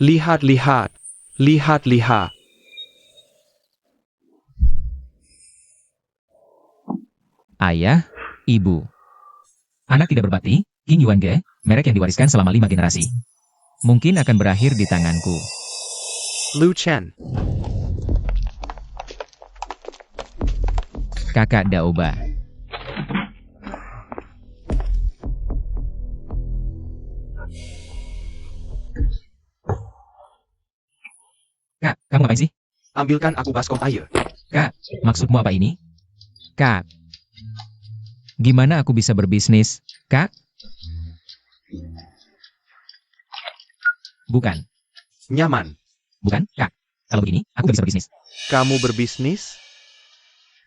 Lihat-lihat, lihat-lihat. Ayah, ibu. Anak tidak berbakti, Qin Yuange, merek yang diwariskan selama 5 generasi. Mungkin akan berakhir di tanganku. Liu Chen. Kakak Daoba. Kak, kamu ngapain sih? Ambilkan aku baskom air. Kak, maksudmu apa ini? Kak. Gimana aku bisa berbisnis, Kak? Bukan. Nyaman. Bukan, Kak. Kalau begini, aku gak bisa berbisnis. Kamu berbisnis?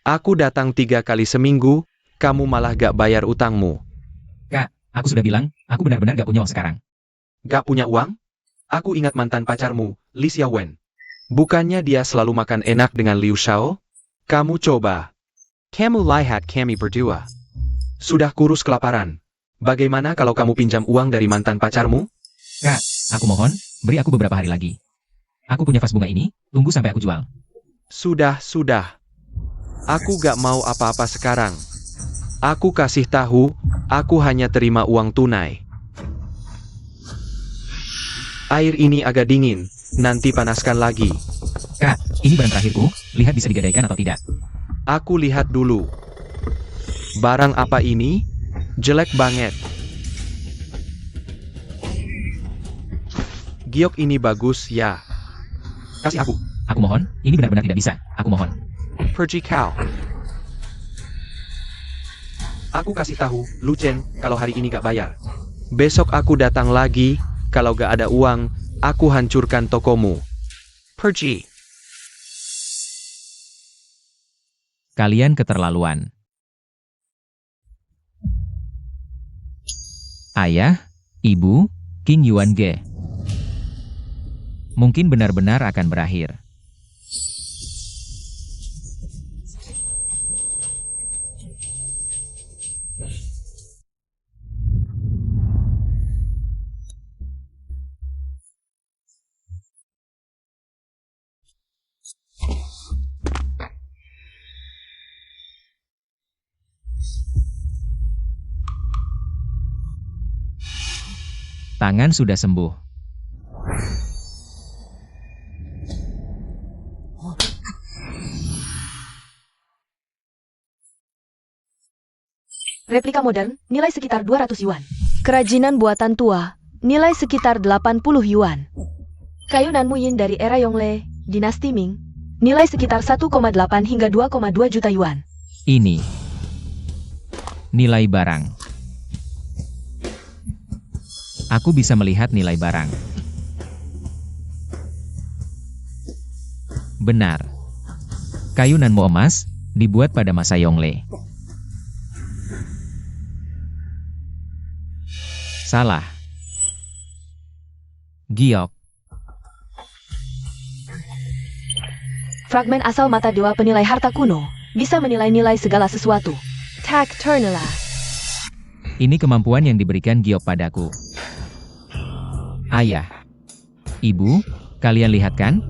Aku datang 3 kali seminggu, kamu malah gak bayar utangmu. Kak, aku sudah bilang, aku benar-benar gak punya uang sekarang. Gak punya uang? Aku ingat mantan pacarmu, Li Xiaowen. Bukannya dia selalu makan enak dengan Liu Xiao? Kamu coba. Kamu lihat kami berdua. Sudah kurus kelaparan. Bagaimana kalau kamu pinjam uang dari mantan pacarmu? Kak, aku mohon, beri aku beberapa hari lagi. Aku punya vas bunga ini, tunggu sampai aku jual. Sudah. Aku gak mau apa-apa sekarang. Aku kasih tahu, aku hanya terima uang tunai. Air ini agak dingin, nanti panaskan lagi. Kak, ini barang terakhirku, lihat bisa digadaikan atau tidak. Aku lihat dulu. Barang apa ini? Jelek banget. Giok ini bagus ya. Kasih aku. Aku mohon, ini benar-benar tidak bisa. Aku mohon. Pergi kau. Aku kasih tahu, Lu Chen, kalau hari ini gak bayar. Besok aku datang lagi, kalau gak ada uang, aku hancurkan tokomu. Pergi. Kalian keterlaluan. Ayah, ibu, Qin Yuange. Mungkin benar-benar akan berakhir. Tangan sudah sembuh. Replika modern, nilai sekitar 200 yuan. Kerajinan buatan tua, nilai sekitar 80 yuan. Kayu Nan Muyin dari era Yongle, dinasti Ming, nilai sekitar 1,8 hingga 2,2 juta yuan. Ini nilai barang. Aku bisa melihat nilai barang. Benar. Kayu Nanmo emas, dibuat pada masa Yongle. Salah. Giok. Fragmen asal mata dewa penilai harta kuno, bisa menilai-nilai segala sesuatu. Tak Turnula. Ini kemampuan yang diberikan Giok padaku. Ayah. Ibu, kalian lihat kan?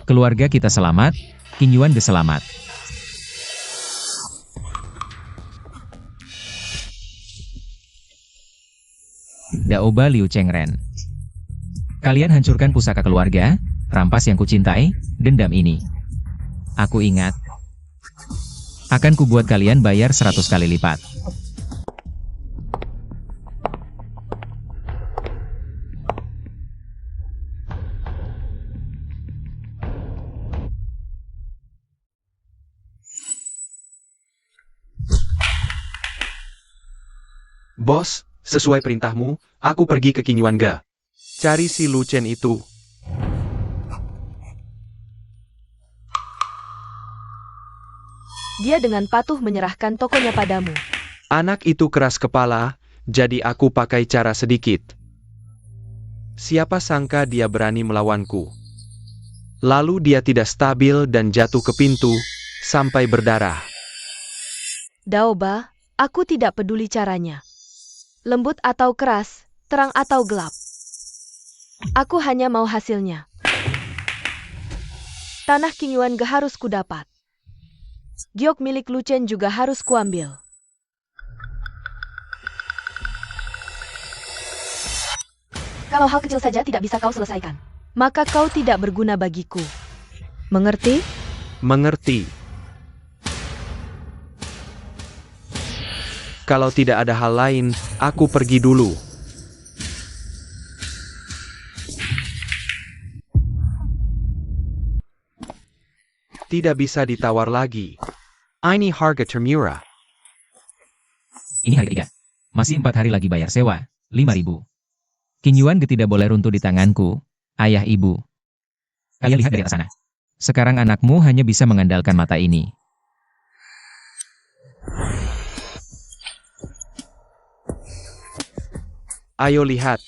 Keluarga kita selamat, Qin Yuange selamat. Daoba Liu Chengren. Kalian hancurkan pusaka keluarga, rampas yang kucintai, dendam ini. Aku ingat. Akan kubuat kalian bayar 100 kali lipat. Bos, sesuai perintahmu, aku pergi ke Qin Yuange. Cari si Lu Chen itu. Dia dengan patuh menyerahkan tokonya padamu. Anak itu keras kepala, jadi aku pakai cara sedikit. Siapa sangka dia berani melawanku. Lalu dia tidak stabil dan jatuh ke pintu, sampai berdarah. Daoba, aku tidak peduli caranya. Lembut atau keras, terang atau gelap. Aku hanya mau hasilnya. Tanah King Yuan gak harus kudapat. Giok milik Lu Chen juga harus kuambil. Kalau hal kecil saja tidak bisa kau selesaikan, maka kau tidak berguna bagiku. Mengerti? Mengerti. Kalau tidak ada hal lain, aku pergi dulu. Tidak bisa ditawar lagi. Ini harga termurah. Ini hari ketiga. Masih 4 hari lagi bayar sewa, 5.000. King Yuan tidak boleh runtuh di tanganku, ayah ibu. Kalian lihat dari atas sana. Sekarang anakmu hanya bisa mengandalkan mata ini. Ayo lihat.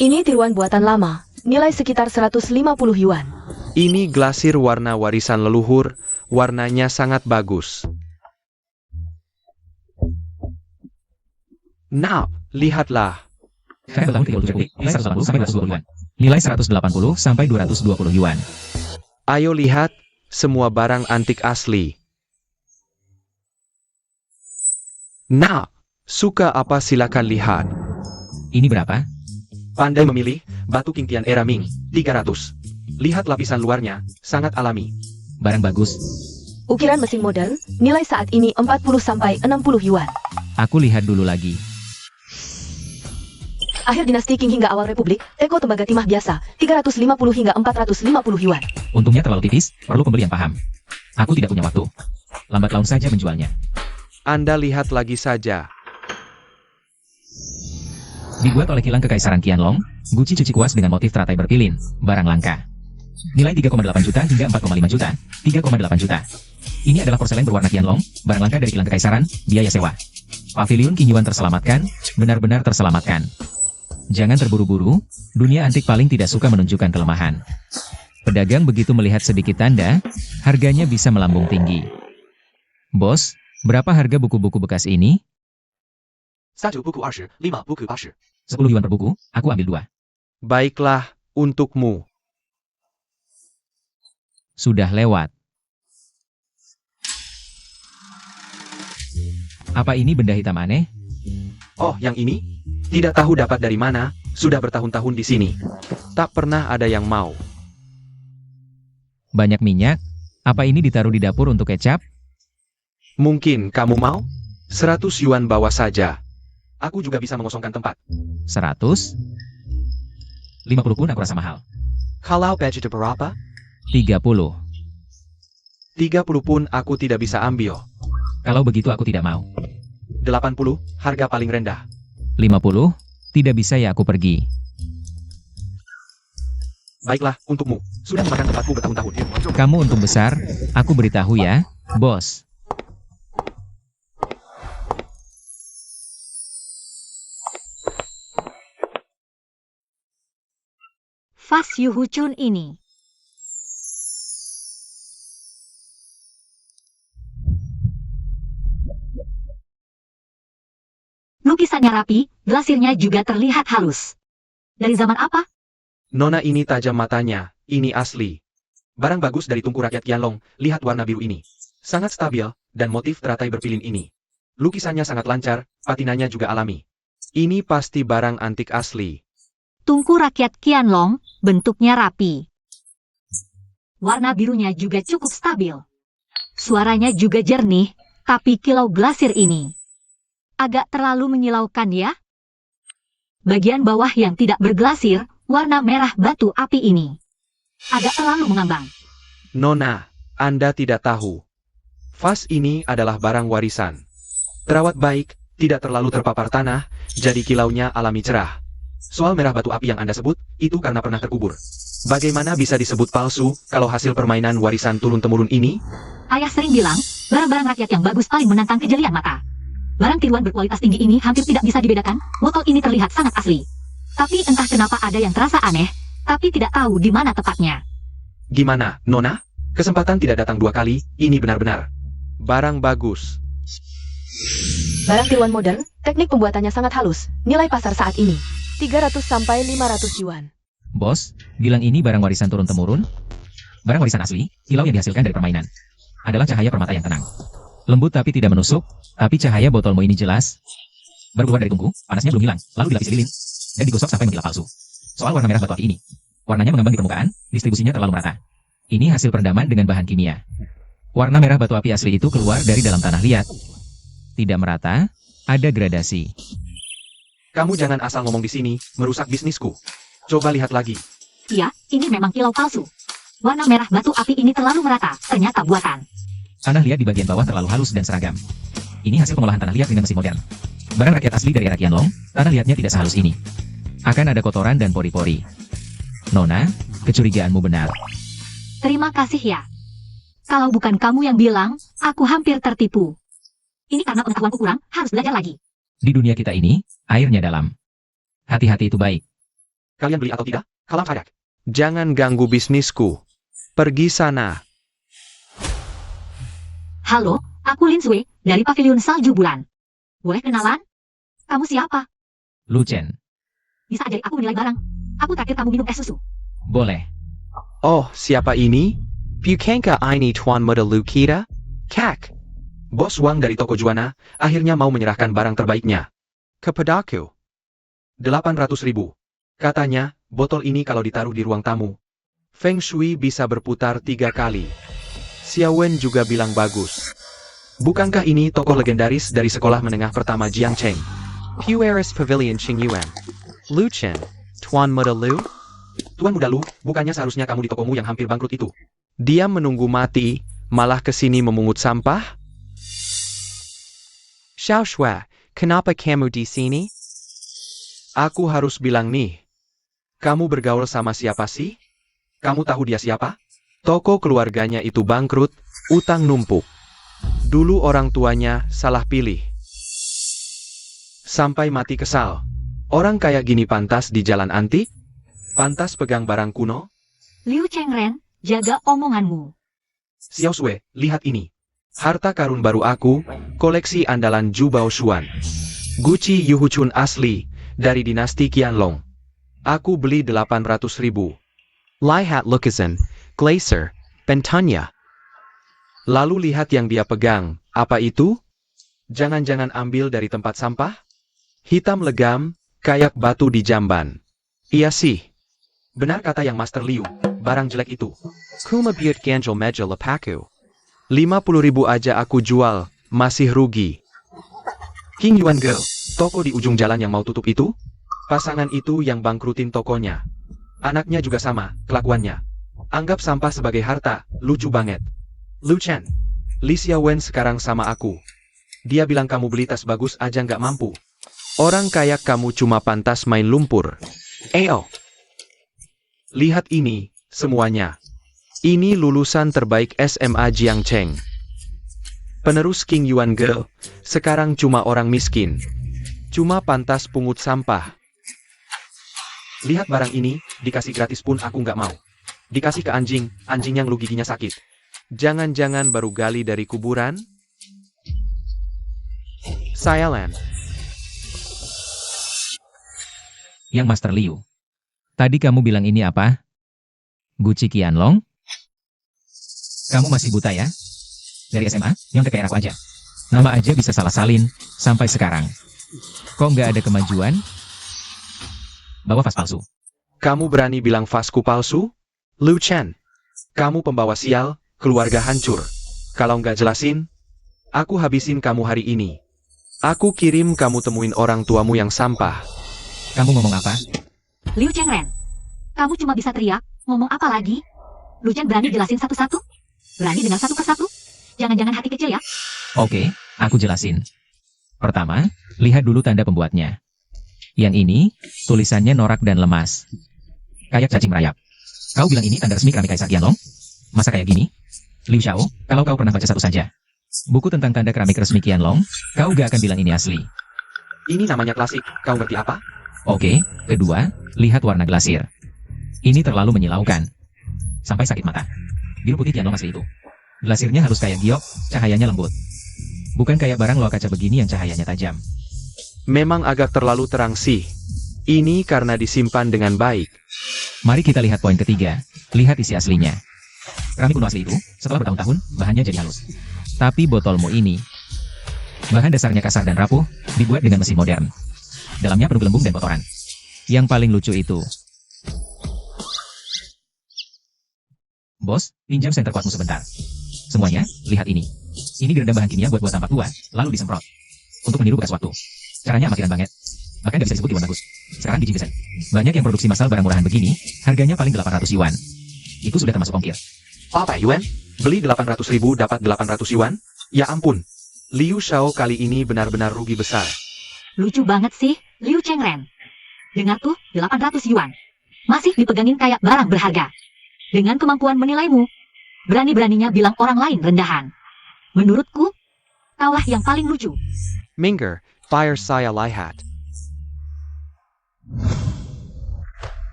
Ini tiruan buatan lama, nilai sekitar 150 yuan. Ini glasir warna warisan leluhur, warnanya sangat bagus. Nah, lihatlah. Karya tahun 37 nilai 180 sampai 220 yuan. Nilai 180 sampai 220 yuan. Ayo lihat, semua barang antik asli. Nah, suka apa silakan lihat. Ini berapa? Pandai memilih, batu King Tian era Ming, 300. Lihat lapisan luarnya, sangat alami. Barang bagus. Ukiran mesin modern, nilai saat ini 40 sampai 60 yuan. Aku lihat dulu lagi. Akhir dinasti Qing hingga awal republik, teko tembaga timah biasa, 350 hingga 450 yuan. Untungnya terlalu tipis, perlu pembeli yang paham. Aku tidak punya waktu. Lambat laun saja menjualnya. Anda lihat lagi saja. Dibuat oleh kilang Kekaisaran Qianlong, guci cuci kuas dengan motif teratai berpilin, barang langka. Nilai 3,8 juta hingga 4,5 juta, 3,8 juta. Ini adalah porselen berwarna Qianlong, barang langka dari kilang Kekaisaran, biaya sewa. Pavilion King Yuan terselamatkan, benar-benar terselamatkan. Jangan terburu-buru, dunia antik paling tidak suka menunjukkan kelemahan. Pedagang begitu melihat sedikit tanda, harganya bisa melambung tinggi. Bos, berapa harga buku-buku bekas ini? 1buku 20, 5 buku 80. 10 yuan per buku, aku ambil 2. Baiklah, untukmu. Sudah lewat. Apa ini benda hitam aneh? Oh, yang ini? Tidak tahu dapat dari mana, sudah bertahun-tahun di sini. Tak pernah ada yang mau. Banyak minyak? Apa ini ditaruh di dapur untuk kecap? Mungkin kamu mau? 100 yuan bawa saja. Aku juga bisa mengosongkan tempat. 100? 50 pun aku rasa mahal. Kalau budget berapa? 30. 30 pun aku tidak bisa ambil. Kalau begitu aku tidak mau. 80, harga paling rendah. 50? Tidak bisa ya, aku pergi. Baiklah, untukmu. Sudah makan tempatku bertahun-tahun. Kamu untung besar, aku beritahu ya, bos. Vas Yuhuchun ini. Lukisannya rapi, glasirnya juga terlihat halus. Dari zaman apa? Nona ini tajam matanya, ini asli. Barang bagus dari tungku rakyat Qianlong, lihat warna biru ini. Sangat stabil, dan motif teratai berpilin ini. Lukisannya sangat lancar, patinanya juga alami. Ini pasti barang antik asli. Tungku rakyat Qianlong, bentuknya rapi. Warna birunya juga cukup stabil. Suaranya juga jernih, tapi kilau glasir ini agak terlalu menyilaukan ya. Bagian bawah yang tidak berglasir, warna merah batu api ini agak terlalu mengambang. Nona, Anda tidak tahu. Vas ini adalah barang warisan. Terawat baik, tidak terlalu terpapar tanah, jadi kilaunya alami cerah. Soal merah batu api yang Anda sebut, itu karena pernah terkubur. Bagaimana bisa disebut palsu, kalau hasil permainan warisan turun-temurun ini? Ayah sering bilang, barang-barang rakyat yang bagus paling menantang kejelian mata. Barang tiruan berkualitas tinggi ini hampir tidak bisa dibedakan, botol ini terlihat sangat asli. Tapi entah kenapa ada yang terasa aneh, tapi tidak tahu di mana tepatnya. Gimana, Nona? Kesempatan tidak datang 2 kali, ini benar-benar barang bagus. Barang tiruan modern, teknik pembuatannya sangat halus, nilai pasar saat ini 300 sampai 500 yuan. Bos, bilang ini barang warisan turun-temurun? Barang warisan asli, kilau yang dihasilkan dari permainan. Adalah cahaya permata yang tenang. Lembut tapi tidak menusuk, tapi cahaya botolmu ini jelas. Baru keluar dari tungku, panasnya belum hilang, lalu dilapisi lilin, dan digosok sampai mengkilap palsu. Soal warna merah batu api ini. Warnanya mengambang di permukaan, distribusinya terlalu merata. Ini hasil perendaman dengan bahan kimia. Warna merah batu api asli itu keluar dari dalam tanah liat. Tidak merata, ada gradasi. Kamu jangan asal ngomong di sini, merusak bisnisku. Coba lihat lagi. Ya, ini memang kilau palsu. Warna merah batu api ini terlalu merata, ternyata buatan. Tanah liat di bagian bawah terlalu halus dan seragam. Ini hasil pengolahan tanah liat dengan mesin modern. Barang rakyat asli dari era Qianlong, tanah liatnya tidak sehalus ini. Akan ada kotoran dan pori-pori. Nona, kecurigaanmu benar. Terima kasih ya. Kalau bukan kamu yang bilang, aku hampir tertipu. Ini karena pengetahuanku kurang, harus belajar lagi. Di dunia kita ini, airnya dalam. Hati-hati itu baik. Kalian beli atau tidak? Kalam kayak. Jangan ganggu bisnisku. Pergi sana. Halo, aku Lin Sui, dari Pavilion Salju Bulan. Boleh kenalan? Kamu siapa? Lu Chen. Bisa ajari aku menilai barang. Aku traktir kamu minum es susu. Boleh. Oh, siapa ini? Bukankah ini Tuan Muda Lukita? Kak. Bos Wang dari toko Juana, akhirnya mau menyerahkan barang terbaiknya. Kepadaku. 800.000. Katanya, botol ini kalau ditaruh di ruang tamu, Feng Shui bisa berputar 3 kali. Xiaowen juga bilang bagus. Bukankah ini tokoh legendaris dari sekolah menengah pertama Jiangcheng? Pueris Pavilion Qingyuan. Lu Chen. Tuan Muda Lu? Tuan Muda Lu, bukannya seharusnya kamu di tokomu yang hampir bangkrut itu? Dia menunggu mati, malah kesini memungut sampah? Xiao Shua, kenapa kamu di sini? Aku harus bilang nih. Kamu bergaul sama siapa sih? Kamu tahu dia siapa? Toko keluarganya itu bangkrut, utang numpuk. Dulu orang tuanya salah pilih. Sampai mati kesal. Orang kayak gini pantas di jalan antik? Pantas pegang barang kuno? Liu Chengren, jaga omonganmu. Xiao Sui, lihat ini. Harta karun baru aku, koleksi andalan Zhu Baoshuan. Gucci Yuhuchun asli, dari dinasti Qianlong. Aku beli 800.000. Lihat lukisan, Glacier, Bentanya. Lalu lihat yang dia pegang, apa itu? Jangan-jangan ambil dari tempat sampah? Hitam legam, kayak batu di jamban. Iya sih. Benar kata yang Master Liu, barang jelek itu. Kuma biut ganjel meja lepaku. 50.000 aja aku jual, masih rugi. King Yuan Girl, toko di ujung jalan yang mau tutup itu? Pasangan itu yang bangkrutin tokonya. Anaknya juga sama, kelakuannya. Anggap sampah sebagai harta, lucu banget. Lu Chen, Li Xiaowen sekarang sama aku. Dia bilang kamu beli tas bagus aja nggak mampu. Orang kayak kamu cuma pantas main lumpur. Eo. Lihat ini, semuanya. Ini lulusan terbaik SMA Jiangcheng. Penerus King Yuan Girl, sekarang cuma orang miskin. Cuma pantas pungut sampah. Lihat barang ini, dikasih gratis pun aku nggak mau. Dikasih ke anjing, anjing yang lu giginya sakit. Jangan-jangan baru gali dari kuburan? Sialan. Yang Master Liu. Tadi kamu bilang ini apa? Gucci Qianlong? Kamu masih buta ya? Dari SMA, yang kayak aku aja. Nama aja bisa salah salin, sampai sekarang. Kok nggak ada kemajuan? Bawa vas palsu. Kamu berani bilang vasku palsu? Lu Chen. Kamu pembawa sial, keluarga hancur. Kalau nggak jelasin, aku habisin kamu hari ini. Aku kirim kamu temuin orang tuamu yang sampah. Kamu ngomong apa? Liu Chengren, kamu cuma bisa teriak, ngomong apa lagi? Lu Chen berani jelasin satu-satu? Berani dengar satu persatu? Jangan-jangan hati kecil ya? Oke, aku jelasin. Pertama, lihat dulu tanda pembuatnya. Yang ini, tulisannya norak dan lemas. Kayak cacing merayap. Kau bilang ini tanda resmi keramik Kaisar Qianlong? Masa kayak gini? Liu Xiao, kalau kau pernah baca satu saja buku tentang tanda keramik resmi Qianlong, kau gak akan bilang ini asli. Ini namanya klasik, kau ngerti apa? Oke, kedua, lihat warna glasir. Ini terlalu menyilaukan. Sampai sakit mata. Biru putih Qianlong asli itu. Glasirnya halus kayak giok, cahayanya lembut. Bukan kayak barang loa kaca begini yang cahayanya tajam. Memang agak terlalu terang sih. Ini karena disimpan dengan baik. Mari kita lihat poin ketiga. Lihat isi aslinya. Keramik kuno asli itu, setelah bertahun-tahun, bahannya jadi halus. Tapi botolmu ini, bahan dasarnya kasar dan rapuh, dibuat dengan mesin modern. Dalamnya penuh gelembung dan kotoran. Yang paling lucu itu, bos, pinjam senter kuatmu sebentar. Semuanya, lihat ini. Ini direndam bahan kimia buat tampak tua, lalu disemprot. Untuk meniru bekas waktu. Caranya amatiran banget. Bahkan gak bisa disebut yuan bagus. Sekarang di Jingdesen, banyak yang produksi massal barang murahan begini, harganya paling 800 yuan. Itu sudah termasuk ongkir. Apa yuan? Beli 800.000 dapat 800 yuan? Ya ampun. Liu Xiao kali ini benar-benar rugi besar. Lucu banget sih, Liu Chengren. Dengar tuh, 800 yuan. Masih dipegangin kayak barang berharga. Dengan kemampuan menilaimu, berani-beraninya bilang orang lain rendahan. Menurutku, kaulah yang paling lucu. Minger, fire saya lihat.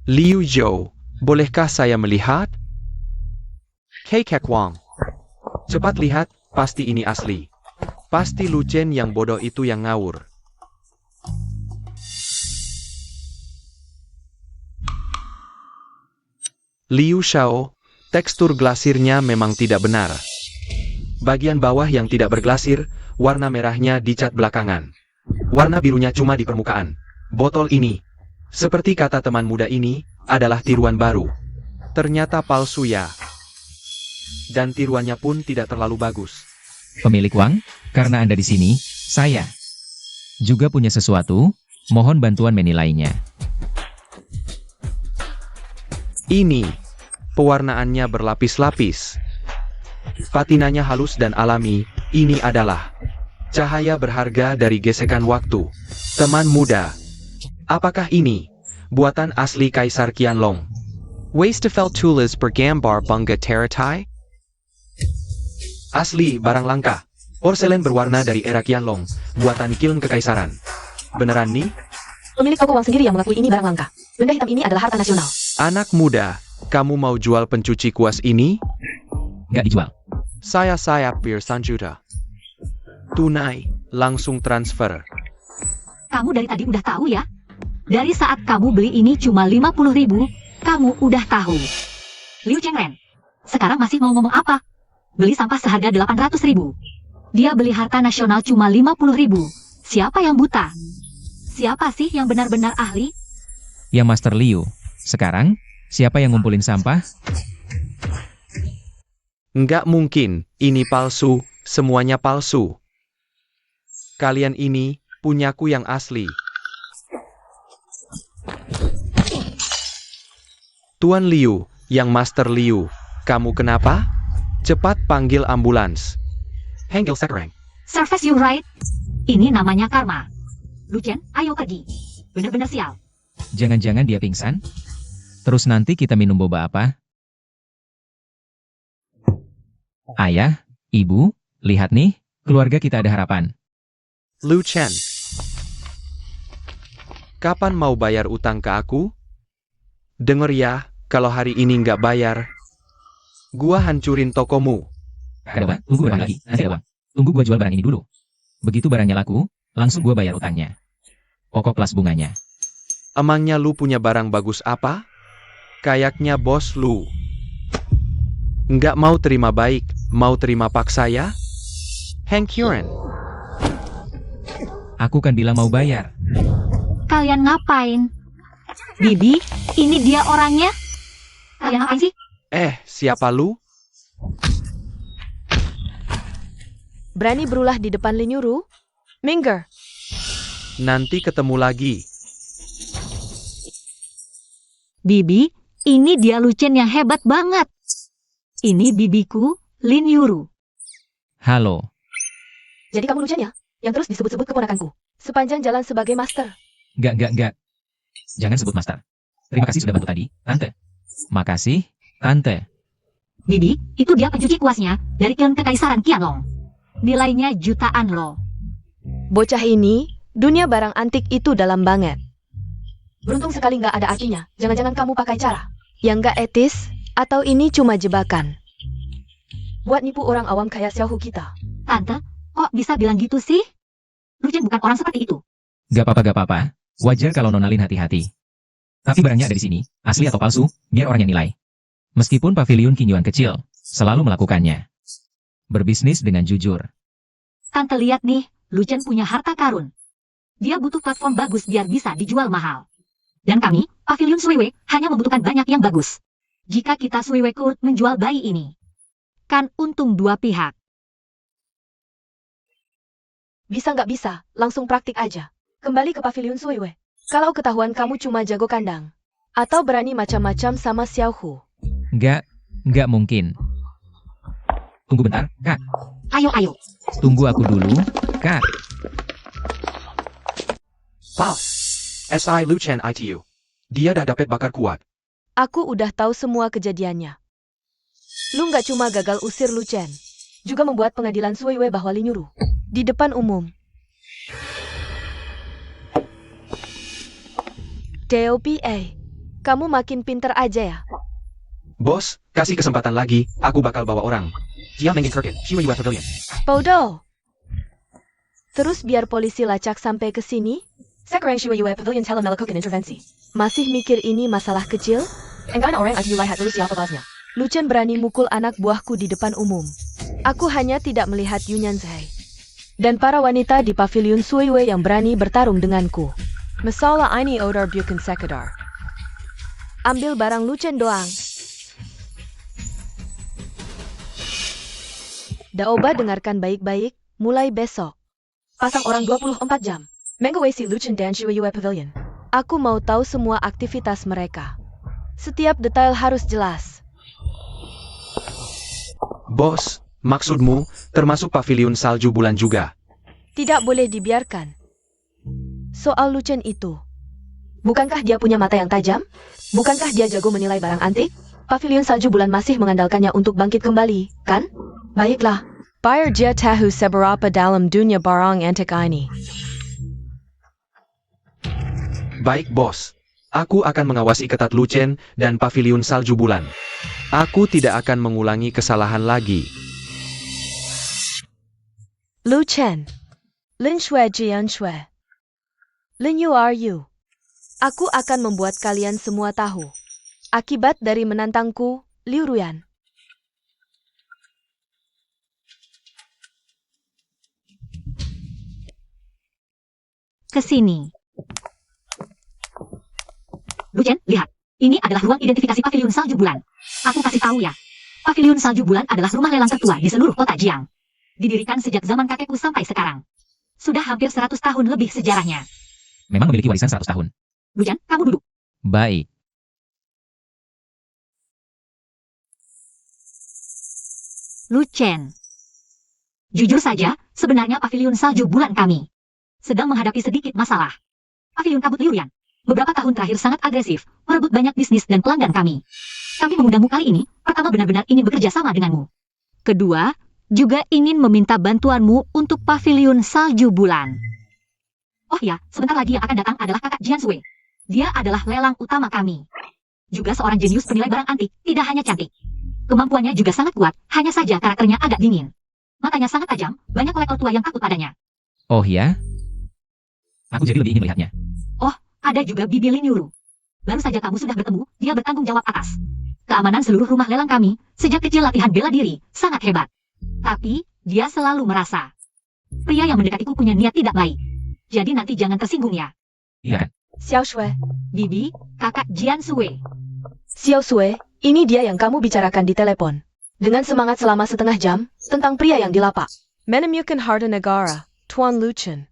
Liu Zhou, bolehkah saya melihat? Kek Wang. Cepat lihat, pasti ini asli. Pasti Lu Chen yang bodoh itu yang ngawur. Liu Xiao, tekstur glasirnya memang tidak benar. Bagian bawah yang tidak berglasir, warna merahnya dicat belakangan. Warna birunya cuma di permukaan. Botol ini, seperti kata teman muda ini, adalah tiruan baru. Ternyata palsu ya. Dan tiruannya pun tidak terlalu bagus. Pemilik Wang, karena Anda di sini, saya juga punya sesuatu, mohon bantuan menilainya. Ini, pewarnaannya berlapis-lapis. Patinanya halus dan alami, ini adalah cahaya berharga dari gesekan waktu. Teman muda, apakah ini buatan asli Kaisar Qianlong? Weistefeld tulis bergambar bangga teratai? Asli barang langka. Porselen berwarna dari era Qianlong, buatan kiln kekaisaran. Beneran nih? Pemilik toko Wang sendiri yang mengakui ini barang langka. Benda hitam ini adalah harta nasional. Anak muda, kamu mau jual pencuci kuas ini? Nggak dijual. Saya bir 1 juta. Tunai, langsung transfer. Kamu dari tadi udah tahu ya? Dari saat kamu beli ini cuma 50.000, kamu udah tahu. Liu Chengren, sekarang masih mau ngomong apa? Beli sampah seharga 800.000. Dia beli harta nasional cuma 50.000. Siapa yang buta? Siapa sih yang benar-benar ahli? Ya Master Liu. Sekarang, siapa yang ngumpulin sampah? Nggak mungkin, ini palsu, semuanya palsu. Kalian ini, punyaku yang asli. Tuan Liu, yang Master Liu, kamu kenapa? Cepat panggil ambulans. Hengkel Sekreng. Service you right. Ini namanya karma. Lu Chen, ayo pergi. Bener-bener sial. Jangan-jangan dia pingsan? Terus nanti kita minum boba apa? Ayah, ibu, lihat nih, keluarga kita ada harapan. Lu Chen. Kapan mau bayar utang ke aku? Dengar ya, kalau hari ini nggak bayar, gua hancurin tokomu. Ada uang, tunggu barang lagi, nanti ada uang. Tunggu gua jual barang ini dulu. Begitu barangnya laku, langsung gua bayar utangnya. Pokok plus bunganya. Emangnya lu punya barang bagus apa? Kayaknya bos lu nggak mau terima baik, mau terima paksa ya? Hank Yuren. Aku kan bilang mau bayar. Kalian ngapain? Bibi, ini dia orangnya. Kalian ngapain sih? Siapa lu? Berani berulah di depan Lin Yuru? Minger. Nanti ketemu lagi. Bibi, ini dia Lu Chen yang hebat banget. Ini bibiku, Lin Yuru. Halo. Jadi kamu Lu Chen ya? Yang terus disebut-sebut keponakanku. Sepanjang jalan sebagai master. Enggak. Jangan sebut master. Terima kasih sudah bantu tadi, Tante. Makasih, Tante. Bibi, itu dia pencuci kuasnya dari kiln kekaisaran Qianlong. Nilainya jutaan loh. Bocah ini, dunia barang antik itu dalam banget. Beruntung sekali nggak ada artinya. Jangan-jangan kamu pakai cara yang nggak etis, atau ini cuma jebakan buat nipu orang awam kayak Xiaohu kita. Tante, kok bisa bilang gitu sih? Lu Chen bukan orang seperti itu. Gak apa-apa. Wajar kalau Nona Lin hati-hati. Tapi barangnya ada di sini, asli atau palsu, biar orangnya nilai. Meskipun pavilion King Yuan kecil, selalu melakukannya. Berbisnis dengan jujur. Tante lihat nih, Lu Chen punya harta karun. Dia butuh platform bagus biar bisa dijual mahal. Dan kami, Pavilion Suiwe, hanya membutuhkan banyak yang bagus. Jika kita Suiwe Court menjual bayi ini, kan untung dua pihak. Bisa nggak bisa, langsung praktik aja. Kembali ke Pavilion Suiwe. Kalau ketahuan kamu cuma jago kandang. Atau berani macam-macam sama Xiao Hu. Nggak mungkin. Tunggu bentar, Kak. Ayo. Tunggu aku dulu, Kak. Boss. SI Lu Chen ITU. Dia dah dapat bakar kuat. Aku udah tahu semua kejadiannya. Lu nggak cuma gagal usir Lu Chen, juga membuat pengadilan Suiwe bahwa Li nyuruh. Di depan umum. DOPA, kamu makin pinter aja ya. Bos, kasih kesempatan lagi, aku bakal bawa orang. Dia main circuit, Shiwa Yue Pavilion. Bodoh. Terus biar polisi lacak sampai ke sini? Sekarang Shiwa Yue Pavilion telah melakukan intervensi. Masih mikir ini masalah kecil? Enggan orang ITU lihat dulu siapa bosnya. Lu Chen berani mukul anak buahku di depan umum. Aku hanya tidak melihat Yunyan Zai. Dan para wanita di Pavilion Suiwe yang berani bertarung denganku. Masalah ini odor bukan sekedar. Ambil barang Lu Chen doang. Daoba dengarkan baik-baik, mulai besok. Pasang orang 24 jam. Mengawasi Lu Chen dan Shiwa Yue Pavilion. Aku mau tahu semua aktivitas mereka. Setiap detail harus jelas. Bos, maksudmu, termasuk pavilion salju bulan juga? Tidak boleh dibiarkan. Soal Lu Chen itu. Bukankah dia punya mata yang tajam? Bukankah dia jago menilai barang antik? Pavilion salju bulan masih mengandalkannya untuk bangkit kembali, kan? Baiklah. Biar dia tahu seberapa dalam dunia barang antik ini. Baik bos, aku akan mengawasi ketat Lu Chen dan pavilion salju bulan. Aku tidak akan mengulangi kesalahan lagi. Lu Chen. Lin Shui Jian Shui. Lin Yu are you. Aku akan membuat kalian semua tahu. Akibat dari menantangku, Liu Ruyan. Kesini. Lu Chen, lihat. Ini adalah ruang identifikasi Pavilion Salju Bulan. Aku kasih tahu ya. Pavilion Salju Bulan adalah rumah lelang tertua di seluruh kota Jiang. Didirikan sejak zaman kakekku sampai sekarang. Sudah hampir 100 tahun lebih sejarahnya. Memang memiliki warisan 100 tahun. Lu Chen, kamu duduk. Baik. Lu Chen. Jujur saja, sebenarnya Pavilion Salju Bulan kami sedang menghadapi sedikit masalah. Pavilion Kabut Liu Ruyan beberapa tahun terakhir sangat agresif, merebut banyak bisnis dan pelanggan kami. Kami mengundangmu kali ini, pertama benar-benar ingin bekerja sama denganmu. Kedua, juga ingin meminta bantuanmu untuk Pavilion Salju Bulan. Oh ya, sebentar lagi yang akan datang adalah kakak Jian Sui. Dia adalah lelang utama kami. Juga seorang jenius penilai barang antik, tidak hanya cantik. Kemampuannya juga sangat kuat, hanya saja karakternya agak dingin. Matanya sangat tajam, banyak kolektor tua yang takut padanya. Oh ya? Aku jadi lebih ingin melihatnya. Oh, ada juga Bibi Lin Yuru. Baru saja kamu sudah bertemu, dia bertanggung jawab atas keamanan seluruh rumah lelang kami. Sejak kecil latihan bela diri, sangat hebat. Tapi, dia selalu merasa pria yang mendekatiku punya niat tidak baik. Jadi nanti jangan tersinggung ya. Iya kan? Xiao Shui. Bibi, kakak Jian Sui. Xiao Shui, ini dia yang kamu bicarakan di telepon. Dengan semangat selama setengah jam, tentang pria yang dilapak. Menemukan harta negara, Tuan Lu Chen.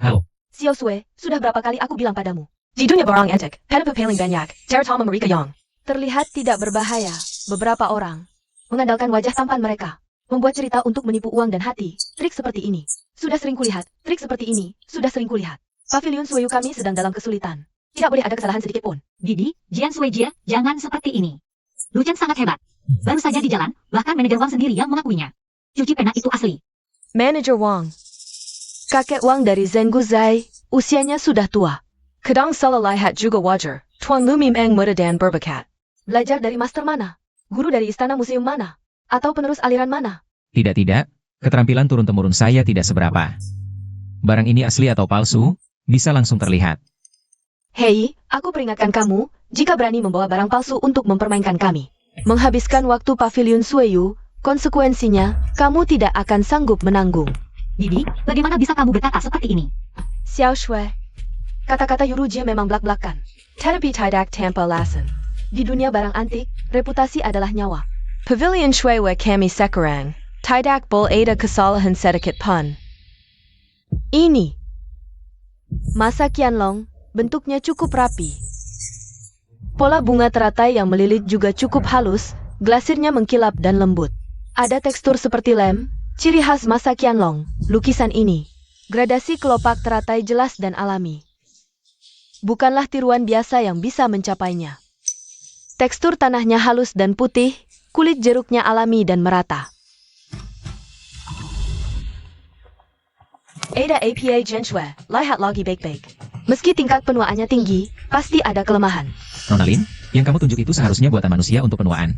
Halo. Xiao Shui, sudah berapa kali aku bilang padamu? Di dunia barang antik, penapa paling banyak, teratama mereka yang terlihat tidak berbahaya. Beberapa orang mengandalkan wajah tampan mereka, membuat cerita untuk menipu uang dan hati. Trik seperti ini sudah sering kulihat. Trik seperti ini sudah sering kulihat. Pavilion Suiyu kami sedang dalam kesulitan. Tidak boleh ada kesalahan sedikit pun. Bibi, Jian Sui Jia, jangan seperti ini. Lu Chen sangat hebat. Baru saja di jalan, bahkan manajer Wang sendiri yang mengakuinya. Cuci pena itu asli. Manajer Wang. Kakek Wang dari Zenggu Zai, usianya sudah tua. Kadang salah lihat juga wajar. Tuan Lu Mimeng muda dan berbakat. Belajar dari master mana? Guru dari istana museum mana? Atau penerus aliran mana? Tidak, keterampilan turun-temurun saya tidak seberapa. Barang ini asli atau palsu, bisa langsung terlihat. Hei, aku peringatkan kamu, jika berani membawa barang palsu untuk mempermainkan kami. Menghabiskan waktu pavilion Sueyu, konsekuensinya, kamu tidak akan sanggup menanggung. Bibi, bagaimana bisa kamu berkata seperti ini? Xiao Shui. Kata-kata Yurujie memang blak-blakan. Tetapi tidak tanpa alasan. Di dunia barang antik, reputasi adalah nyawa. Pavilion Shui wa kami sekarang. Tidak boleh ada kesalahan sedikit pun. Ini. Masa Qianlong, bentuknya cukup rapi. Pola bunga teratai yang melilit juga cukup halus, glasirnya mengkilap dan lembut. Ada tekstur seperti lem, ciri khas masa Qianlong, lukisan ini. Gradasi kelopak teratai jelas dan alami. Bukanlah tiruan biasa yang bisa mencapainya. Tekstur tanahnya halus dan putih, kulit jeruknya alami dan merata. Ada APA Genshue, lihat lagi baik-baik. Meski tingkat penuaannya tinggi, pasti ada kelemahan. Nona Lin, yang kamu tunjuk itu seharusnya buatan manusia untuk penuaan.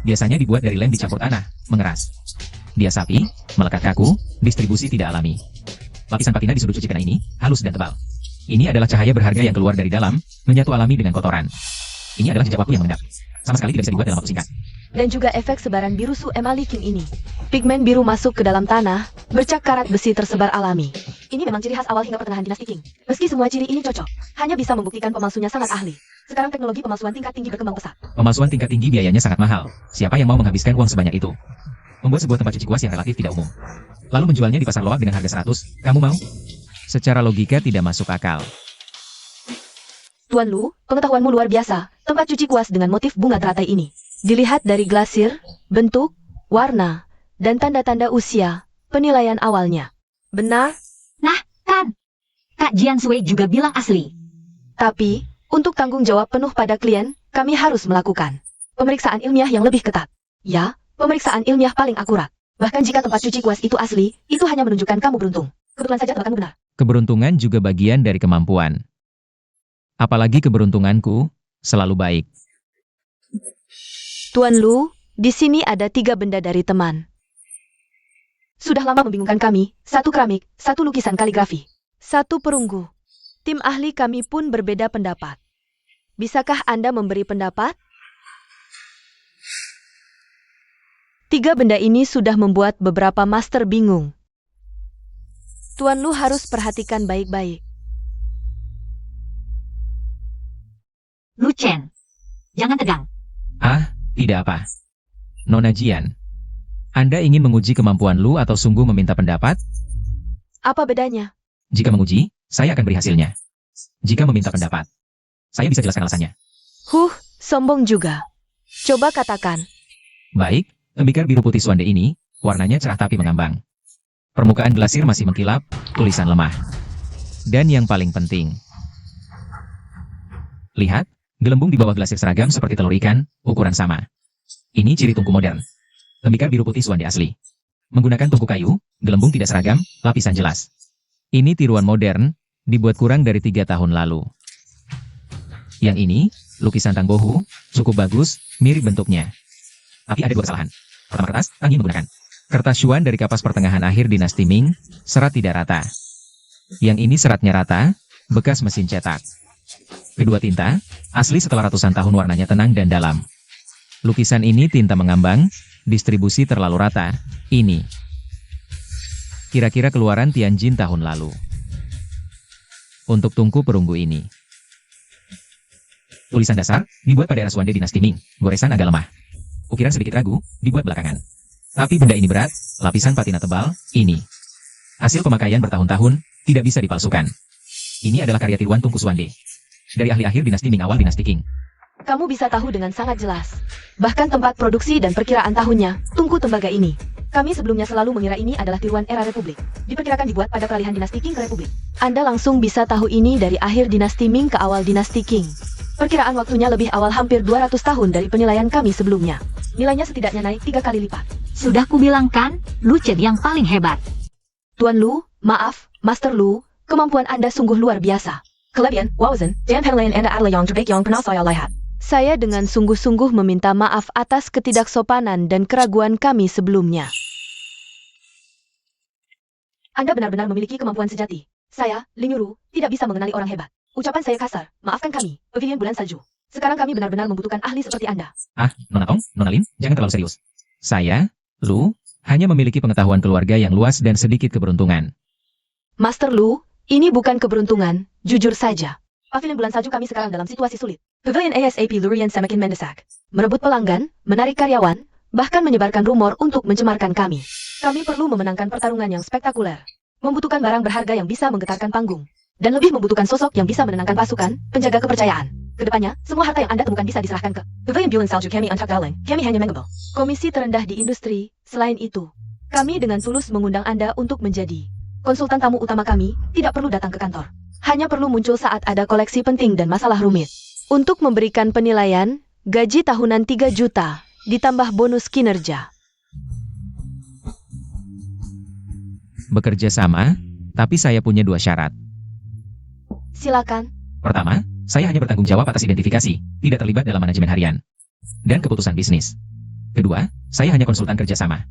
Biasanya dibuat dari lem dicampur tanah, mengeras. Dia sapi, melekat kaku, distribusi tidak alami. Lapisan patina di sudut cucikan ini, halus dan tebal. Ini adalah cahaya berharga yang keluar dari dalam, menyatu alami dengan kotoran. Ini adalah jejak waktu yang mengendap. Sama sekali tidak bisa dibuat dalam waktu singkat. Dan juga efek sebaran biru su emaliking ini. Pigmen biru masuk ke dalam tanah, bercak karat besi tersebar alami. Ini memang ciri khas awal hingga pertengahan dinasti Qing. Meski semua ciri ini cocok, hanya bisa membuktikan pemalsunya sangat ahli. Sekarang teknologi pemalsuan tingkat tinggi berkembang pesat. Pemalsuan tingkat tinggi biayanya sangat mahal. Siapa yang mau menghabiskan uang sebanyak itu? Membuat sebuah tempat cuci kuas yang relatif tidak umum. Lalu menjualnya di pasar loak dengan harga 100, kamu mau? Secara logika tidak masuk akal. Tuan Lu, pengetahuanmu luar biasa. Tempat cuci kuas dengan motif bunga teratai ini. Dilihat dari glasir, bentuk, warna, dan tanda-tanda usia, penilaian awalnya. Benar? Nah, kan? Kak Jian Sui juga bilang asli. Tapi, untuk tanggung jawab penuh pada klien, kami harus melakukan pemeriksaan ilmiah yang lebih ketat. Ya, pemeriksaan ilmiah paling akurat. Bahkan jika tempat cuci kuas itu asli, itu hanya menunjukkan kamu beruntung. Kebetulan saja tebakanmu benar. Keberuntungan juga bagian dari kemampuan. Apalagi keberuntunganku selalu baik. Tuan Lu, di sini ada 3 benda dari teman. Sudah lama membingungkan kami, 1 keramik, 1 lukisan kaligrafi, 1 perunggu. Tim ahli kami pun berbeda pendapat. Bisakah Anda memberi pendapat? 3 benda ini sudah membuat beberapa master bingung. Tuan Lu harus perhatikan baik-baik. Lu Chen, jangan tegang. Ah, tidak apa. Nona Jian, Anda ingin menguji kemampuan Lu atau sungguh meminta pendapat? Apa bedanya? Jika menguji, saya akan beri hasilnya. Jika meminta pendapat, saya bisa jelaskan alasannya. Sombong juga. Coba katakan. Baik, tembikar biru putih Suande ini, warnanya cerah tapi mengambang. Permukaan glasir masih mengkilap, tulisan lemah. Dan yang paling penting, lihat, gelembung di bawah glasir seragam seperti telur ikan, ukuran sama. Ini ciri tungku modern. Tembikar biru putih Suande asli. Menggunakan tungku kayu, gelembung tidak seragam, lapisan jelas. Ini tiruan modern, dibuat kurang dari 3 tahun lalu. Yang ini, lukisan Tang Bohu, cukup bagus, mirip bentuknya. Tapi ada 2 kesalahan. Pertama kertas, Tang Yin menggunakan. Kertas Xuan dari kapas pertengahan akhir dinasti Ming, serat tidak rata. Yang ini seratnya rata, bekas mesin cetak. Kedua tinta, asli setelah ratusan tahun warnanya tenang dan dalam. Lukisan ini tinta mengambang, distribusi terlalu rata, ini. Kira-kira keluaran Tianjin tahun lalu. Untuk tungku perunggu ini. Tulisan dasar, dibuat pada era Suande dinasti Ming, goresan agak lemah. Ukiran sedikit ragu, dibuat belakangan. Tapi benda ini berat, lapisan patina tebal, ini. Hasil pemakaian bertahun-tahun, tidak bisa dipalsukan. Ini adalah karya tiruan tungku Suande. Dari ahli akhir dinasti Ming awal dinasti Qing. Kamu bisa tahu dengan sangat jelas. Bahkan tempat produksi dan perkiraan tahunnya, tungku tembaga ini. Kami sebelumnya selalu mengira ini adalah tiruan era Republik. Diperkirakan dibuat pada peralihan dinasti Qing ke Republik. Anda langsung bisa tahu ini dari akhir dinasti Ming ke awal dinasti Qing. Perkiraan waktunya lebih awal hampir 200 tahun dari penilaian kami sebelumnya. Nilainya setidaknya naik 3 kali lipat. Sudah kubilang kan, Lu Chen yang paling hebat. Tuan Lu, maaf, Master Lu, kemampuan Anda sungguh luar biasa. Kelebihan, Wauzen, dan penilaian Anda adalah yang terbaik yang pernah saya lihat. Saya dengan sungguh-sungguh meminta maaf atas ketidaksopanan dan keraguan kami sebelumnya. Anda benar-benar memiliki kemampuan sejati. Saya, Linyuru, tidak bisa mengenali orang hebat. Ucapan saya kasar, maafkan kami, Pavilion Bulan Salju. Sekarang kami benar-benar membutuhkan ahli seperti Anda. Nona Tong, Nona Lin, jangan terlalu serius. Saya, Lu, hanya memiliki pengetahuan keluarga yang luas dan sedikit keberuntungan. Master Lu, ini bukan keberuntungan, jujur saja. Pavilion Bulan Salju kami sekarang dalam situasi sulit. Pavilion ASAP Lurian semakin mendesak. Merebut pelanggan, menarik karyawan, bahkan menyebarkan rumor untuk mencemarkan kami. Kami perlu memenangkan pertarungan yang spektakuler. Membutuhkan barang berharga yang bisa menggetarkan panggung. Dan lebih membutuhkan sosok yang bisa menenangkan pasukan, penjaga kepercayaan. Kedepannya, semua harta yang Anda temukan bisa diserahkan ke Pavilion Bulan Salju kami Antak Darling. Kami hanya mengable. Komisi terendah di industri. Selain itu, kami dengan tulus mengundang Anda untuk menjadi konsultan tamu utama kami, tidak perlu datang ke kantor. Hanya perlu muncul saat ada koleksi penting dan masalah rumit. Untuk memberikan penilaian, gaji tahunan 3 juta, ditambah bonus kinerja. Bekerja sama, tapi saya punya 2 syarat. Silakan. Pertama, saya hanya bertanggung jawab atas identifikasi, tidak terlibat dalam manajemen harian dan keputusan bisnis. Kedua, saya hanya konsultan kerjasama.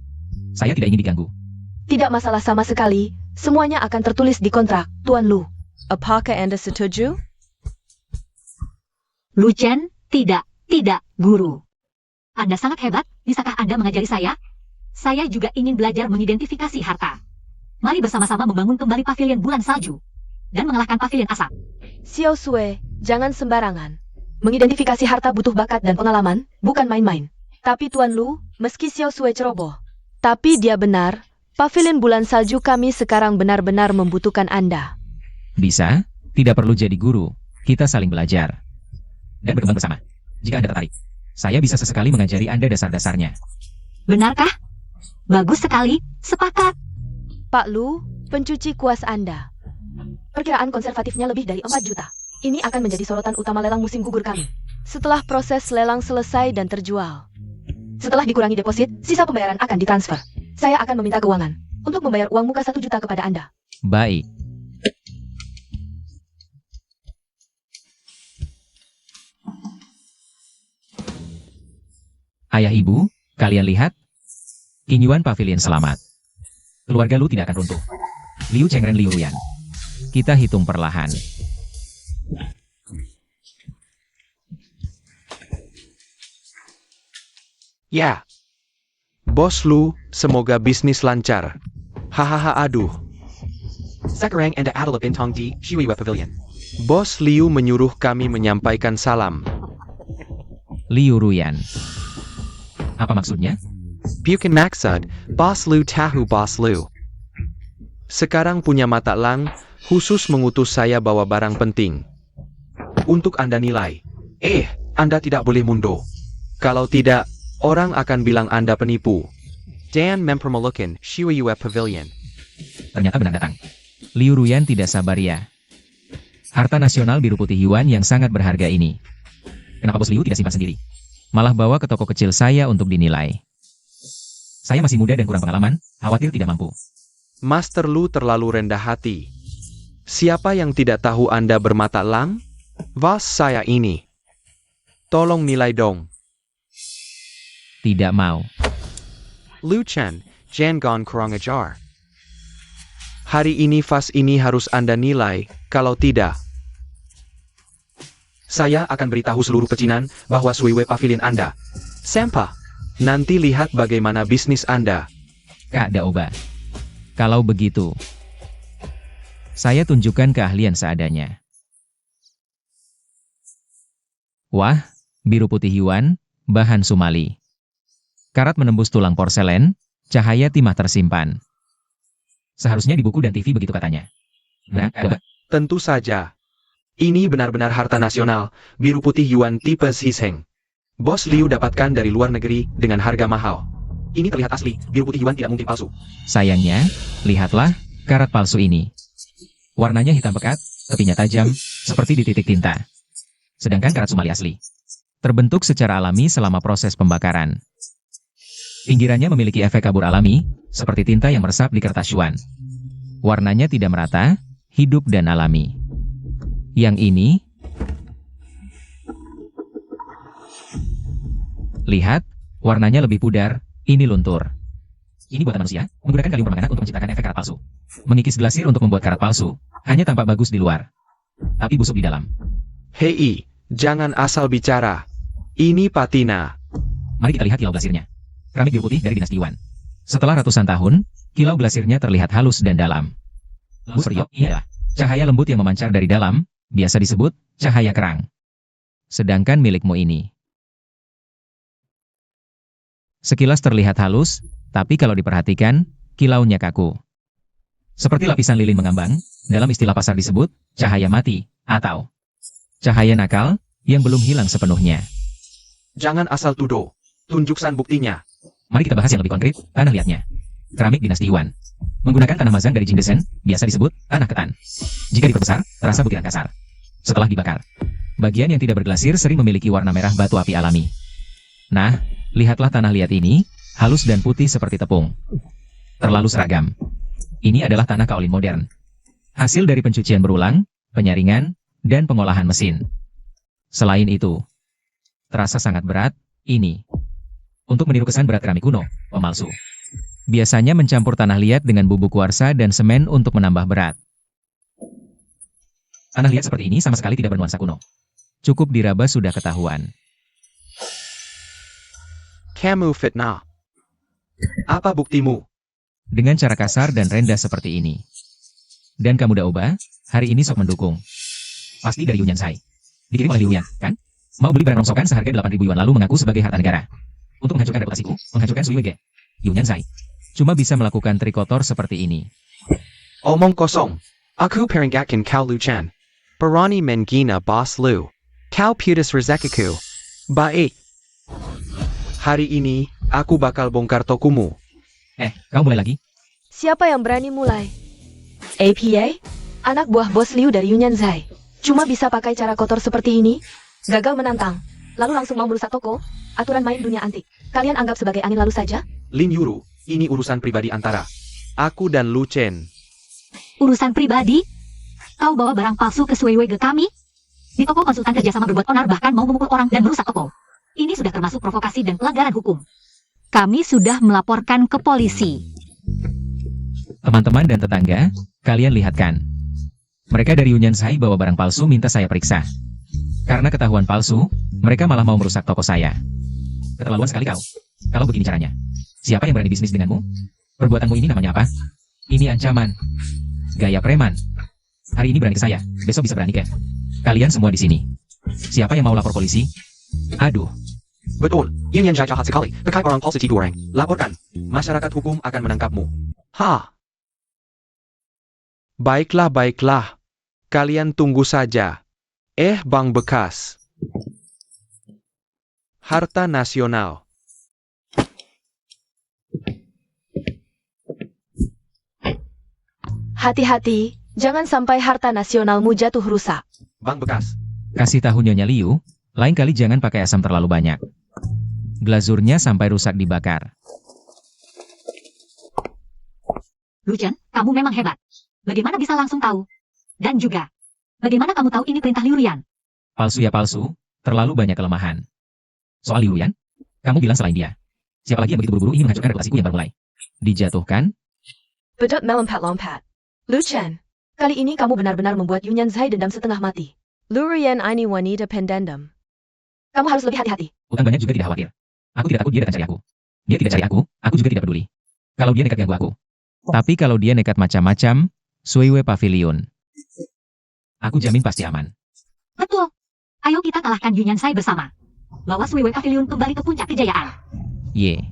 Saya tidak ingin diganggu. Tidak masalah sama sekali, semuanya akan tertulis di kontrak, Tuan Lu. Apakah Anda setuju? Lu Chen, tidak, guru. Anda sangat hebat, bisakah Anda mengajari saya? Saya juga ingin belajar mengidentifikasi harta. Mari bersama-sama membangun kembali Pavilion Bulan Salju dan mengalahkan Pavilion Asap. Xiao Sui, jangan sembarangan. Mengidentifikasi harta butuh bakat dan pengalaman, bukan main-main. Tapi Tuan Lu, meski Xiao Sui ceroboh, tapi dia benar, Pavilion Bulan Salju kami sekarang benar-benar membutuhkan Anda. Bisa, tidak perlu jadi guru, kita saling belajar dan berkembang bersama. Jika Anda tertarik, saya bisa sesekali mengajari Anda dasar-dasarnya. Benarkah? Bagus sekali, sepakat. Pak Lu, pencuci kuas Anda. Perkiraan konservatifnya lebih dari 4 juta. Ini akan menjadi sorotan utama lelang musim gugur kami. Setelah proses lelang selesai dan terjual. Setelah dikurangi deposit, sisa pembayaran akan ditransfer. Saya akan meminta keuangan untuk membayar uang muka 1 juta kepada Anda. Baik. Ayah ibu, kalian lihat? King Yuan Pavilion selamat. Keluarga Lu tidak akan runtuh. Liu Chengren Liu Ruyan. Kita hitung perlahan. Ya. Bos Lu, semoga bisnis lancar. Hahaha aduh. Sekarang Anda adalah bintang di Shiwiwa Pavilion. Bos Liu menyuruh kami menyampaikan salam. Liu Ruyan. Apa maksudnya? Bukan maksud, Bos Lu tahu Bos Lu. Sekarang punya mata lang, khusus mengutus saya bawa barang penting. Untuk Anda nilai. Anda tidak boleh mundur. Kalau tidak, orang akan bilang Anda penipu. Dan mempermalukan Shiwiwa Pavilion. Ternyata benar datang. Liu Ruyan tidak sabar ya. Harta nasional biru putih Yuan yang sangat berharga ini. Kenapa Bos Liu tidak simpan sendiri? Malah bawa ke toko kecil saya untuk dinilai. Saya masih muda dan kurang pengalaman, khawatir tidak mampu. Master Lu terlalu rendah hati. Siapa yang tidak tahu Anda bermata lang? Bos saya ini. Tolong nilai dong. Tidak mau. Lu Chen, jangan kurang ajar. Hari ini vas ini harus Anda nilai, kalau tidak. Saya akan beritahu seluruh pecinan bahwa Shiwiwa Pavilion Anda. Sampah. Nanti lihat bagaimana bisnis Anda. Kak Daoba. Kalau begitu, saya tunjukkan keahlian seadanya. Wah, biru putih Yuan, bahan sumali. Karat menembus tulang porselen, cahaya timah tersimpan. Seharusnya di buku dan TV begitu katanya. Nah, Tentu saja. Ini benar-benar harta nasional, biru putih Yuan tipe Shiseng. Bos Liu dapatkan dari luar negeri dengan harga mahal. Ini terlihat asli, biru putih Yuan tidak mungkin palsu. Sayangnya, lihatlah, karat palsu ini. Warnanya hitam pekat, tepinya tajam, seperti dititik tinta. Sedangkan karat sumali asli terbentuk secara alami selama proses pembakaran. Pinggirannya memiliki efek kabur alami, seperti tinta yang meresap di kertas Yuan. Warnanya tidak merata, hidup dan alami. Yang ini, lihat, warnanya lebih pudar, ini luntur. Ini buatan manusia, menggunakan kalium permanganat untuk menciptakan efek karat palsu. Mengikis glasir untuk membuat karat palsu, hanya tampak bagus di luar, tapi busuk di dalam. Hei, jangan asal bicara. Ini patina. Mari kita lihat kilau glasirnya. Keramik biru putih dari dinasti Yuan. Setelah ratusan tahun, kilau glasirnya terlihat halus dan dalam. Bustriok, iya. Cahaya lembut yang memancar dari dalam, biasa disebut cahaya kerang. Sedangkan milikmu ini. Sekilas terlihat halus, tapi kalau diperhatikan, kilaunya kaku. Seperti lapisan lilin mengambang, dalam istilah pasar disebut cahaya mati, atau cahaya nakal, yang belum hilang sepenuhnya. Jangan asal tuduh. Tunjukkan buktinya. Mari kita bahas yang lebih konkret, tanah liatnya. Keramik dinasti Yuan. Menggunakan tanah mazang dari Jingdesen, biasa disebut tanah ketan. Jika diperbesar, terasa butiran kasar. Setelah dibakar, bagian yang tidak berglasir sering memiliki warna merah batu api alami. Nah, lihatlah tanah liat ini, halus dan putih seperti tepung. Terlalu seragam. Ini adalah tanah kaolin modern. Hasil dari pencucian berulang, penyaringan, dan pengolahan mesin. Selain itu, terasa sangat berat, ini. Untuk meniru kesan berat keramik kuno, pemalsu. Biasanya mencampur tanah liat dengan bubuk kuarsa dan semen untuk menambah berat. Tanah liat seperti ini sama sekali tidak bernuansa kuno. Cukup diraba sudah ketahuan. Kamu fitnah. Apa buktimu? Dengan cara kasar dan rendah seperti ini. Dan kamu Daoba, hari ini sok mendukung. Pasti dari Yunyan Sai. Dikirim oleh Liu Yan, kan? Mau beli barang rongsokan seharga 8.000 yuan lalu mengaku sebagai harta negara. Untuk menghancurkan reputasiku, menghancurkan Sui Wege. Yunyan Sai. Cuma bisa melakukan trik kotor seperti ini. Omong kosong. Aku peringatkan kau Lu Chen. Berani menghina Bos Lu. Kau putus rezekiku. Baik. Hari ini, aku bakal bongkar tokumu. Kau mulai lagi? Siapa yang berani mulai? APA? Anak buah bos Liu dari Yunyan Zai. Cuma bisa pakai cara kotor seperti ini? Gagal menantang. Lalu langsung mau merusak toko? Aturan main dunia antik. Kalian anggap sebagai angin lalu saja? Lin Yuru, ini urusan pribadi antara aku dan Lu Chen. Urusan pribadi? Kau bawa barang palsu ke Sui Wege kami? Di toko konsultan kerjasama berbuat onar bahkan mau memukul orang dan merusak toko. Ini sudah termasuk provokasi dan pelanggaran hukum. Kami sudah melaporkan ke polisi. Teman-teman dan tetangga, kalian lihat kan? Mereka dari Yunyan Sai bawa barang palsu minta saya periksa. Karena ketahuan palsu, mereka malah mau merusak toko saya. Keterlaluan sekali kau. Kalau begini caranya, siapa yang berani bisnis denganmu? Perbuatanmu ini namanya apa? Ini ancaman. Gaya preman. Hari ini berani ke saya, besok bisa berani ke kalian semua di sini. Siapa yang mau lapor polisi? Aduh. Betul, Yunyan Zai jahat sekali. Pakai orang palsu digoreng. Laporkan. Masyarakat hukum akan menangkapmu. Baiklah, baiklah. Kalian tunggu saja. Bang bekas. Harta nasional. Hati-hati, jangan sampai harta nasionalmu jatuh rusak. Bang bekas. Kasih tahu Nyonya Liu, lain kali jangan pakai asam terlalu banyak. Glazurnya sampai rusak dibakar. Lu Chen, kamu memang hebat. Bagaimana bisa langsung tahu? Dan juga, bagaimana kamu tahu ini perintah Liu Yan? Palsu ya palsu, terlalu banyak kelemahan. Soal Liu Yan, kamu bilang selain dia. Siapa lagi yang begitu buru-buru ingin menghancurkan reputasiku yang baru mulai? Dijatuhkan? Bedot melompat-lompat. Lu Chen, kali ini kamu benar-benar membuat Yunyan Zai dendam setengah mati. Lu Rian ini wanita pendendam. Kamu harus lebih hati-hati. Utang banyak juga tidak khawatir. Aku tidak takut dia akan cari aku. Dia tidak cari aku juga tidak peduli. Kalau dia nekat ganggu aku. Tapi kalau dia nekat macam-macam, Suiwe Pavilion. Aku jamin pasti aman. Betul. Ayo kita kalahkan Yunyan Sai bersama. Bawa Sui Wei Pavilion kembali ke puncak kejayaan. Ye.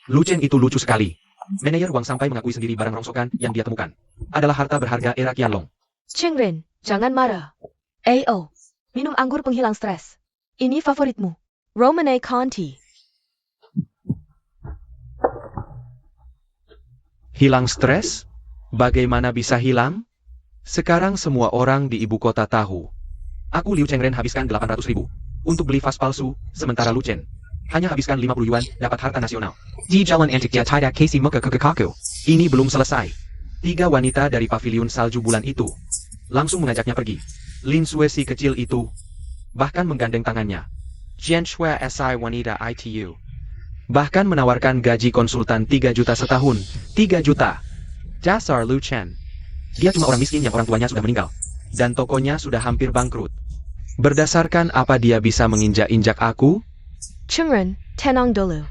Lu Chen itu lucu sekali. Manajer Wang sampai mengakui sendiri barang rongsokan yang dia temukan adalah harta berharga era Qianlong. Chengren, jangan marah. AO, minum anggur penghilang stres. Ini favoritmu. Romane Conti. Hilang stres? Bagaimana bisa hilang? Sekarang semua orang di ibu kota tahu. Aku Liu Chengren habiskan 800.000 untuk beli vas palsu, sementara Lu Chen hanya habiskan 50 yuan dapat harta nasional. Di jalan antik dia tidak kasih muka ke kekaku. Ini belum selesai. 3 wanita dari pavilion salju bulan itu langsung mengajaknya pergi. Lin Sue si kecil itu bahkan menggandeng tangannya. Jian Shui Si wanita ITU. Bahkan menawarkan gaji konsultan 3 juta setahun. 3 juta. Dasar Lu Chen. Dia cuma orang miskin yang orang tuanya sudah meninggal. Dan tokonya sudah hampir bangkrut. Berdasarkan apa dia bisa menginjak-injak aku? Chengren, tenang dulu.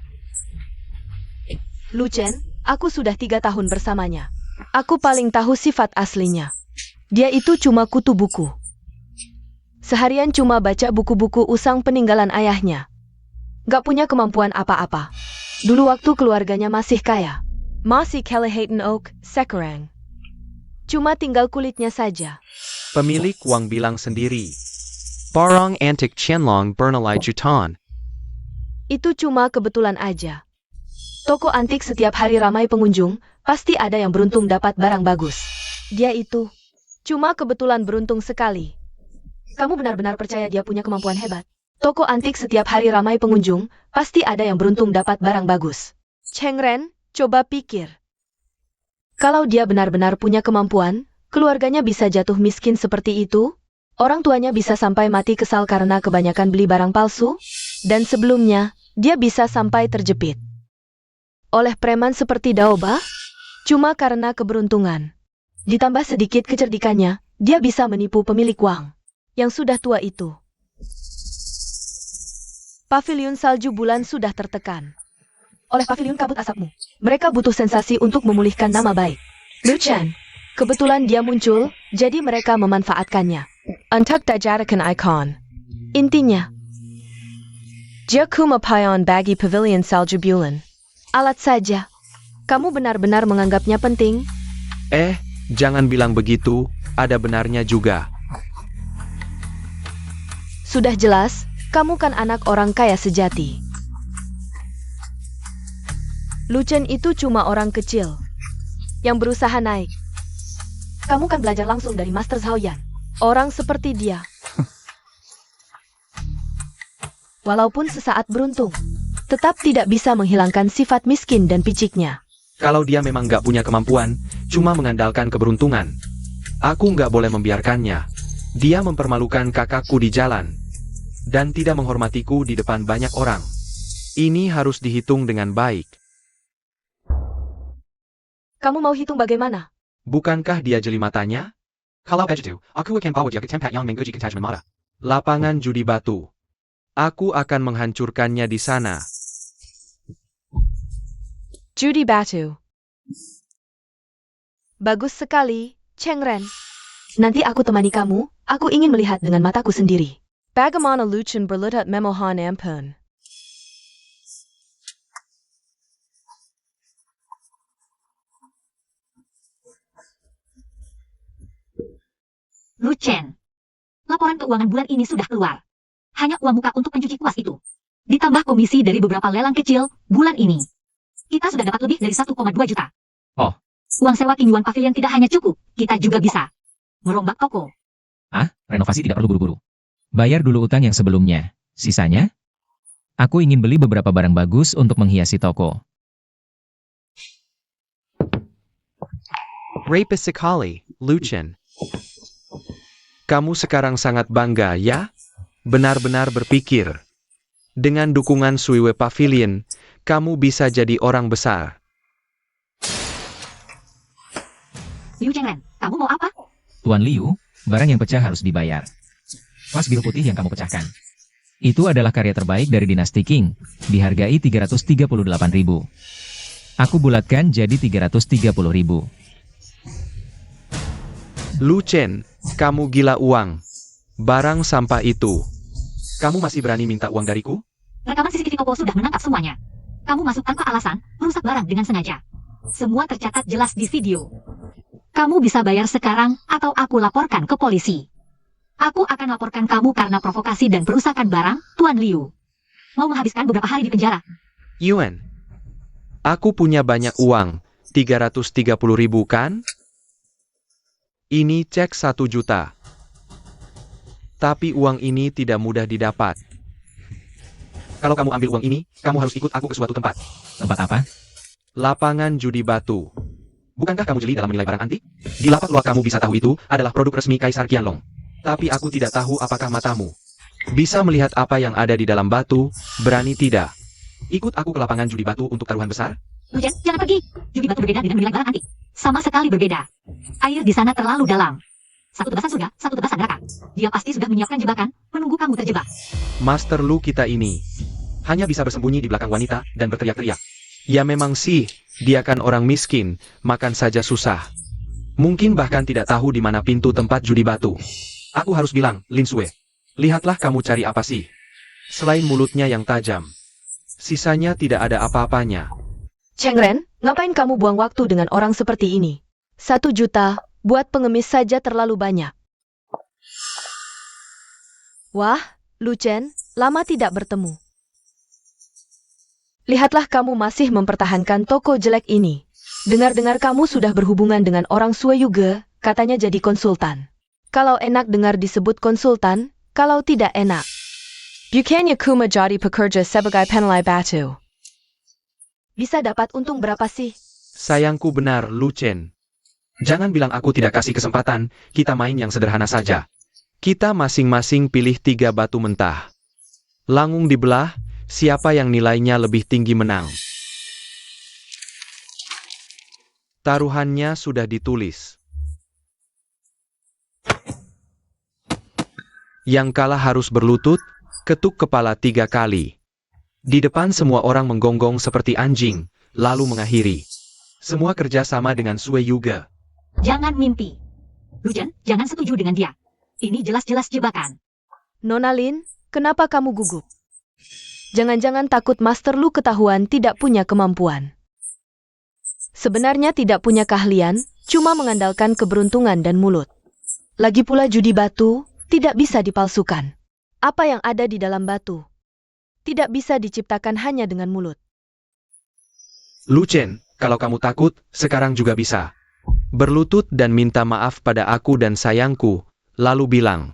Lu Chen, aku sudah 3 tahun bersamanya. Aku paling tahu sifat aslinya. Dia itu cuma kutu buku. Seharian cuma baca buku-buku usang peninggalan ayahnya. Gak punya kemampuan apa-apa. Dulu waktu keluarganya masih kaya. Masih Kelehatan Oak, Sekarang. Cuma tinggal kulitnya saja. Pemilik Wang bilang sendiri. Barang antik Qianlong Bernalai Jutan. Itu cuma kebetulan aja. Toko antik setiap hari ramai pengunjung, pasti ada yang beruntung dapat barang bagus. Dia itu cuma kebetulan beruntung sekali. Kamu benar-benar percaya dia punya kemampuan hebat? Toko antik setiap hari ramai pengunjung, pasti ada yang beruntung dapat barang bagus. Chengren, coba pikir. Kalau dia benar-benar punya kemampuan, keluarganya bisa jatuh miskin seperti itu? Orang tuanya bisa sampai mati kesal karena kebanyakan beli barang palsu? Dan sebelumnya, dia bisa sampai terjepit oleh preman seperti Daoba? Cuma karena keberuntungan. Ditambah sedikit kecerdikannya, dia bisa menipu pemilik Wang yang sudah tua itu. Paviliun salju bulan sudah tertekan oleh paviliun kabut asapmu. Mereka butuh sensasi untuk memulihkan nama baik. Lu Chen, kebetulan dia muncul, jadi mereka memanfaatkannya. Untuk dijadikan ikon. Intinya, dia kumapayon bagi pavilion salju bulan. Alat saja. Kamu benar-benar menganggapnya penting? Jangan bilang begitu, ada benarnya juga. Sudah jelas, kamu kan anak orang kaya sejati. Lu Chen itu cuma orang kecil yang berusaha naik. Kamu kan belajar langsung dari Master Zhao Yan. Orang seperti dia. Walaupun sesaat beruntung, tetap tidak bisa menghilangkan sifat miskin dan piciknya. Kalau dia memang gak punya kemampuan, cuma mengandalkan keberuntungan, aku gak boleh membiarkannya. Dia mempermalukan kakakku di jalan, dan tidak menghormatiku di depan banyak orang. Ini harus dihitung dengan baik. Kamu mau hitung bagaimana? Bukankah dia jeli matanya? Kalau begitu, aku akan bawa dia ke tempat yang menguji ketajaman mata. Lapangan judi batu. Aku akan menghancurkannya di sana. Judi batu. Bagus sekali, Chengren. Nanti aku temani kamu, aku ingin melihat dengan mataku sendiri. Bagaimana Lu Chen berlihat memohon ampun. Lu Chen. Laporan keuangan bulan ini sudah keluar. Hanya uang muka untuk pencuci kuas itu. Ditambah komisi dari beberapa lelang kecil bulan ini. Kita sudah dapat lebih dari 1,2 juta. Oh. Uang sewa King Yuan Pavilion tidak hanya cukup, kita juga bisa merombak toko. Renovasi tidak perlu buru-buru. Bayar dulu utang yang sebelumnya. Sisanya? Aku ingin beli beberapa barang bagus untuk menghiasi toko. Rapist sekali, Lu Chen. Kamu sekarang sangat bangga, ya? Benar-benar berpikir. Dengan dukungan Suiwe Pavilion, kamu bisa jadi orang besar. Liu Chengren, kamu mau apa? Tuan Liu, barang yang pecah harus dibayar. Vas biru putih yang kamu pecahkan. Itu adalah karya terbaik dari dinasti Qing, dihargai 338.000. Aku bulatkan jadi 330.000. Lu Chen, kamu gila uang. Barang sampah itu. Kamu masih berani minta uang dariku? Rekaman CCTV toko sudah menangkap semuanya. Kamu masuk tanpa alasan, merusak barang dengan sengaja. Semua tercatat jelas di video. Kamu bisa bayar sekarang, atau aku laporkan ke polisi. Aku akan laporkan kamu karena provokasi dan perusakan barang, Tuan Liu. Mau menghabiskan beberapa hari di penjara? Yuan, aku punya banyak uang, 330.000 kan? Ini cek 1 juta. Tapi uang ini tidak mudah didapat. Kalau kamu ambil uang ini, kamu harus ikut aku ke suatu tempat. Tempat apa? Lapangan judi batu. Bukankah kamu jeli dalam menilai barang antik? Di lapak luar kamu bisa tahu itu adalah produk resmi Kaisar Qianlong. Tapi aku tidak tahu apakah matamu bisa melihat apa yang ada di dalam batu, berani tidak? Ikut aku ke lapangan judi batu untuk taruhan besar? Lujan, jangan pergi. Judi batu berbeda dengan menilai barang antik. Sama sekali berbeda. Air di sana terlalu dalam. Satu tebasan surga, satu tebasan neraka. Dia pasti sudah menyiapkan jebakan, menunggu kamu terjebak. Master Lu kita ini hanya bisa bersembunyi di belakang wanita dan berteriak-teriak. Ya memang sih, dia kan orang miskin, makan saja susah. Mungkin bahkan tidak tahu di mana pintu tempat judi batu. Aku harus bilang, Lin Sue, lihatlah kamu cari apa sih? Selain mulutnya yang tajam, sisanya tidak ada apa-apanya. Cheng Ren, ngapain kamu buang waktu dengan orang seperti ini? 1 juta, buat pengemis saja terlalu banyak. Wah, Lu Chen, lama tidak bertemu. Lihatlah kamu masih mempertahankan toko jelek ini. Dengar-dengar kamu sudah berhubungan dengan orang Sue juga, katanya jadi konsultan. Kalau enak dengar disebut konsultan, kalau tidak enak. Bukannya kuma jadi pekerja sebagai penilai batu. Bisa dapat untung berapa sih? Sayangku benar, Lu Chen. Jangan bilang aku tidak kasih kesempatan, kita main yang sederhana saja. Kita masing-masing pilih 3 batu mentah. Langung dibelah, siapa yang nilainya lebih tinggi menang. Taruhannya sudah ditulis. Yang kalah harus berlutut, ketuk kepala 3 kali. Di depan semua orang menggonggong seperti anjing, lalu mengakhiri. Semua kerja sama dengan Sue Yuge. Jangan mimpi. Lujan, jangan setuju dengan dia. Ini jelas-jelas jebakan. Nona Lin, kenapa kamu gugup? Jangan-jangan takut Master Lu ketahuan tidak punya kemampuan. Sebenarnya tidak punya keahlian, cuma mengandalkan keberuntungan dan mulut. Lagi pula judi batu, tidak bisa dipalsukan. Apa yang ada di dalam batu tidak bisa diciptakan hanya dengan mulut. Lu Chen, kalau kamu takut, sekarang juga bisa. Berlutut dan minta maaf pada aku dan sayangku, lalu bilang.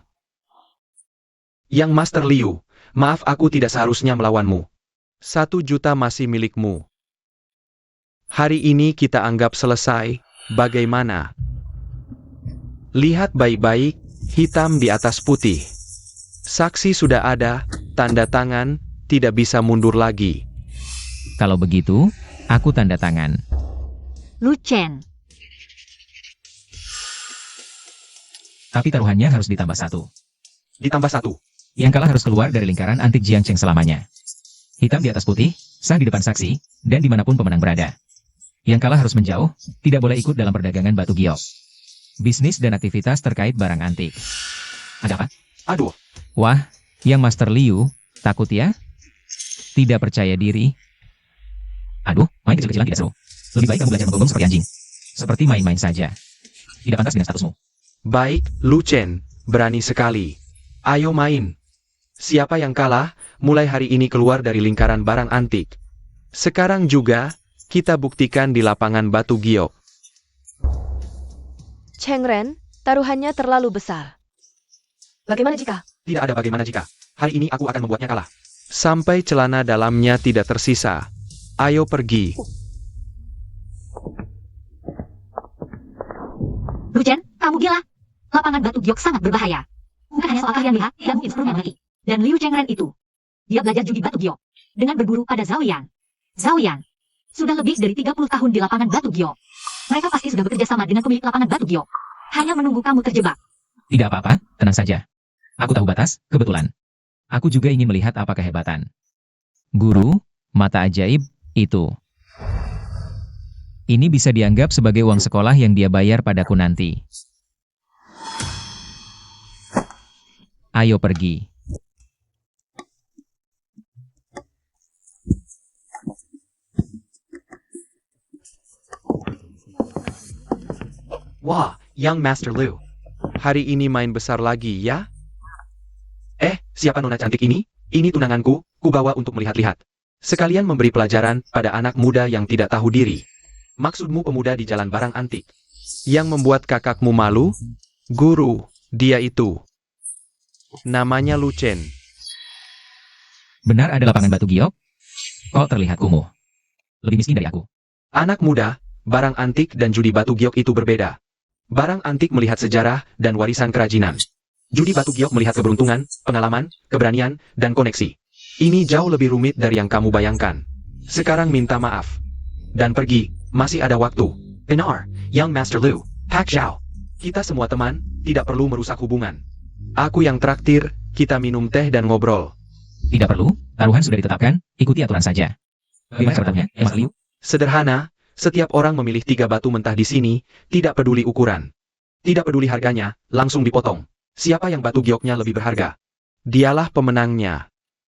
Yang Master Liu, maaf aku tidak seharusnya melawanmu. 1 juta masih milikmu. Hari ini kita anggap selesai, bagaimana? Lihat baik-baik, hitam di atas putih. Saksi sudah ada, tanda tangan, tidak bisa mundur lagi. Kalau begitu, aku tanda tangan. Lu Chen, Tapi taruhannya harus ditambah 1. Ditambah 1. Yang kalah harus keluar dari lingkaran antik Jiang Cheng selamanya. Hitam di atas putih, sah di depan saksi, dan dimanapun pemenang berada. Yang kalah harus menjauh, tidak boleh ikut dalam perdagangan batu giok. Bisnis dan aktivitas terkait barang antik. Ada apa? Aduh, Wah, yang Master Liu, takut ya? Tidak percaya diri. Aduh, main kecil-kecilan tidak seru. Lebih baik kamu belajar menggonggong seperti anjing. Seperti main-main saja. Tidak pantas dengan statusmu. baik, Lu Chen, berani sekali. Ayo main. Siapa yang kalah, mulai hari ini keluar dari lingkaran barang antik. Sekarang juga, kita buktikan di lapangan batu giok. Cheng Ren, taruhannya terlalu besar. Bagaimana jika? Tidak ada bagaimana jika. Hari ini aku akan membuatnya kalah. Sampai celana dalamnya tidak tersisa. Ayo pergi. Lujan, kamu gila. Lapangan batu giok sangat berbahaya. Bukan hanya soal kalian lihat dan instrumen lagi. Dan Liu Chengren itu. Dia belajar judi batu giok. Dengan berguru pada Zhao Yan. Zhao Yan. Sudah lebih dari 30 tahun di lapangan batu giok. Mereka pasti sudah bekerja sama dengan pemilik lapangan batu giok. Hanya menunggu kamu terjebak. Tidak apa-apa, tenang saja. Aku tahu batas, kebetulan. Aku juga ingin melihat apa kehebatan. Guru, mata ajaib, itu. Ini bisa dianggap sebagai uang sekolah yang dia bayar padaku nanti. Ayo pergi. Wah, Young Master Liu. Hari ini main besar lagi ya? Siapa nona cantik ini? Ini tunanganku, ku bawa untuk melihat-lihat. Sekalian memberi pelajaran pada anak muda yang tidak tahu diri. Maksudmu pemuda di jalan barang antik. Yang membuat kakakmu malu? Guru, dia itu. Namanya Lu Chen. Benar ada lapangan batu giok? Kok terlihat kumuh? Lebih miskin dari aku. Anak muda, barang antik dan judi batu giok itu berbeda. Barang antik melihat sejarah dan warisan kerajinan. Judi batu giok melihat keberuntungan, pengalaman, keberanian, dan koneksi. Ini jauh lebih rumit dari yang kamu bayangkan. Sekarang minta maaf. Dan pergi, masih ada waktu. Benar, Young Master Lu. Pak Zhao. Kita semua teman, tidak perlu merusak hubungan. Aku yang traktir, kita minum teh dan ngobrol. Tidak perlu, taruhan sudah ditetapkan, ikuti aturan saja. Bagaimana syaratnya, Mas Liu? Sederhana, setiap orang memilih 3 batu mentah di sini, tidak peduli ukuran. Tidak peduli harganya, langsung dipotong. Siapa yang batu gioknya lebih berharga? Dialah pemenangnya.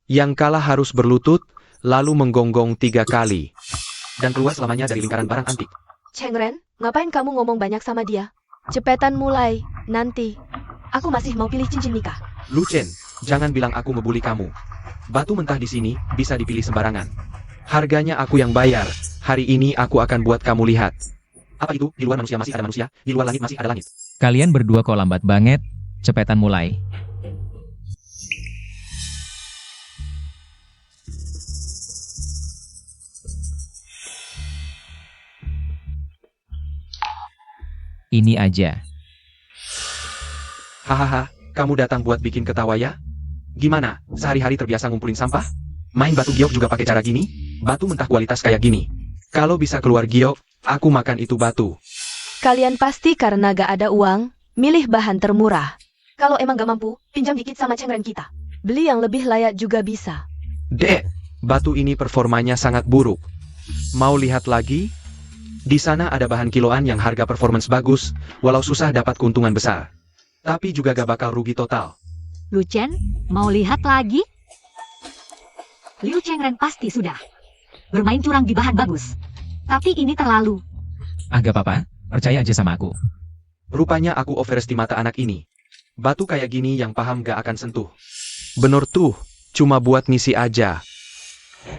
Yang kalah harus berlutut, lalu menggonggong 3 kali. Dan keluar selamanya dari lingkaran barang antik. Chengren, ngapain kamu ngomong banyak sama dia? Cepetan mulai, nanti. Aku masih mau pilih cincin nikah. Lu Chen, jangan bilang aku ngebully kamu. Batu mentah di sini, bisa dipilih sembarangan. Harganya aku yang bayar, hari ini aku akan buat kamu lihat. Apa itu? Di luar manusia masih ada manusia, di luar langit masih ada langit. Kalian berdua kok lambat banget, cepetan mulai. Ini aja. Hahaha, kamu datang buat bikin ketawa ya? Gimana, sehari-hari terbiasa ngumpulin sampah? Main batu giok juga pakai cara gini? Batu mentah kualitas kayak gini. Kalau bisa keluar giok, aku makan itu batu. Kalian pasti karena gak ada uang, milih bahan termurah. Kalau emang gak mampu, pinjam dikit sama Chengren kita. Beli yang lebih layak juga bisa. Dek, batu ini performanya sangat buruk. Mau lihat lagi? Di sana ada bahan kiloan yang harga performance bagus, walau susah dapat keuntungan besar. Tapi juga gak bakal rugi total. Lu Chen, mau lihat lagi? Liu Chengren pasti sudah bermain curang di bahan bagus. Tapi ini terlalu. Gak apa-apa, percaya aja sama aku. Rupanya aku overestimate anak ini. Batu kayak gini yang paham gak akan sentuh. Bener tuh, cuma buat misi aja.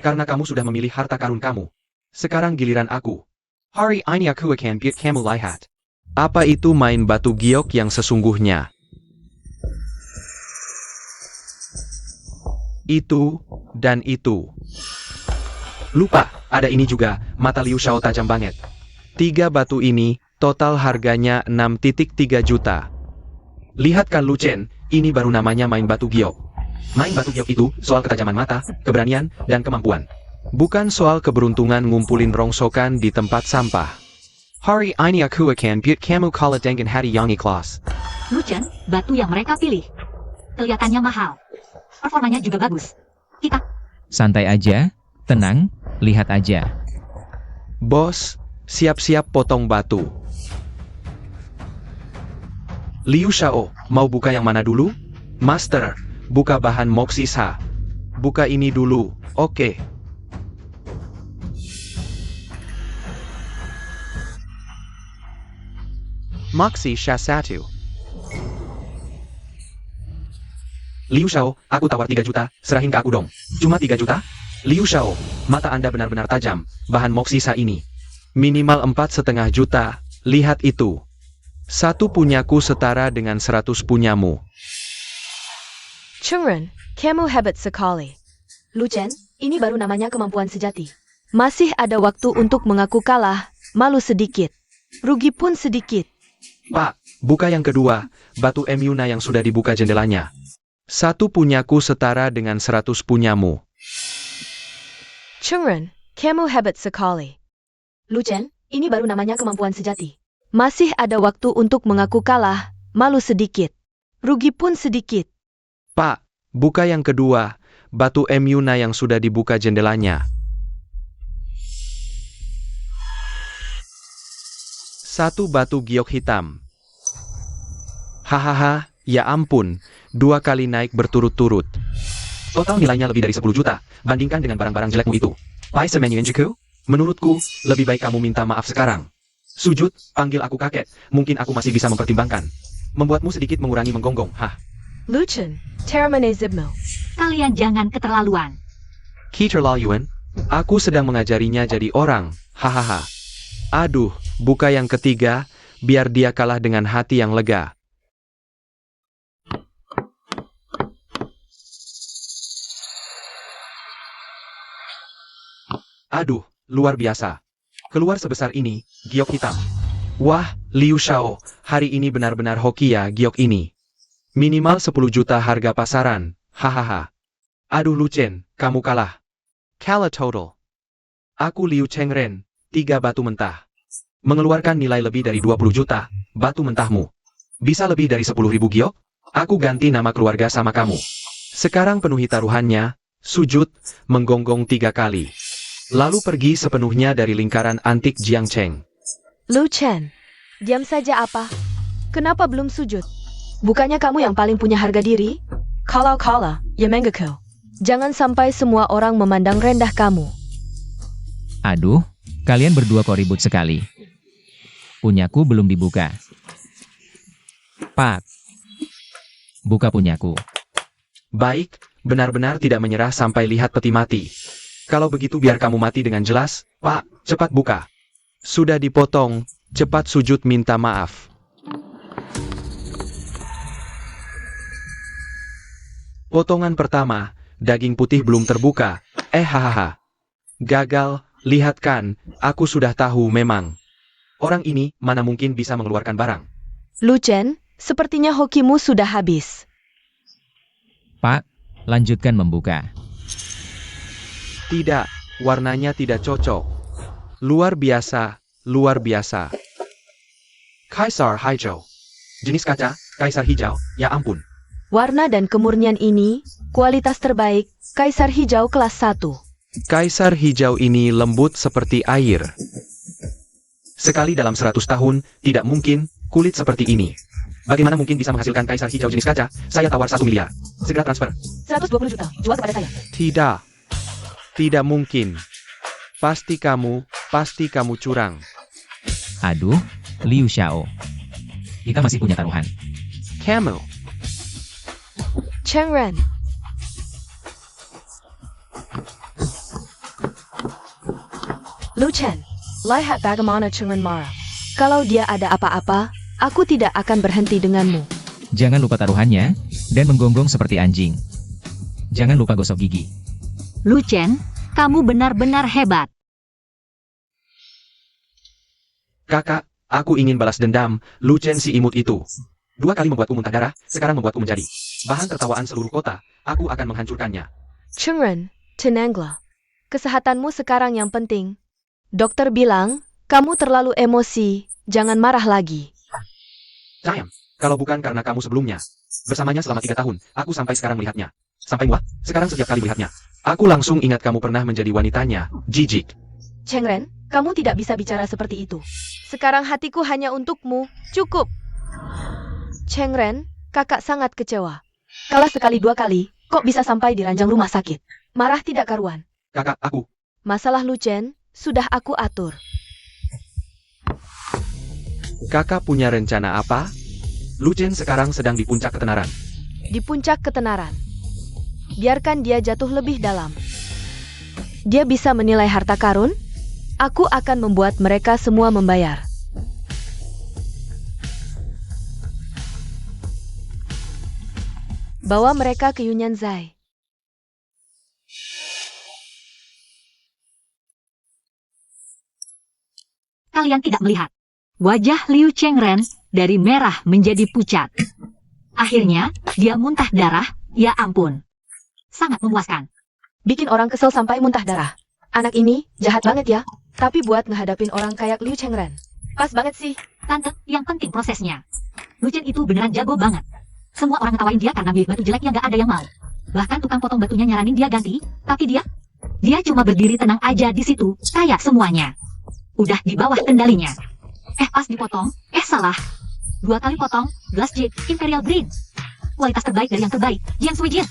Karena kamu sudah memilih harta karun kamu. Sekarang giliran aku. Hari ini aku akan buat kamu lihat. Apa itu main batu giok yang sesungguhnya? Itu, dan itu. Lupa, ada ini juga, mata Liu Shao tajam banget. 3 batu ini, total harganya 6,3 juta. Lihat kan Lu Chen, ini baru namanya main batu giok. Main batu giok itu soal ketajaman mata, keberanian, dan kemampuan. Bukan soal keberuntungan ngumpulin rongsokan di tempat sampah. Hari ini aku akan buat kamu kalah dengan hati yang ikhlas. Lu Chen, batu yang mereka pilih kelihatannya mahal. Performanya juga bagus. Kita Santai aja, tenang, lihat aja. Bos, siap-siap potong batu. Liu Shao, mau buka yang mana dulu? Master, buka bahan Moxisa. Buka ini dulu, oke. Moxisa 1. Liu Shao, aku tawar 3 juta, serahin ke aku dong. Cuma 3 juta? Liu Shao, mata Anda benar-benar tajam, bahan Moxisa ini. Minimal 4,5 juta, lihat itu. 1 punyaku setara dengan 100 punyamu. Chengren, kamu hebat sekali. Lu Chen, ini baru namanya kemampuan sejati. Masih ada waktu untuk mengaku kalah, malu sedikit. Rugi pun sedikit. Pak, buka yang kedua, batu Emyuna yang sudah dibuka jendelanya. 1 punyaku setara dengan 100 punyamu. Chengren, kamu hebat sekali. Lu Chen, ini baru namanya kemampuan sejati. Masih ada waktu untuk mengaku kalah, malu sedikit. Rugi pun sedikit. Pak, buka yang kedua, batu Emyuna yang sudah dibuka jendelanya. 1 batu giok hitam. Hahaha, ya ampun, 2 kali naik berturut-turut. Total nilainya lebih dari 10 juta, bandingkan dengan barang-barang jelekmu itu. Pai semenyu Injuku? Menurutku, lebih baik kamu minta maaf sekarang. Sujud, panggil aku kakek, mungkin aku masih bisa mempertimbangkan. Membuatmu sedikit mengurangi menggonggong, hah? Lu Chen, Termine Zibmo. kalian jangan keterlaluan. Keterlaluan? Aku sedang mengajarinya jadi orang, hahaha. Aduh, buka yang ketiga, biar dia kalah dengan hati yang lega. Aduh, luar biasa. Keluar sebesar ini, giok hitam. Wah, Liu Shao, hari ini benar-benar hoki ya giok ini. Minimal 10 juta harga pasaran, hahaha. Aduh Lu Chen, kamu kalah. Kalah total. Aku Liu Chengren, 3 batu mentah. Mengeluarkan nilai lebih dari 20 juta, batu mentahmu. Bisa lebih dari 10.000 giok? Aku ganti nama keluarga sama kamu. Sekarang penuhi taruhannya, sujud, menggonggong 3 kali. Lalu pergi sepenuhnya dari lingkaran antik Jiangcheng. Lu Chen, diam saja apa? Kenapa belum sujud? Bukannya kamu yang paling punya harga diri? Kalau, ya menggekau. Jangan sampai semua orang memandang rendah kamu. Aduh, kalian berdua kok ribut sekali. Punyaku belum dibuka. Pak. Buka punyaku. Baik, benar-benar tidak menyerah sampai lihat peti mati. Kalau begitu biar kamu mati dengan jelas, Pak, cepat buka. Sudah dipotong, cepat sujud minta maaf. Potongan pertama, daging putih belum terbuka, hahaha. Gagal, lihat kan, aku sudah tahu memang. Orang ini mana mungkin bisa mengeluarkan barang. Lu Chen, sepertinya hokimu sudah habis. Pak, lanjutkan membuka. Tidak, warnanya tidak cocok. Luar biasa, luar biasa. Kaisar hijau. Jenis kaca, kaisar hijau, ya ampun. Warna dan kemurnian ini, kualitas terbaik, kaisar hijau kelas 1. Kaisar hijau ini lembut seperti air. Sekali dalam 100 tahun, tidak mungkin, kulit seperti ini. Bagaimana mungkin bisa menghasilkan kaisar hijau jenis kaca? Saya tawar 1 miliar. Segera transfer. 120 juta, jual kepada saya. Tidak. Tidak mungkin. Pasti kamu curang. Aduh, Liu Xiao. Kita masih punya taruhan. Camel. Chengren. Lu Chen, lihat bagaimana Chengren marah. Kalau dia ada apa-apa, aku tidak akan berhenti denganmu. Jangan lupa taruhannya, dan menggonggong seperti anjing. Jangan lupa gosok gigi. Lu Chen, kamu benar-benar hebat. Kakak, aku ingin balas dendam, Lu Chen si imut itu. 2 kali membuatku muntah darah, sekarang membuatku menjadi bahan tertawaan seluruh kota. Aku akan menghancurkannya. Chengren, Tenanglah. Kesehatanmu sekarang yang penting. Dokter bilang, kamu terlalu emosi, jangan marah lagi. Sayang, kalau bukan karena kamu sebelumnya. Bersamanya selama 3 tahun, aku sampai sekarang melihatnya. Sampai muak, sekarang setiap kali melihatnya. Aku langsung ingat kamu pernah menjadi wanitanya, jijik. Chengren, kamu tidak bisa bicara seperti itu. Sekarang hatiku hanya untukmu, cukup. Chengren, kakak sangat kecewa. Kalah sekali 2 kali, kok bisa sampai di ranjang rumah sakit? Marah tidak karuan. Kakak, aku. Masalah Lu Chen, sudah aku atur. Kakak punya rencana apa? Lu Chen sekarang sedang di puncak ketenaran. Di puncak ketenaran. Biarkan dia jatuh lebih dalam. Dia bisa menilai harta karun? Aku akan membuat mereka semua membayar. Bawa mereka ke Yunyan Zai. Kalian tidak melihat. Wajah Liu Chengren dari merah menjadi pucat. Akhirnya, dia muntah darah, ya ampun. Sangat memuaskan. Bikin orang kesel sampai muntah darah. Anak ini jahat banget ya. Tapi buat ngehadapin orang kayak Liu Chengren, pas banget sih. Tante, yang penting prosesnya. Lu Chen itu beneran jago banget. Semua orang ngetawain dia karena milih batu jelek yang gak ada yang mau. Bahkan tukang potong batunya nyaranin dia ganti, tapi dia cuma berdiri tenang aja di situ, kayak semuanya udah di bawah kendalinya. Pas dipotong, salah. 2 kali potong, gelas Jade, Imperial Green. Kualitas terbaik dari yang terbaik, Jiang Suijin.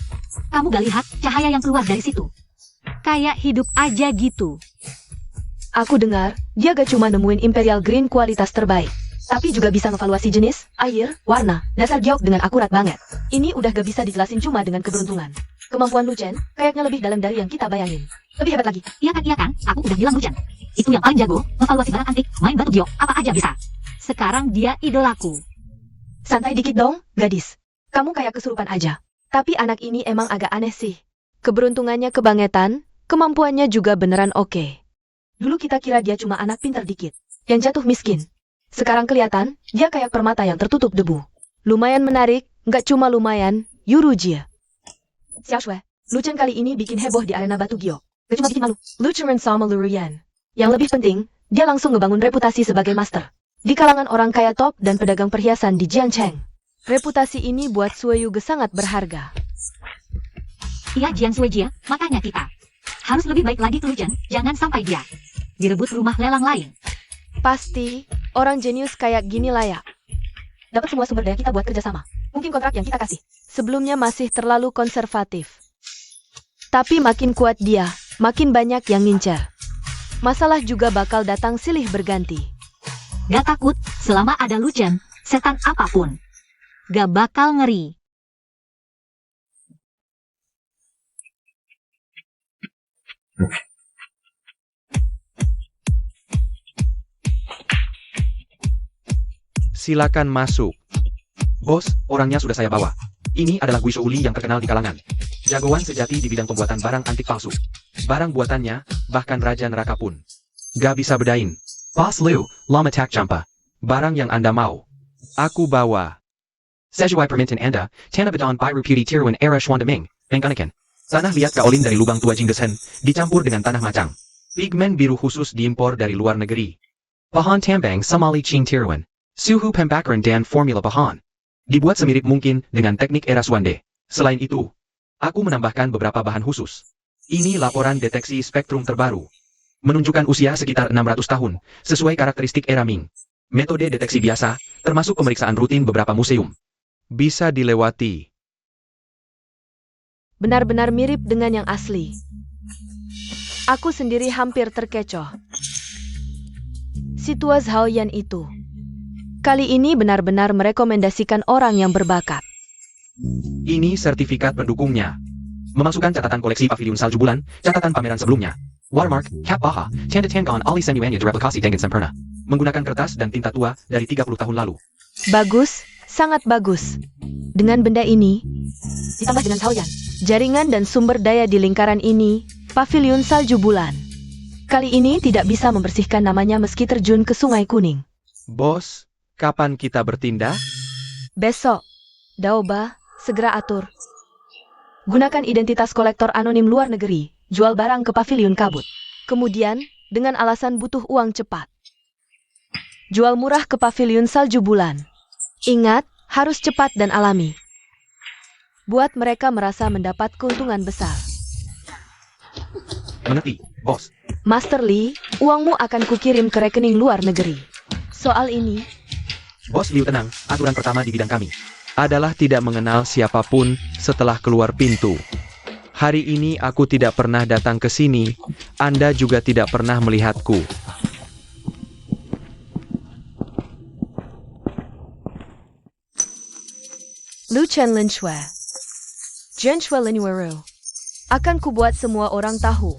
Kamu gak lihat cahaya yang keluar dari situ? Kayak hidup aja gitu. Aku dengar, dia gak cuma nemuin Imperial Green kualitas terbaik, tapi juga bisa ngevaluasi jenis, air, warna, dasar giok dengan akurat banget. Ini udah gak bisa dijelasin cuma dengan keberuntungan. Kemampuan Lu Chen kayaknya lebih dalam dari yang kita bayangin. Lebih hebat lagi. Iya kan, aku udah bilang Lu Chen. Itu yang paling jago, ngevaluasi barang antik, main batu giok, apa aja bisa. Sekarang dia idolaku. Santai dikit dong, gadis. Kamu kayak kesurupan aja. Tapi anak ini emang agak aneh sih. Keberuntungannya kebangetan, kemampuannya juga beneran oke. Dulu kita kira dia cuma anak pintar dikit, yang jatuh miskin. Sekarang kelihatan, dia kayak permata yang tertutup debu. Lumayan menarik, nggak cuma lumayan, Yurujie. Xiao Shui, Lu Chen kali ini bikin heboh di arena batu giok. Gak cuma bikin malu, Lu Chen sama Lu Ruyan. Yang lebih penting, dia langsung ngebangun reputasi sebagai master di kalangan orang kaya top dan pedagang perhiasan di Jiangcheng. Reputasi ini buat Sui Yuge sangat berharga. Iya Jiang Suijia, makanya kita harus lebih baik lagi ke Lu Chen, jangan sampai dia direbut rumah lelang lain. Pasti, orang jenius kayak gini layak dapat semua sumber daya kita buat kerjasama. Mungkin kontrak yang kita kasih sebelumnya masih terlalu konservatif. Tapi makin kuat dia, makin banyak yang ngincar. Masalah juga bakal datang silih berganti. Gak takut, selama ada Lu Chen, setan apapun gak bakal ngeri. Silakan masuk. Bos, orangnya sudah saya bawa. Ini adalah Gui Shouli yang terkenal di kalangan jagoan sejati di bidang pembuatan barang antik palsu. Barang buatannya, bahkan Raja Neraka pun gak bisa bedain. Boss Liu, Lama Tak Champa. Barang yang Anda mau, Aku bawa. Sejuai permintaan Anda, Tanah Badan Biru Putih Tiruan Era Schwandaming, Mengkanakan. Tanah liat kaolin dari lubang tua Jingdesen, dicampur dengan tanah macang. Pigmen biru khusus diimpor dari luar negeri. Bahan tambang Samali Ching Tiruan. Suhu pembakaran dan formula bahan. Dibuat semirip mungkin dengan teknik era Swande. Selain itu, aku menambahkan beberapa bahan khusus. Ini laporan deteksi spektrum terbaru. Menunjukkan usia sekitar 600 tahun, sesuai karakteristik era Ming. Metode deteksi biasa, termasuk pemeriksaan rutin beberapa museum. Bisa dilewati. Benar-benar mirip dengan yang asli. Aku sendiri hampir terkecoh. Si Tua Zhaoyan itu kali ini benar-benar merekomendasikan orang yang berbakat. Ini sertifikat pendukungnya. Memasukkan catatan koleksi pavilion salju bulan, catatan pameran sebelumnya. Watermark, Cap Baha, Tanda Tangan Ali Senyuanya direplikasi dengan sempurna. Menggunakan kertas dan tinta tua dari 30 tahun lalu. Bagus, sangat bagus. Dengan benda ini, Ditambah dengan Zhaoyan, jaringan dan sumber daya di lingkaran ini, pavilion salju bulan kali ini tidak bisa membersihkan namanya meski terjun ke Sungai Kuning. Bos, kapan kita bertindak? Besok, Daoba, segera atur. Gunakan identitas kolektor anonim luar negeri, jual barang ke pavilion kabut. Kemudian, dengan alasan butuh uang cepat, jual murah ke pavilion salju bulan. Ingat, harus cepat dan alami. Buat mereka merasa mendapat keuntungan besar. Mengerti, bos. Master Li, uangmu akan kukirim ke rekening luar negeri. Soal ini, Bos Liu tenang, aturan pertama di bidang kami. Adalah tidak mengenal siapapun setelah keluar pintu. Hari ini aku tidak pernah datang ke sini, Anda juga tidak pernah melihatku. Lu Chen Lin Shui, Zhen Shui Lin Weru. Akan kubuat semua orang tahu.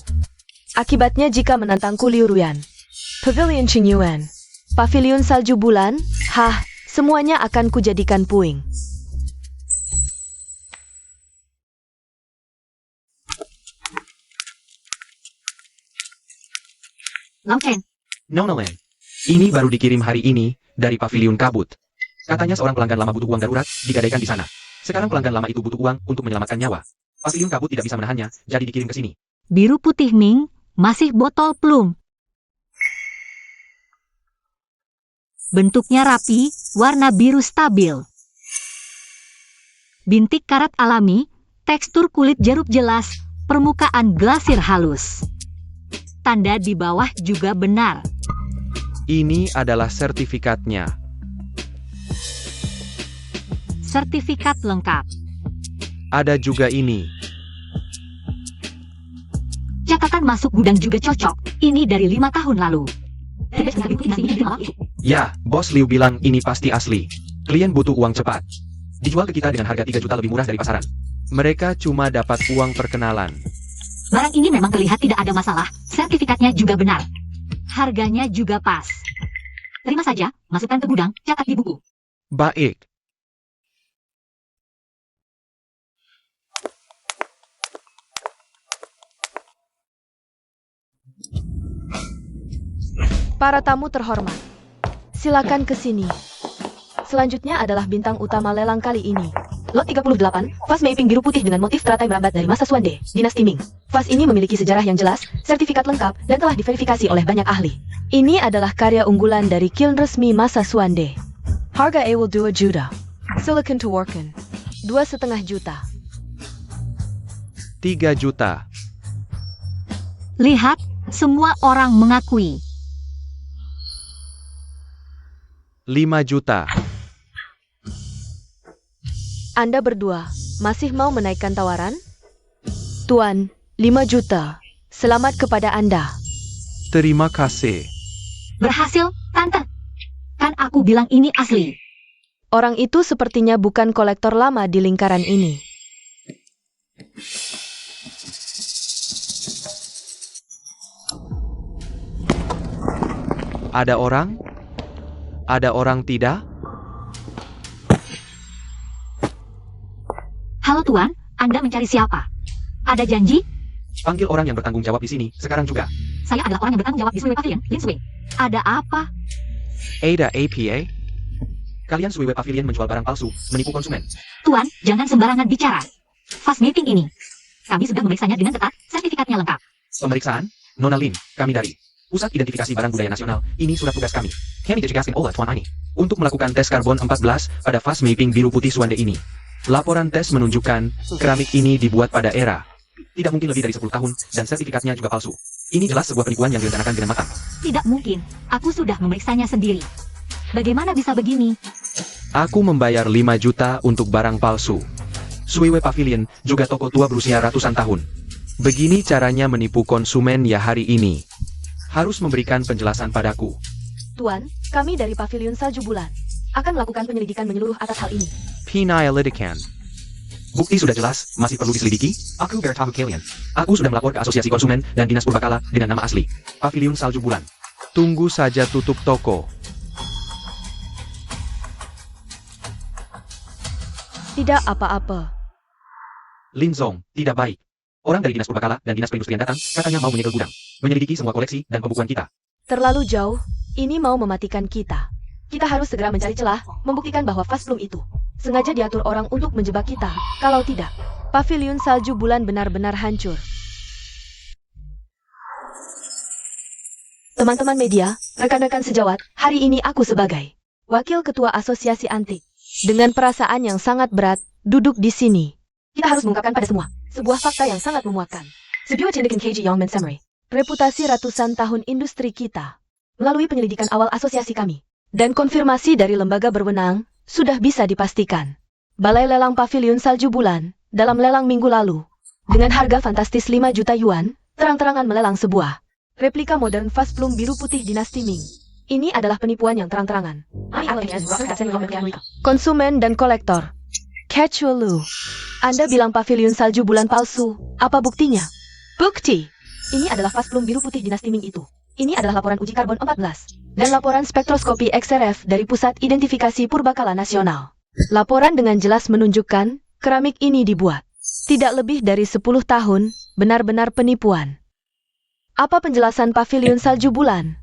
Akibatnya jika menantangku Liu Ruyan. Pavilion Qingyuan. Pavilion salju bulan, semuanya akan kujadikan puing. Lao Chen, Nona Len. Ini baru dikirim hari ini, dari pavilion kabut. Katanya seorang pelanggan lama butuh uang darurat, digadaikan di sana. Sekarang pelanggan lama itu butuh uang untuk menyelamatkan nyawa. Pavilion kabut tidak bisa menahannya, jadi dikirim ke sini. biru putih Ming, masih botol plum. Bentuknya rapi, warna biru stabil. Bintik karat alami, tekstur kulit jeruk jelas, permukaan glasir halus. Tanda di bawah juga benar. Ini adalah sertifikatnya. Sertifikat lengkap. Ada juga ini. Catatan masuk gudang juga cocok. Ini dari 5 tahun lalu. Ya, Bos Liu bilang ini pasti asli. Klien butuh uang cepat. Dijual ke kita dengan harga 3 juta lebih murah dari pasaran. Mereka cuma dapat uang perkenalan. Barang ini memang terlihat tidak ada masalah. Sertifikatnya juga benar. Harganya juga pas. Terima saja, masukkan ke gudang, catat di buku. Baik. Para tamu terhormat, silakan ke sini. Selanjutnya adalah bintang utama lelang kali ini. Lot 38, vas mapping biru putih dengan motif teratai merambat dari masa Suande, dinasti Ming. Vas ini memiliki sejarah yang jelas, sertifikat lengkap, dan telah diverifikasi oleh banyak ahli. Ini adalah karya unggulan dari kiln resmi masa Suande. Harga Ewell 2 juta. Silicon to worken. 2,5 juta. 3 juta. Lihat, semua orang mengakui. 5 juta. Anda berdua, masih mau menaikkan tawaran? Tuan, 5 juta. Selamat kepada Anda. Terima kasih. Berhasil, Tante. Kan aku bilang ini asli. Orang itu sepertinya bukan kolektor lama di lingkaran ini. Ada orang? Ada orang tidak? Halo Tuan, Anda mencari siapa? Ada janji? Panggil orang yang bertanggung jawab di sini, sekarang juga. Saya adalah orang yang bertanggung jawab di Suiwe Pavilion, Lin Sui. Ada apa? Ada APA? Kalian Suiwe Pavilion menjual barang palsu, menipu konsumen. Tuan, jangan sembarangan bicara. Fast mapping ini. Kami sudah memeriksanya dengan ketat, sertifikatnya lengkap. Pemeriksaan? Nona Lin, kami dari Pusat Identifikasi Barang Budaya Nasional. Ini surat tugas kami. Kami dijelasin oleh Tuan Ani untuk melakukan tes karbon 14 pada fast mapping biru putih Suande ini. Laporan tes menunjukkan keramik ini dibuat pada era tidak mungkin lebih dari 10 tahun dan sertifikatnya juga palsu. Ini jelas sebuah penipuan yang direncanakan dengan matang. Tidak mungkin. Aku sudah memeriksanya sendiri. Bagaimana bisa begini? Aku membayar 5 juta untuk barang palsu. Suiwe Pavilion juga toko tua berusia ratusan tahun. Begini caranya menipu konsumen ya hari ini. Harus memberikan penjelasan padaku. Tuan, kami dari Pavilion Salju Bulan akan melakukan penyelidikan menyeluruh atas hal ini. Penyelidikan. Bukti sudah jelas, masih perlu diselidiki. Aku bertahu kalian. Aku sudah melapor ke Asosiasi Konsumen dan Dinas Purbakala dengan nama asli. Pavilion Salju Bulan. Tunggu saja tutup toko. Tidak apa-apa. Lin Zong, tidak baik. Orang dari Dinas Purbakala dan Dinas Perindustrian datang, katanya mau menyegel gudang, menyelidiki semua koleksi dan pembukuan kita. Terlalu jauh, ini mau mematikan kita. Kita harus segera mencari celah, membuktikan bahwa vas plum itu sengaja diatur orang untuk menjebak kita. Kalau tidak, Pavilion Salju Bulan benar-benar hancur. Teman-teman media, rekan-rekan sejawat, hari ini aku sebagai Wakil Ketua Asosiasi Antik, dengan perasaan yang sangat berat, duduk di sini. Kita harus mengungkapkan pada semua sebuah fakta yang sangat memuakkan. Sebuah tindakan KG Yongmen Samurai, reputasi ratusan tahun industri kita, melalui penyelidikan awal asosiasi kami, dan konfirmasi dari lembaga berwenang, sudah bisa dipastikan. Balai Lelang Pavilion Salju Bulan, dalam lelang minggu lalu, dengan harga fantastis 5 juta yuan, terang-terangan melelang sebuah replika modern vas plum biru putih dinasti Ming. Ini adalah penipuan yang terang-terangan. Konsumen dan kolektor. Catch Lu. Anda bilang Pavilion Salju Bulan palsu. Apa buktinya? Bukti. Ini adalah vas plum biru putih dinasti Ming itu. Ini adalah laporan uji karbon 14 dan laporan spektroskopi XRF dari Pusat Identifikasi Purbakala Nasional. Laporan dengan jelas menunjukkan keramik ini dibuat tidak lebih dari 10 tahun, benar-benar penipuan. Apa penjelasan Pavilion Salju Bulan?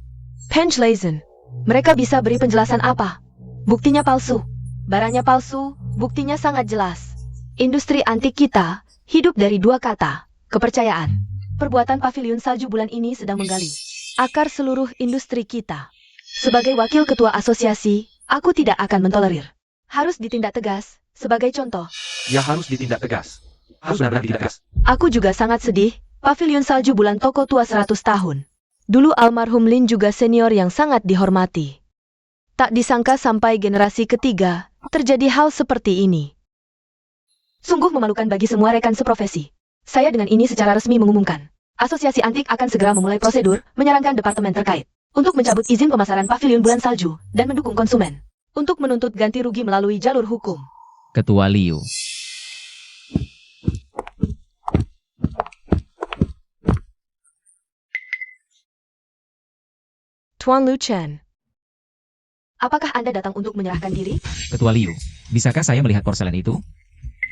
Penjelasan. Mereka bisa beri penjelasan apa? Buktinya palsu. Barangnya palsu, buktinya sangat jelas. Industri antik kita hidup dari dua kata, kepercayaan. Perbuatan Pavilion Salju Bulan ini sedang menggali akar seluruh industri kita. Sebagai wakil ketua asosiasi, aku tidak akan mentolerir. Harus ditindak tegas, sebagai contoh. Ya harus ditindak tegas. Harus benar-benar ditindak tegas. Aku juga sangat sedih, Pavilion Salju Bulan toko tua 100 tahun. Dulu almarhum Lin juga senior yang sangat dihormati. Tak disangka sampai generasi ketiga, terjadi hal seperti ini. Sungguh memalukan bagi semua rekan seprofesi. Saya dengan ini secara resmi mengumumkan, Asosiasi Antik akan segera memulai prosedur menyarankan departemen terkait untuk mencabut izin pemasaran Pavilion Bulan Salju dan mendukung konsumen untuk menuntut ganti rugi melalui jalur hukum. Ketua Liu. Tuan Lu Chen, apakah Anda datang untuk menyerahkan diri? Ketua Liu, bisakah saya melihat porselen itu?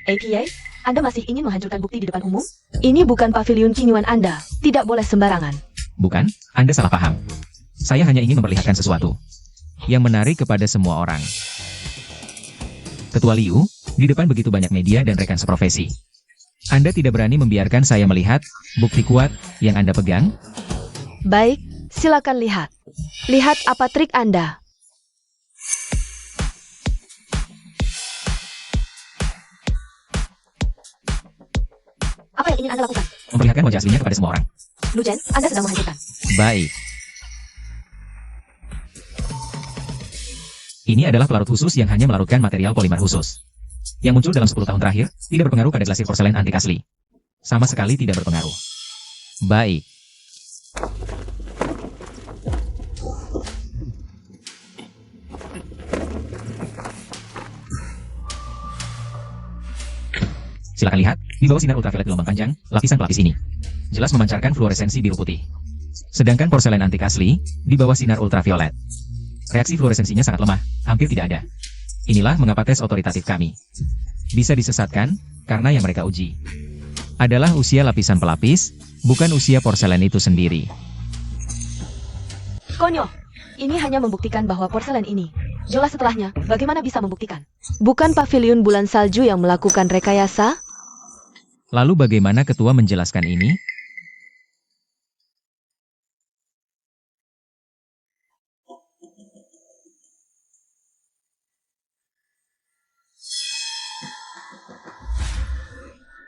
APA, Anda masih ingin menghancurkan bukti di depan umum? Ini bukan pavilion kinyuan Anda, tidak boleh sembarangan. Bukan, Anda salah paham. Saya hanya ingin memperlihatkan sesuatu yang menarik kepada semua orang. Ketua Liu, di depan begitu banyak media dan rekan seprofesi. Anda tidak berani membiarkan saya melihat bukti kuat yang Anda pegang? Baik, silakan lihat. Lihat apa trik Anda. Apa yang ingin Anda lakukan? Memperlihatkan wajah aslinya kepada semua orang. Lu Chen, Anda sedang menghancurkan. Baik. Ini adalah pelarut khusus yang hanya melarutkan material polimer khusus. Yang muncul dalam 10 tahun terakhir, tidak berpengaruh pada glasir porselen antik asli. Sama sekali tidak berpengaruh. Baik. Silakan lihat, di bawah sinar ultraviolet gelombang panjang, lapisan pelapis ini jelas memancarkan fluoresensi biru putih. Sedangkan porselen antik asli, di bawah sinar ultraviolet, reaksi fluoresensinya sangat lemah, hampir tidak ada. Inilah mengapa tes otoritatif kami bisa disesatkan, karena yang mereka uji adalah usia lapisan pelapis, bukan usia porselen itu sendiri. Konyol, ini hanya membuktikan bahwa porselen ini jelas setelahnya, bagaimana bisa membuktikan? Bukan pavilion bulan salju yang melakukan rekayasa? Lalu bagaimana ketua menjelaskan ini?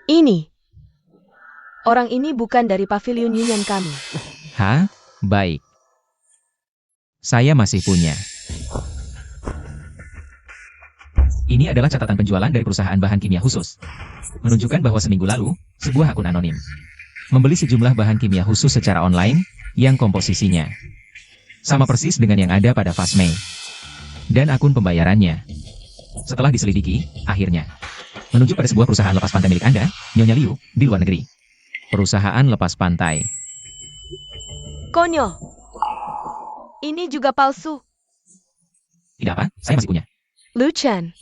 Ini. Orang ini bukan dari pavilion union kami. Hah? Baik. Saya masih punya. Ini adalah catatan penjualan dari perusahaan bahan kimia khusus. Menunjukkan bahwa seminggu lalu, sebuah akun anonim membeli sejumlah bahan kimia khusus secara online, yang komposisinya sama persis dengan yang ada pada Fasme. Dan akun pembayarannya, setelah diselidiki, akhirnya menunjuk pada sebuah perusahaan lepas pantai milik Anda, Nyonya Liu, di luar negeri. Perusahaan lepas pantai. Konyol. Ini juga palsu. Tidak apa, saya masih punya. Lu Chen.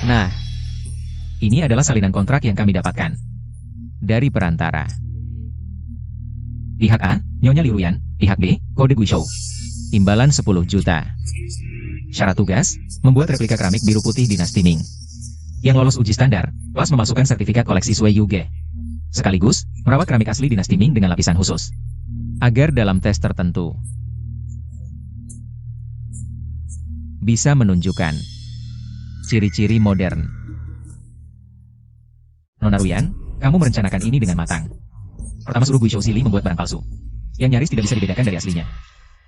Nah, ini adalah salinan kontrak yang kami dapatkan dari perantara. Pihak A, Nyonya Liu Ruyan. Pihak B, Kode Guizhou. Imbalan 10 juta. Syarat tugas, membuat replika keramik biru putih dinasti Ming yang lolos uji standar, plus memasukkan sertifikat koleksi Sui Yuge. Sekaligus, merawat keramik asli dinasti Ming dengan lapisan khusus. Agar dalam tes tertentu bisa menunjukkan ciri-ciri modern. Nona Ruyan, kamu merencanakan ini dengan matang. Pertama suruh Guizhou Sili membuat barang palsu, yang nyaris tidak bisa dibedakan dari aslinya.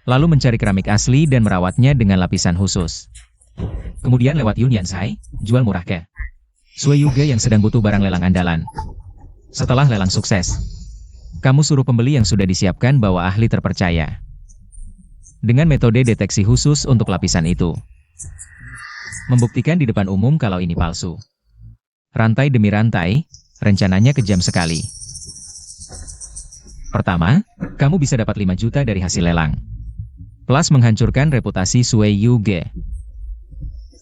Lalu mencari keramik asli dan merawatnya dengan lapisan khusus. Kemudian lewat Yun Yansai, jual murah ke Sui Yuge yang sedang butuh barang lelang andalan. Setelah lelang sukses, kamu suruh pembeli yang sudah disiapkan bawa ahli terpercaya dengan metode deteksi khusus untuk lapisan itu. Membuktikan di depan umum kalau ini palsu. Rantai demi rantai, rencananya kejam sekali. Pertama, kamu bisa dapat 5 juta dari hasil lelang. Plus menghancurkan reputasi Sui Yuge.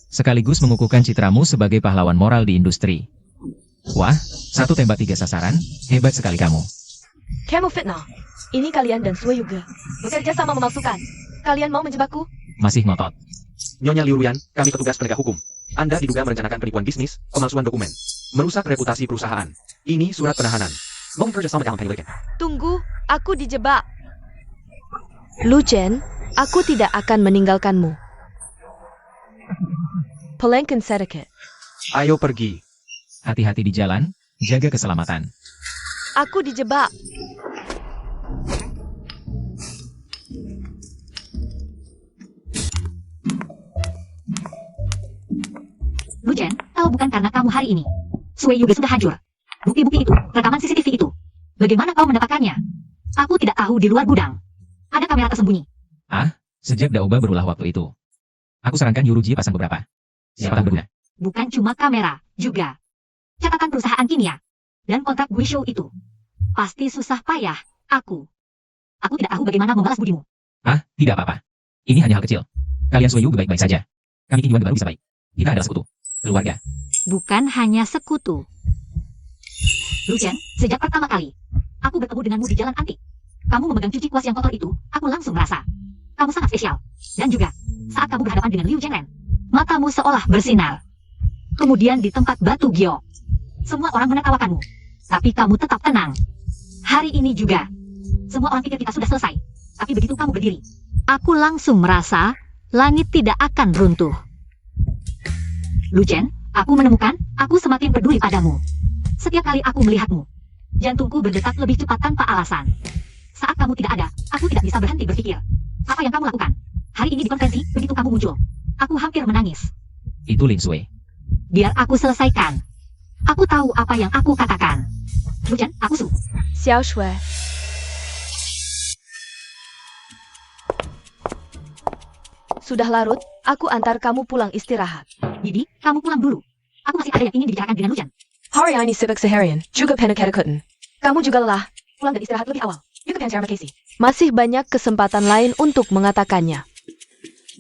Sekaligus mengukuhkan citramu sebagai pahlawan moral di industri. Wah, 1 tembak 3 sasaran, hebat sekali kamu. Kamu fitnah. Ini kalian dan Sui Yuge bekerja sama memalsukan. Kalian mau menjebakku? Masih ngotot. Nyonya Liu Ruyan, kami petugas penegak hukum. Anda diduga merencanakan penipuan bisnis, pemalsuan dokumen, merusak reputasi perusahaan. Ini surat penahanan. Mau bekerja sama dengan Pengliken. Tunggu, aku dijebak. Lu Chen, aku tidak akan meninggalkanmu. Pelengken sedikit. Ayo pergi. Hati-hati di jalan, jaga keselamatan. Aku dijebak. Lu Chen, kalau bukan karena kamu hari ini, Sui Yuge sudah hancur. Bukti-bukti itu, rekaman CCTV itu. Bagaimana kau mendapatkannya? Aku tidak tahu di luar gudang. Ada kamera tersembunyi. Sejak Daoba berulah waktu itu, aku sarankan Yuruji pasang beberapa. Siapa tahu berguna. Bukan cuma kamera, juga catatan perusahaan kimia dan kontrak Guizhou itu. Pasti susah payah. Aku tidak tahu bagaimana membalas budimu. Tidak apa-apa. Ini hanya hal kecil. Kalian Sui Yuge baik-baik saja. Kami Qing Yuan baru bisa baik. Kita adalah sekutu. Keluarga. Bukan hanya sekutu. Lu Chen, sejak pertama kali aku bertemu denganmu di jalan antik, kamu memegang cuci kuas yang kotor itu, aku langsung merasa kamu sangat spesial. Dan juga, saat kamu berhadapan dengan Liu Zhengren, matamu seolah bersinar. kemudian di tempat batu giok. Semua orang menertawakanmu, tapi kamu tetap tenang. Hari ini juga, semua orang pikir kita sudah selesai, tapi begitu kamu berdiri, aku langsung merasa langit tidak akan runtuh. Lu Chen, aku menemukan, aku semakin peduli padamu. Setiap kali aku melihatmu, jantungku berdetak lebih cepat tanpa alasan. Saat kamu tidak ada, aku tidak bisa berhenti berpikir. Apa yang kamu lakukan? Hari ini di konferensi, begitu kamu muncul, aku hampir menangis. Itu Lin Sui. Biar aku selesaikan. Aku tahu apa yang aku katakan. Lu Chen, aku Su. Xiao Shui. Sudah larut, aku antar kamu pulang istirahat. Bibi, kamu pulang dulu. Aku masih ada yang ingin dibicarakan dengan Lu Chen. Hari ini Sibuk Seharian, juga Penekadekutan. Kamu juga lelah. Pulang dan istirahat lebih awal. Juga Pencara Casey. Masih banyak kesempatan lain untuk mengatakannya.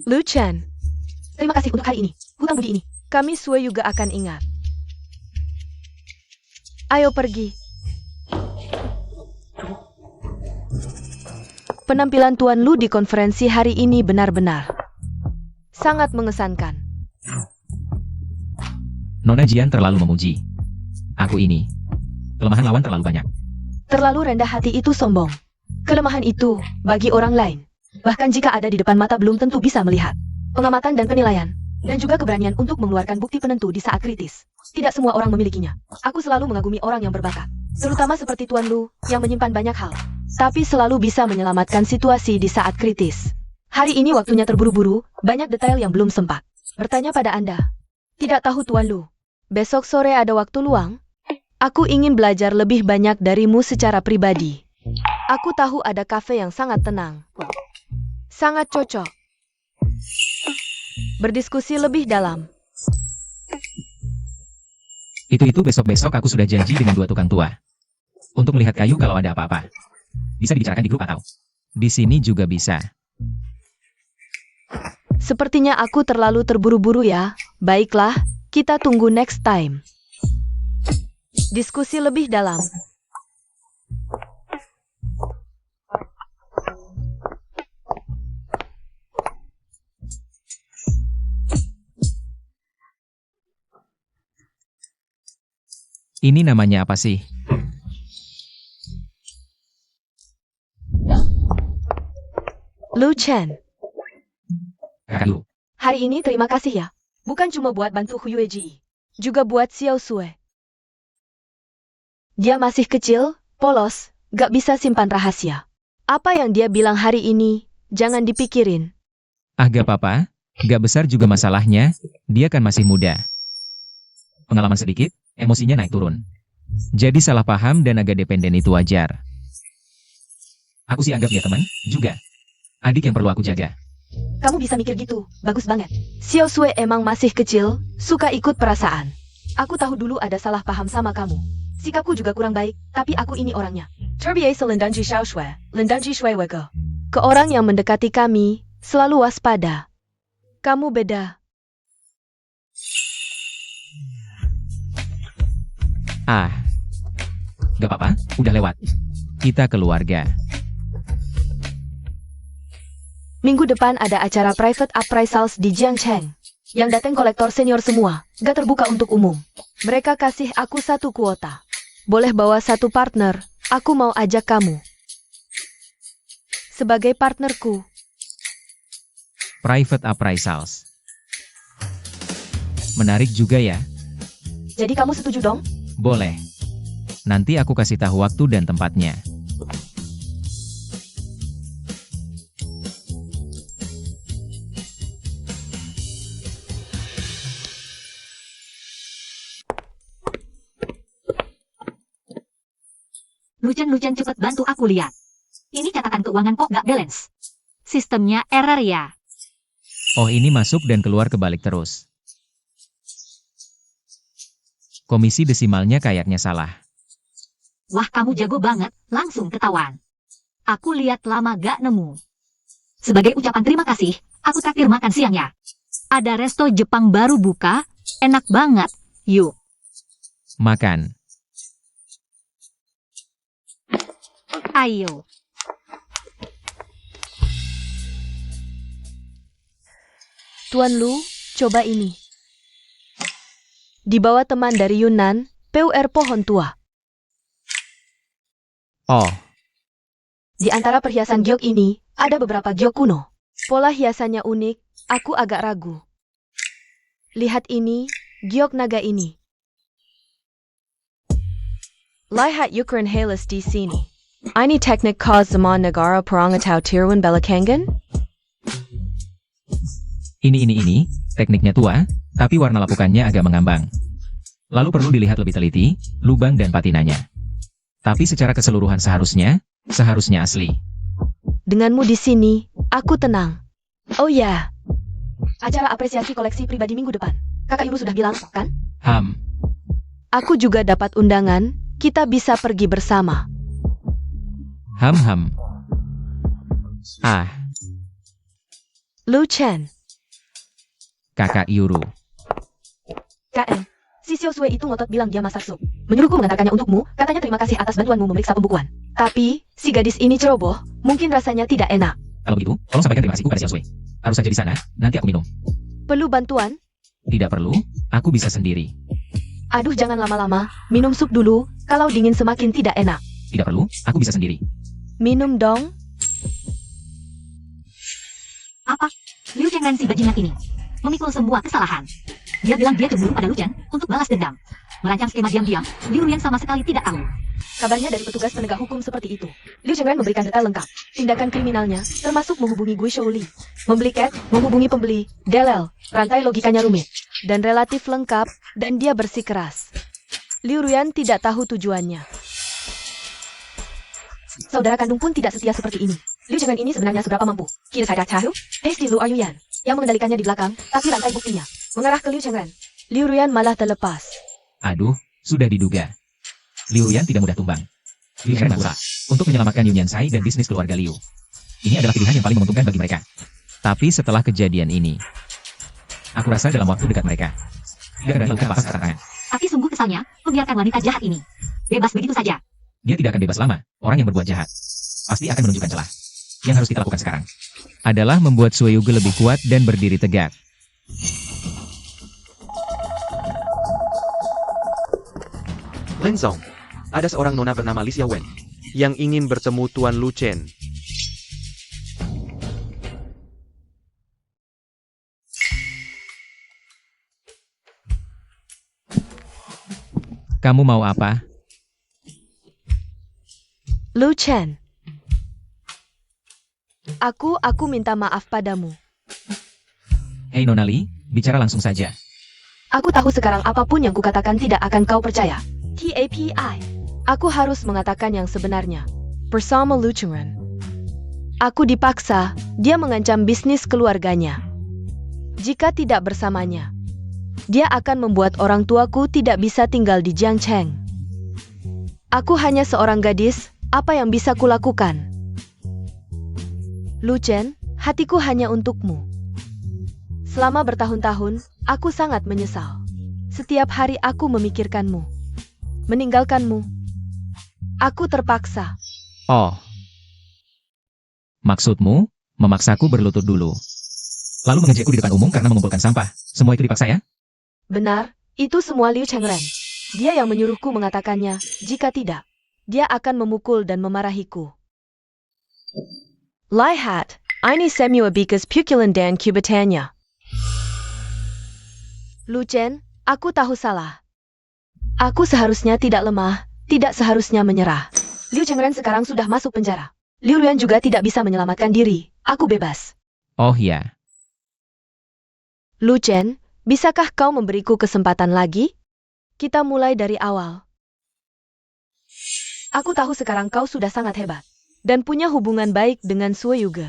Lu Chen, Terima kasih untuk hari ini. Hutang budi ini. kami Sui juga akan ingat. Ayo pergi. Penampilan Tuan Lu di konferensi hari ini benar-benar sangat mengesankan. Nona Jian terlalu memuji. Aku ini. Kelemahan lawan terlalu banyak. Terlalu rendah hati itu sombong. Kelemahan itu, bagi orang lain, bahkan jika ada di depan mata belum tentu bisa melihat. Pengamatan dan penilaian, dan juga keberanian untuk mengeluarkan bukti penentu di saat kritis. Tidak semua orang memilikinya. Aku selalu mengagumi orang yang berbakat, terutama seperti Tuan Lu, yang menyimpan banyak hal, tapi selalu bisa menyelamatkan situasi di saat kritis. Hari ini waktunya terburu-buru, banyak detail yang belum sempat. Bertanya pada Anda. Tidak tahu Tuan Lu. Besok sore ada waktu luang? Aku ingin belajar lebih banyak darimu secara pribadi. Aku tahu ada kafe yang sangat tenang. Sangat cocok. Berdiskusi lebih dalam. Itu besok-besok aku sudah janji dengan dua tukang tua. Untuk melihat kayu kalau ada apa-apa. Bisa dibicarakan di grup atau di sini juga bisa. Sepertinya aku terlalu terburu-buru ya. Baiklah, kita tunggu next time. Diskusi lebih dalam. Ini namanya apa sih? Lu Chen, Kakak Lu. hari ini terima kasih ya. Bukan cuma buat bantu Huyue Ji, juga buat Xiao Sui. Dia masih kecil, polos, gak bisa simpan rahasia. Apa yang dia bilang hari ini, jangan dipikirin. Ah gak apa-apa, gak besar juga masalahnya, dia kan masih muda. Pengalaman sedikit, emosinya naik turun. Jadi salah paham dan agak dependen itu wajar. Aku sih anggap dia teman, juga. Adik yang perlu aku jaga. Kamu bisa mikir gitu, bagus banget. Xiao Sui emang masih kecil, suka ikut perasaan. Aku tahu dulu ada salah paham sama kamu. Sikapku juga kurang baik, tapi aku ini orangnya. Terbiasa lendanji Xiao Sui, lendanji Shui Wege. Ke orang yang mendekati kami, selalu waspada. Kamu beda. Ah, gak apa-apa, udah lewat. Kita keluarga. Minggu depan ada acara private appraisals di Jiangcheng. Yang datang kolektor senior semua, gak terbuka untuk umum. Mereka kasih aku 1 kuota. Boleh bawa 1 partner, aku mau ajak kamu. Sebagai partnerku. Private appraisals. Menarik juga ya. Jadi kamu setuju dong? Boleh. Nanti aku kasih tahu waktu dan tempatnya. Lucen cepet bantu aku lihat. Ini catatan keuangan kok gak balance. Sistemnya error ya. Oh ini masuk dan keluar kebalik terus. Komisi desimalnya kayaknya salah. Wah kamu jago banget, langsung ketahuan. Aku lihat lama gak nemu. Sebagai ucapan terima kasih, aku traktir makan siang ya. Ada resto Jepang baru buka, enak banget, yuk. Makan. Ayo. Tuan Lu, coba ini. Dibawa teman dari Yunnan, PUR pohon tua. Oh, Di antara perhiasan giok ini, ada beberapa giok kuno. Pola hiasannya unik, aku agak ragu. Lihat ini, giok naga ini. Lihat Ukraine Halis di sini. Ini teknik khas zaman negara perang atau Tirwan Belakangan? ini. Tekniknya tua, tapi warna lapukannya agak mengambang. Lalu perlu dilihat lebih teliti, lubang dan patinanya. Tapi secara keseluruhan seharusnya asli. Denganmu di sini, aku tenang. Oh ya, acara apresiasi koleksi pribadi minggu depan. Kakak Yuru sudah bilang, kan? Aku juga dapat undangan, kita bisa pergi bersama. Ah, Lu Chen, kakak Yuru. KM. Si Xiaosui itu ngotot bilang dia masak sup. Menyuruhku mengantarkannya untukmu, katanya terima kasih atas bantuanmu memeriksa pembukuan. Tapi, si gadis ini ceroboh, mungkin rasanya tidak enak. Kalau begitu, tolong sampaikan terima kasihku pada Xiaosui. Harus saja di sana, nanti aku minum. Perlu bantuan? Tidak perlu, aku bisa sendiri. Aduh jangan lama-lama, minum sup dulu, kalau dingin semakin tidak enak. Tidak perlu, aku bisa sendiri. Minum dong. Apa? Liu Chengren si bajingan ini memikul sebuah kesalahan. Dia bilang dia cemburu pada Lu Chen untuk balas dendam. Merancang skema diam-diam, Liu Ruyan sama sekali tidak tahu. Kabarnya dari petugas penegak hukum seperti itu. Liu Chengren memberikan detail lengkap. Tindakan kriminalnya, termasuk menghubungi Gui Shouli. Membeli cat, menghubungi pembeli, delel, rantai logikanya rumit. Dan relatif lengkap, dan dia bersikeras. Liu Ruyan tidak tahu tujuannya. Saudara kandung pun tidak setia seperti ini. Liu Chengren ini sebenarnya seberapa mampu? Kira saya tahu? Di Lu Ayuyan, yang mengendalikannya di belakang, tapi rantai buktinya mengarah ke Liu Chengren. Liu Ruyan malah terlepas. Aduh, sudah diduga. Liu Ruyan tidak mudah tumbang. Liu Chengren pura untuk menyelamatkan Yun Yansai dan bisnis keluarga Liu. Ini adalah pilihan yang paling menguntungkan bagi mereka. Tapi setelah kejadian ini, aku rasa dalam waktu dekat mereka tidak akan melakukan apa-apa tangan. Aki sungguh kesalnya membiarkan wanita jahat ini bebas begitu saja. Dia tidak akan bebas lama. Orang yang berbuat jahat pasti akan menunjukkan celah. Yang harus kita lakukan sekarang adalah membuat Sue Yuge lebih kuat dan berdiri tegak. Lin Song, ada seorang nona bernama Li Xiaowen yang ingin bertemu Tuan Lu Chen. Kamu mau apa? Lu Chen. Aku minta maaf padamu. Hei Nona Li, bicara langsung saja. Aku tahu sekarang apapun yang kukatakan tidak akan kau percaya. TAPI. Aku harus mengatakan yang sebenarnya. Bersama Liu Chengren. Aku dipaksa, dia mengancam bisnis keluarganya. Jika tidak bersamanya, dia akan membuat orang tuaku tidak bisa tinggal di Jiangcheng. Aku hanya seorang gadis, apa yang bisa kulakukan? Lu Chen, hatiku hanya untukmu. Selama bertahun-tahun, aku sangat menyesal. Setiap hari aku memikirkanmu. Meninggalkanmu. Aku terpaksa. Oh. Maksudmu, memaksaku berlutut dulu. Lalu mengejekku di depan umum karena mengumpulkan sampah. Semua itu dipaksa ya? Benar, itu semua Liu Chengren. Dia yang menyuruhku mengatakannya, jika tidak, dia akan memukul dan memarahiku. Lihat, ini semua bekas pukulan dan kubatannya. Lu Chen, aku tahu salah. Aku seharusnya tidak lemah, tidak seharusnya menyerah. Liu Chengren sekarang sudah masuk penjara. Liu Ruyan juga tidak bisa menyelamatkan diri. Aku bebas. Oh ya. Lu Chen, bisakah kau memberiku kesempatan lagi? Kita mulai dari awal. Aku tahu sekarang kau sudah sangat hebat dan punya hubungan baik dengan Sue Yuge.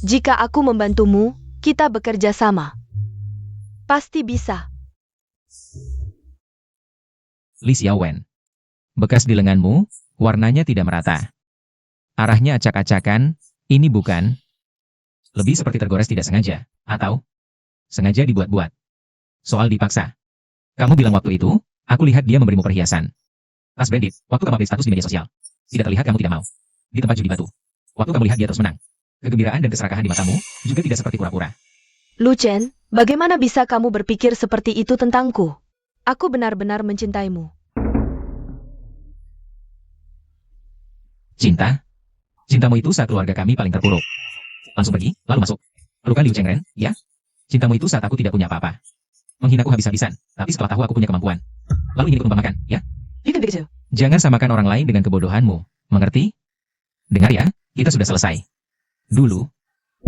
Jika aku membantumu, kita bekerja sama. Pasti bisa. Li Xiaowen. Bekas di lenganmu, warnanya tidak merata. Arahnya acak-acakan, ini bukan. Lebih seperti tergores tidak sengaja, atau sengaja dibuat-buat. Soal dipaksa. Kamu bilang waktu itu, aku lihat dia memberimu perhiasan. Tas bandit, waktu kamu update status di media sosial. Tidak terlihat kamu tidak mau. Di tempat judi batu. Waktu kamu lihat dia terus menang. Kegembiraan dan keserakahan di matamu, juga tidak seperti pura-pura. Lu Chen, bagaimana bisa kamu berpikir seperti itu tentangku? Aku benar-benar mencintaimu. Cinta? Cintamu itu saat keluarga kami paling terpuruk. Langsung pergi, lalu masuk. Pelukan Liu Chengren, ya? Cintamu itu saat aku tidak punya apa-apa. Menghinaku habis-habisan, tapi setelah tahu aku punya kemampuan. Lalu ingin ikut membanggakan, ya? You can begitu. Jangan samakan orang lain dengan kebodohanmu. Mengerti? Dengar ya, kita sudah selesai. Dulu.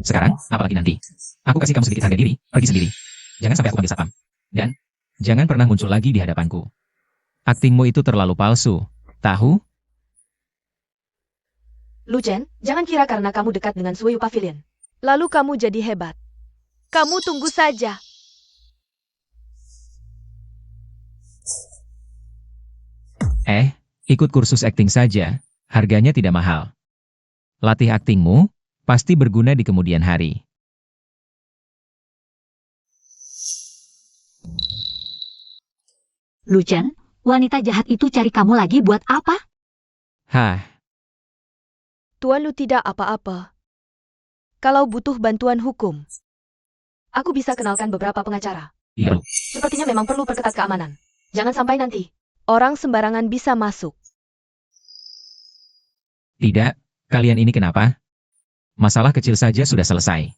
Sekarang, apalagi nanti. Aku kasih kamu sedikit harga diri, pergi sendiri. Jangan sampai aku panggil satpam. Dan, jangan pernah muncul lagi di hadapanku. Aktingmu itu terlalu palsu. Tahu? Lu Chen, jangan kira karena kamu dekat dengan Sueyu Pavilion. Lalu kamu jadi hebat. Kamu tunggu saja. Ikut kursus akting saja, harganya tidak mahal. Latih aktingmu, pasti berguna di kemudian hari. Lu Chen, wanita jahat itu cari kamu lagi buat apa? Hah, Tuan Lu tidak apa-apa. Kalau butuh bantuan hukum, aku bisa kenalkan beberapa pengacara. tidak perlu. Sepertinya memang perlu perketat keamanan. Jangan sampai nanti orang sembarangan bisa masuk. Tidak, kalian ini kenapa? Masalah kecil saja sudah selesai.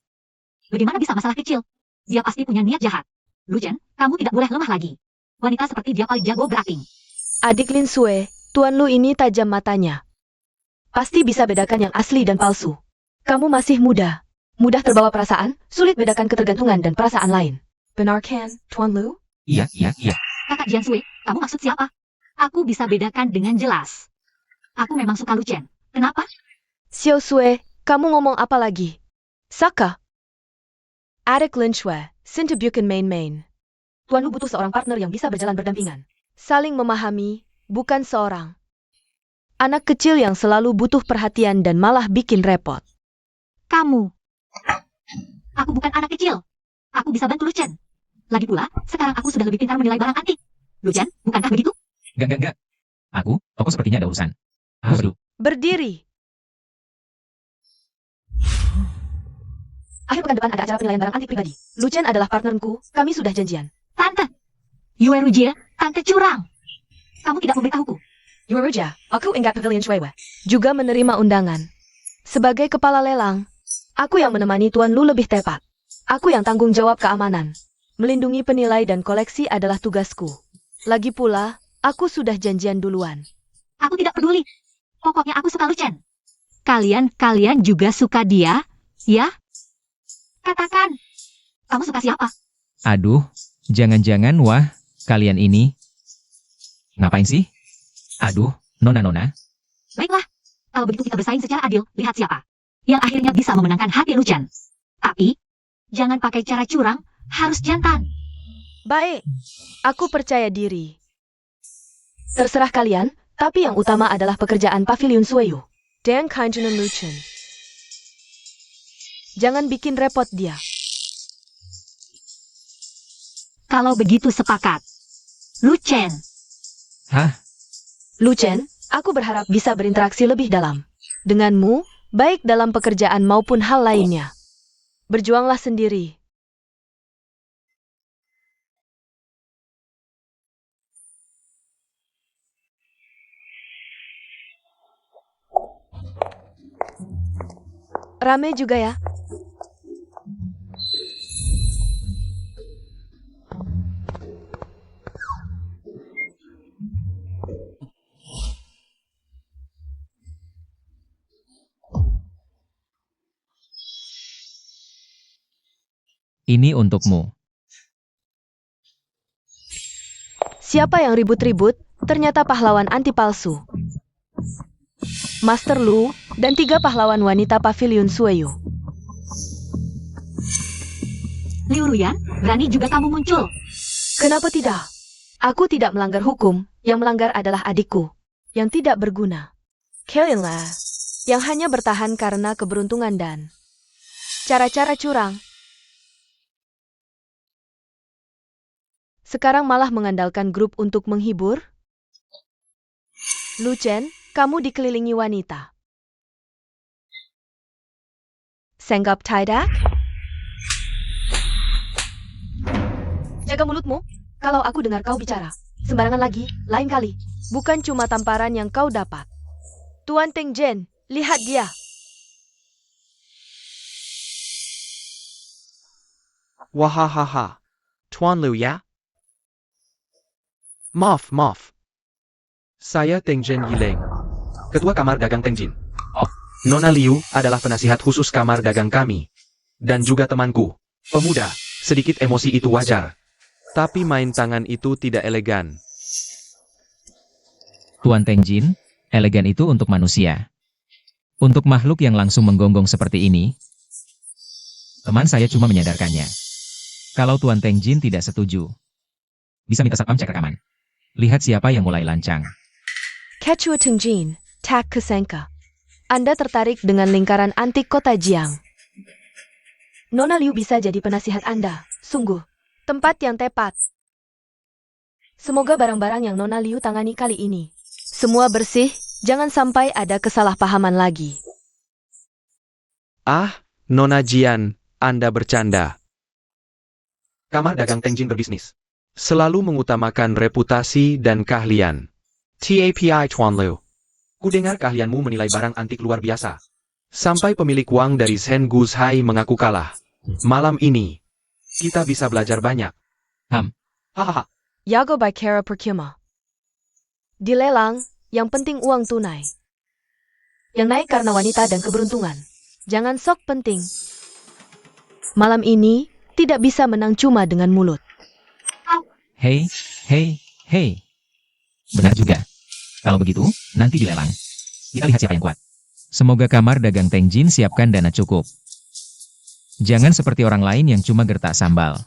Bagaimana bisa masalah kecil? Dia pasti punya niat jahat. Lu Chen, kamu tidak boleh lemah lagi. Wanita seperti dia paling jago berakting. Adik Lin Sue, Tuan Lu ini tajam matanya. Pasti bisa bedakan yang asli dan palsu. Kamu masih muda. Mudah terbawa perasaan, sulit bedakan ketergantungan dan perasaan lain. Benar kan, Tuan Lu? Iya. Kakak Jian Sui, kamu maksud siapa? Aku bisa bedakan dengan jelas. Aku memang suka Lu Chen. Kenapa? Xiao Sue, kamu ngomong apa lagi? Saka? Adik Lin Sue, Sinta Bukan main-main. Tuan Lu butuh seorang partner yang bisa berjalan berdampingan. Saling memahami, bukan seorang anak kecil yang selalu butuh perhatian dan malah bikin repot. Kamu. Aku bukan anak kecil. Aku bisa bantu Lu Chen. Lagi pula, sekarang aku sudah lebih pintar menilai barang antik. Lu Chen, bukankah begitu? Enggak. Toko sepertinya ada urusan. Aku perlu. Berdiri. Akhir pekan depan ada acara penilaian barang antik pribadi. Lu Chen adalah partnerku, kami sudah janjian. Tante. Yue Rujie, tante curang. Kamu tidak memberitahuku. Yue Ruja, aku ingat Pavilion Shuiwe. Juga menerima undangan. Sebagai kepala lelang, aku yang menemani Tuan Lu lebih tepat. Aku yang tanggung jawab keamanan. Melindungi penilai dan koleksi adalah tugasku. Lagi pula, aku sudah janjian duluan. Aku tidak peduli. Pokoknya aku suka Lu Chen. Kalian juga suka dia, ya? Katakan. Kamu suka siapa? Aduh, jangan-jangan wah, kalian ini. Ngapain sih? Aduh, nona. Baiklah. Kalau begitu kita bersaing secara adil, lihat siapa yang akhirnya bisa memenangkan hati Lu Chen. Tapi, jangan pakai cara curang, harus jantan. Baik, aku percaya diri. Terserah kalian, tapi yang utama adalah pekerjaan Pavilion Sueyu. Dan Kanjunan Lu Chen. Jangan bikin repot dia. Kalau begitu sepakat. Lu Chen. Hah? Lu Chen, aku berharap bisa berinteraksi lebih dalam denganmu, baik dalam pekerjaan maupun hal lainnya. Berjuanglah sendiri. Rame juga ya. Ini untukmu. Siapa yang ribut-ribut, ternyata pahlawan anti palsu. Master Lu, dan 3 pahlawan wanita Pavilion Sueyu. Liu Ruyan, berani juga kamu muncul. Kenapa tidak? Aku tidak melanggar hukum, yang melanggar adalah adikku, yang tidak berguna. Kalianlah, yang hanya bertahan karena keberuntungan dan cara-cara curang. Sekarang malah mengandalkan grup untuk menghibur? Lu Chen, kamu dikelilingi wanita. Senggap tidak? Jaga mulutmu. Kalau aku dengar kau bicara, sembarangan lagi, lain kali. Bukan cuma tamparan yang kau dapat. Tuan Teng Jen, lihat dia. Wahahaha. Tuan Liu ya? Maaf. Saya Teng Jen Yileng, Ketua Kamar Dagang Tengjin. Nona Liu adalah penasihat khusus kamar dagang kami. Dan juga temanku. Pemuda, sedikit emosi itu wajar. Tapi main tangan itu tidak elegan. Tuan Tengjin, elegan itu untuk manusia. Untuk makhluk yang langsung menggonggong seperti ini, teman saya cuma menyadarkannya. Kalau Tuan Tengjin tidak setuju, bisa minta satpam cek rekaman. Lihat siapa yang mulai lancang. Ketua Teng Jen, Tak Kesengka. Anda tertarik dengan lingkaran antik kota Jiang. Nona Liu bisa jadi penasihat Anda. Sungguh, tempat yang tepat. Semoga barang-barang yang Nona Liu tangani kali ini semua bersih, jangan sampai ada kesalahpahaman lagi. Ah, Nona Jian, Anda bercanda. Kamar Dagang Tengjin berbisnis selalu mengutamakan reputasi dan keahlian. TAPI Tuan Liu. Kudengar keahlianmu menilai barang antik luar biasa. Sampai pemilik Wang dari Shen Guzhai mengaku kalah. Malam ini, kita bisa belajar banyak. Hahaha. Yago by Kara Percuma. Dilelang, yang penting uang tunai. Yang naik karena wanita dan keberuntungan. Jangan sok penting. Malam ini, tidak bisa menang cuma dengan mulut. Hei. Benar juga. Kalau begitu, nanti dilelang. Kita lihat siapa yang kuat. Semoga kamar dagang Tengjin siapkan dana cukup. Jangan seperti orang lain yang cuma gertak sambal.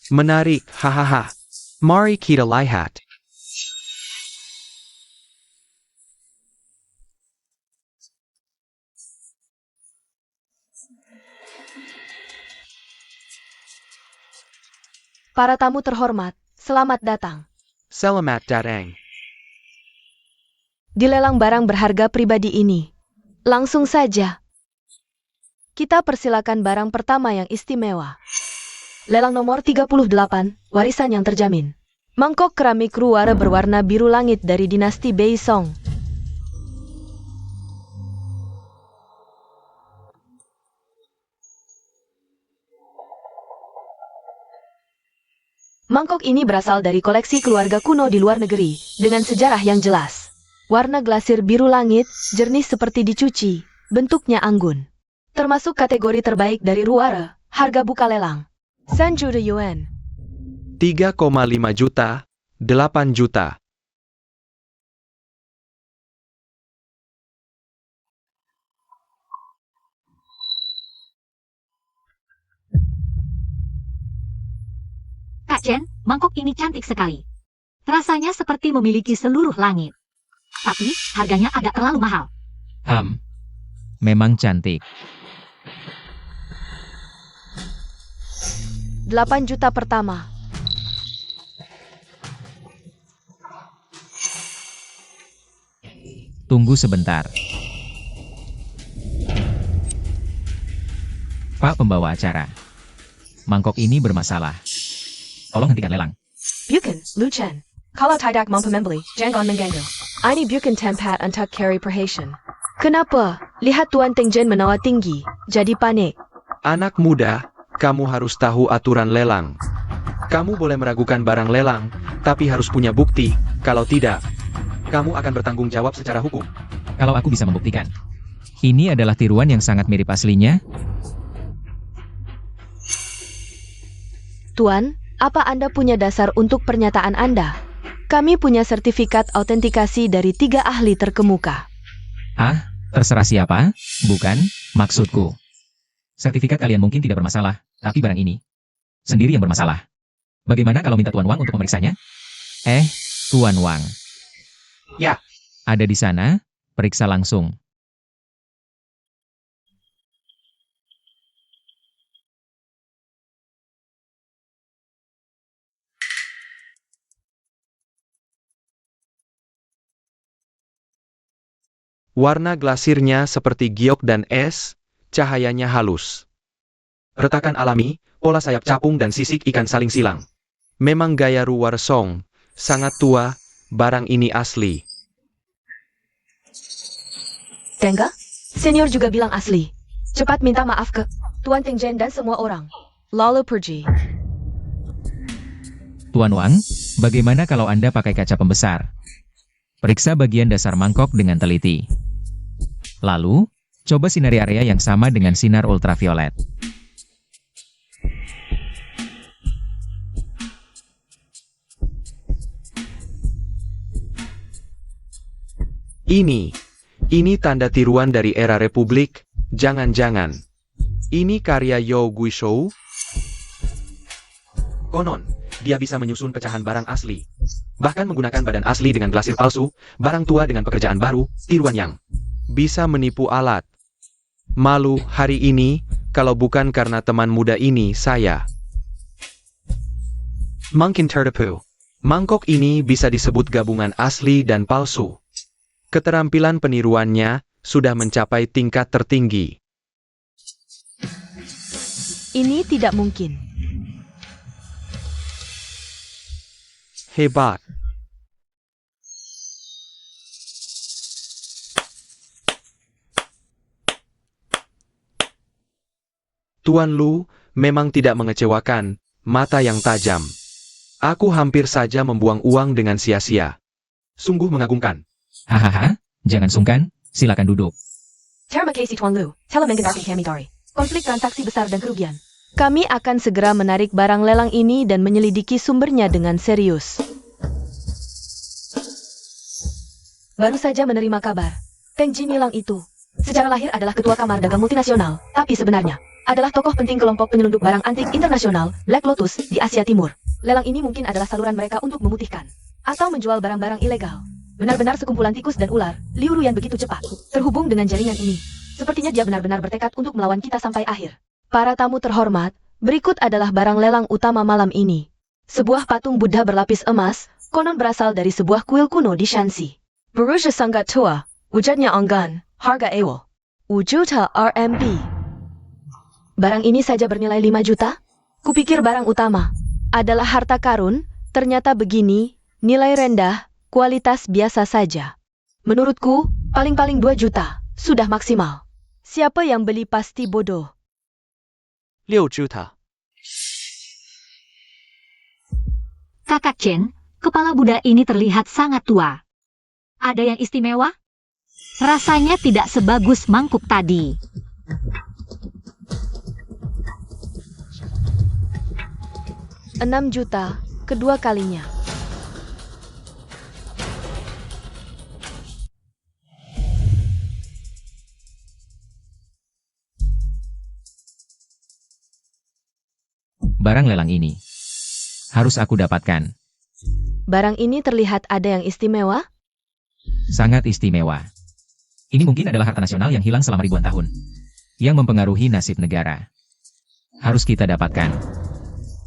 Menarik, hahaha. Mari kita lihat. Para tamu terhormat, selamat datang. Selamat datang. Dilelang barang berharga pribadi ini. Langsung saja. Kita persilakan barang pertama yang istimewa. Lelang nomor 38, warisan yang terjamin. Mangkok keramik ruara berwarna biru langit dari dinasti Beisong. Mangkok ini berasal dari koleksi keluarga kuno di luar negeri, dengan sejarah yang jelas. Warna glasir biru langit, jernih seperti dicuci, bentuknya anggun. Termasuk kategori terbaik dari ruara, harga buka lelang. 3 juta yuan. 3,5 juta, 8 juta. Kak Jen, mangkok ini cantik sekali. Rasanya seperti memiliki seluruh langit. Tapi, harganya agak terlalu mahal. Memang cantik. 8 juta pertama. Tunggu sebentar. Pak pembawa acara. Mangkok ini bermasalah. Tolong hentikan lelang. Bukan, Luchan. Kalau tidak mampu membeli, jangan mengganggu. Ini bukan tempat untuk carry perhatian. Kenapa? Lihat Tuan Teng Jen menawa tinggi, jadi panik. Anak muda, kamu harus tahu aturan lelang. Kamu boleh meragukan barang lelang, tapi harus punya bukti. Kalau tidak, kamu akan bertanggung jawab secara hukum. Kalau aku bisa membuktikan. Ini adalah tiruan yang sangat mirip aslinya. Tuan, apa Anda punya dasar untuk pernyataan Anda? Kami punya sertifikat autentikasi dari 3 ahli terkemuka. Terserah siapa, bukan, maksudku. Sertifikat kalian mungkin tidak bermasalah, tapi barang ini sendiri yang bermasalah. Bagaimana kalau minta Tuan Wang untuk memeriksanya? Tuan Wang. Ya. Ada di sana, periksa langsung. Warna glasirnya seperti giok dan es, cahayanya halus. Retakan alami, pola sayap capung dan sisik ikan saling silang. Memang gaya Ruwar Song, sangat tua, barang ini asli. Tengga? Senior juga bilang asli. Cepat minta maaf ke Tuan Ting Jen dan semua orang. Lalu pergi. Tuan Wang, bagaimana kalau Anda pakai kaca pembesar? Periksa bagian dasar mangkok dengan teliti. Lalu, coba sinari area yang sama dengan sinar ultraviolet. Ini tanda tiruan dari era Republik, jangan-jangan. Ini karya Yao Guishou? Konon, dia bisa menyusun pecahan barang asli. Bahkan menggunakan badan asli dengan glasir palsu, barang tua dengan pekerjaan baru, tiruan yang bisa menipu alat. Malu hari ini, kalau bukan karena teman muda ini saya. Mungkin tertipu. Mangkok ini bisa disebut gabungan asli dan palsu. Keterampilan peniruannya sudah mencapai tingkat tertinggi. Ini tidak mungkin. Hebat. Tuan Lu memang tidak mengecewakan, mata yang tajam. Aku hampir saja membuang uang dengan sia-sia. Sungguh mengagumkan. Hahaha, jangan sungkan, silakan duduk. Terima kasih Tuan Lu, telah menggentarkan kami dari konflik transaksi besar dan kerugian. Kami akan segera menarik barang lelang ini dan menyelidiki sumbernya dengan serius. Baru saja menerima kabar. Teng Jin Nilang itu, secara lahir adalah ketua kamar dagang multinasional, tapi sebenarnya adalah tokoh penting kelompok penyelundup barang antik internasional, Black Lotus, di Asia Timur. Lelang ini mungkin adalah saluran mereka untuk memutihkan atau menjual barang-barang ilegal. Benar-benar sekumpulan tikus dan ular, Liu Ru yang begitu cepat terhubung dengan jaringan ini. Sepertinya dia benar-benar bertekad untuk melawan kita sampai akhir. Para tamu terhormat, berikut adalah barang lelang utama malam ini. Sebuah patung Buddha berlapis emas, konon berasal dari sebuah kuil kuno di Shanxi. Berusia sangat tua, wujudnya enggan, harga ewo. 5 juta RMB. Barang ini saja bernilai 5 juta? Kupikir barang utama adalah harta karun, ternyata begini, nilai rendah, kualitas biasa saja. Menurutku, paling-paling 2 juta, sudah maksimal. Siapa yang beli pasti bodoh. 6 juta. Kakak Chen, kepala Buddha ini terlihat sangat tua. Ada yang istimewa? Rasanya tidak sebagus mangkuk tadi. Rp6 juta, kedua kalinya. Barang lelang ini harus aku dapatkan. Barang ini terlihat ada yang istimewa? Sangat istimewa. Ini mungkin adalah harta nasional yang hilang selama ribuan tahun, yang mempengaruhi nasib negara. Harus kita dapatkan.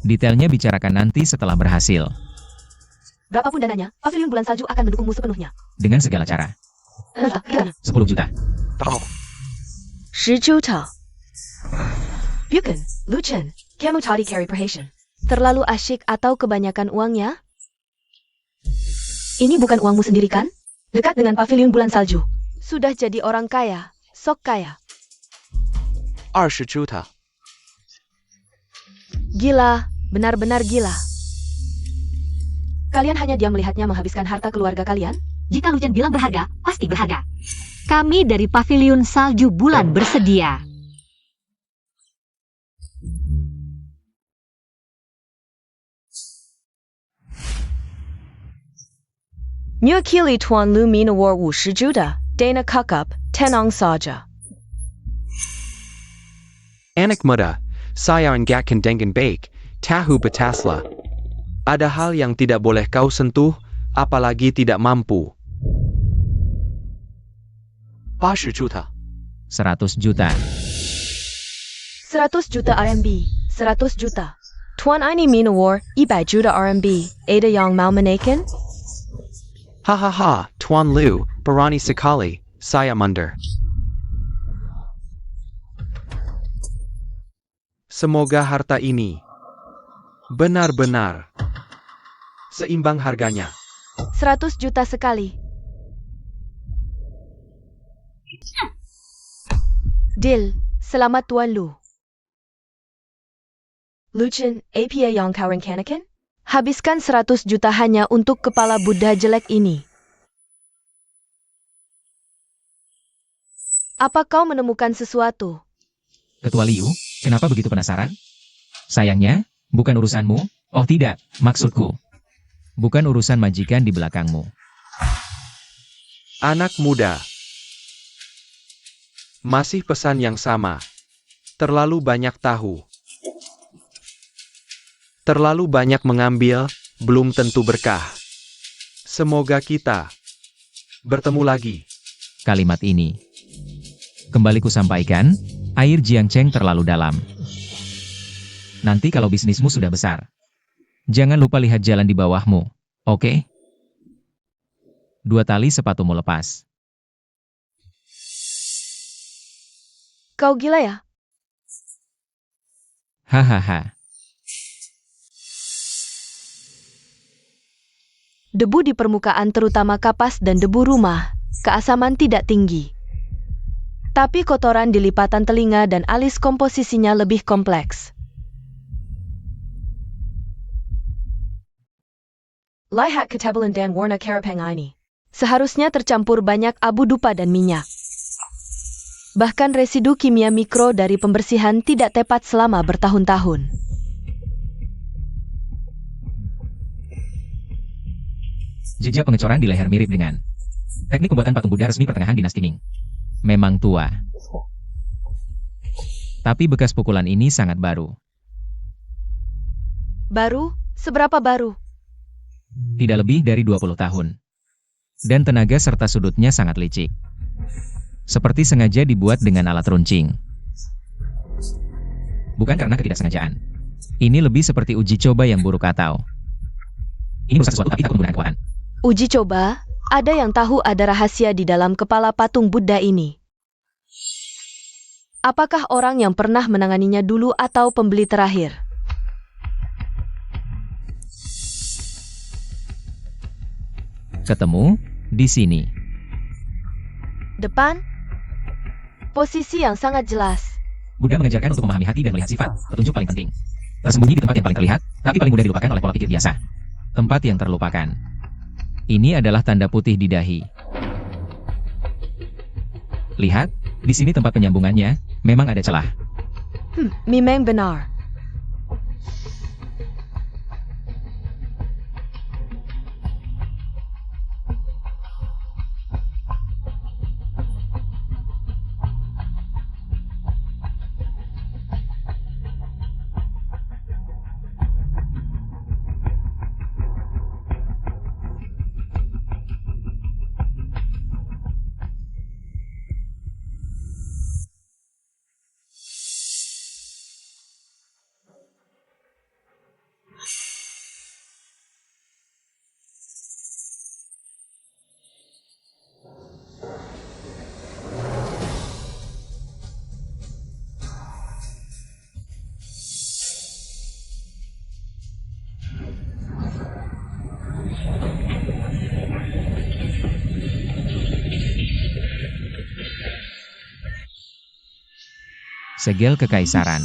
Detailnya bicarakan nanti setelah berhasil. Berapapun dananya, pavilion bulan salju akan mendukungmu sepenuhnya. Dengan segala cara. 10 juta. 10 juta. Bukan, Lu Chen, kamu tadi carry perhatian. Terlalu asyik atau kebanyakan uangnya? Ini bukan uangmu sendiri kan? Dekat dengan pavilion bulan salju. Sudah jadi orang kaya, sok kaya. 20 juta. Gila, benar-benar gila. Kalian hanya diam melihatnya menghabiskan harta keluarga kalian? Jika Lu Chen bilang berharga, pasti berharga. Kami dari pavilion salju bulan bersedia. Mewakili Tuan Lu Min Award 50 juta, Dana Kukup, Tenong Saja. Anak muda, saya enggak dengan baik, tahu bataslah. Ada hal yang tidak boleh kau sentuh, apalagi tidak mampu. 80 juta. 100 juta. 100 juta RMB, 100 juta. Tuan ini Min Award 100 juta RMB, ada yang mau menaikkan? Hahaha, Tuan Lu, berani sekali, saya mundur. Semoga harta ini benar-benar seimbang harganya. 100 juta sekali. Deal. Selamat Tuan Lu. Lucien, apa yang kau rencanakan? Habiskan 100 juta hanya untuk kepala Buddha jelek ini. Apa kau menemukan sesuatu? Ketua Liu, kenapa begitu penasaran? Sayangnya, bukan urusanmu. Oh tidak, maksudku. Bukan urusan majikan di belakangmu. Anak muda. Masih pesan yang sama. Terlalu banyak tahu. Terlalu banyak mengambil, belum tentu berkah. Semoga kita bertemu lagi. Kalimat ini. Kembali kusampaikan, air Jiangcheng terlalu dalam. Nanti kalau bisnismu sudah besar, jangan lupa lihat jalan di bawahmu, oke? 2 tali sepatumu lepas. Kau gila ya? Hahaha. Debu di permukaan terutama kapas dan debu rumah, keasaman tidak tinggi. Tapi kotoran di lipatan telinga dan alis komposisinya lebih kompleks. Lihat ketebalan dan warna keropeng ini. Seharusnya tercampur banyak abu dupa dan minyak. Bahkan residu kimia mikro dari pembersihan tidak tepat selama bertahun-tahun. Jejak pengecoran di leher mirip dengan teknik pembuatan patung Buddha resmi pertengahan dinasti Ming. Memang tua. Tapi bekas pukulan ini sangat baru. Baru? Seberapa baru? Tidak lebih dari 20 tahun. Dan tenaga serta sudutnya sangat licik. Seperti sengaja dibuat dengan alat runcing. Bukan karena ketidaksengajaan. Ini lebih seperti uji coba yang buruk atau ini merusak sesuatu tapi takut menggunakan kekuatan. Uji coba? Ada yang tahu ada rahasia di dalam kepala patung Buddha ini. Apakah orang yang pernah menanganinya dulu atau pembeli terakhir? Ketemu di sini. Depan? Posisi yang sangat jelas. Buddha mengajarkan untuk memahami hati dan melihat sifat, petunjuk paling penting. Tersembunyi di tempat yang paling terlihat, tapi paling mudah dilupakan oleh pola pikir biasa. Tempat yang terlupakan. Ini adalah tanda putih di dahi. Lihat, di sini tempat penyambungannya, memang ada celah. Memang benar. Segel kekaisaran.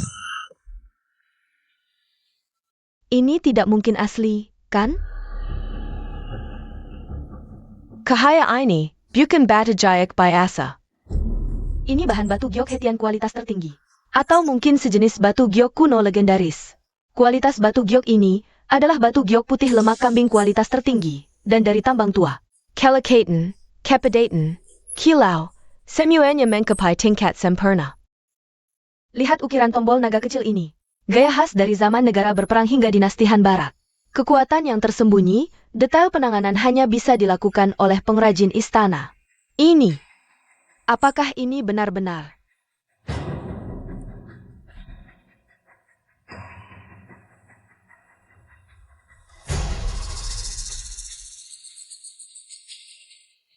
Ini tidak mungkin asli, kan? Cahaya ini bukan batu giok biasa. Ini bahan batu giok Hetian kualitas tertinggi. Atau mungkin sejenis batu giok kuno legendaris. Kualitas batu giok ini adalah batu giok putih lemak kambing kualitas tertinggi dan dari tambang tua. Calicaton, Capadaton, Kilau, semuanya mencapai tingkat sempurna. Lihat ukiran tombol naga kecil ini. Gaya khas dari zaman negara berperang hingga dinasti Han Barat. Kekuatan yang tersembunyi, detail penanganan hanya bisa dilakukan oleh pengrajin istana. Ini. Apakah ini benar-benar?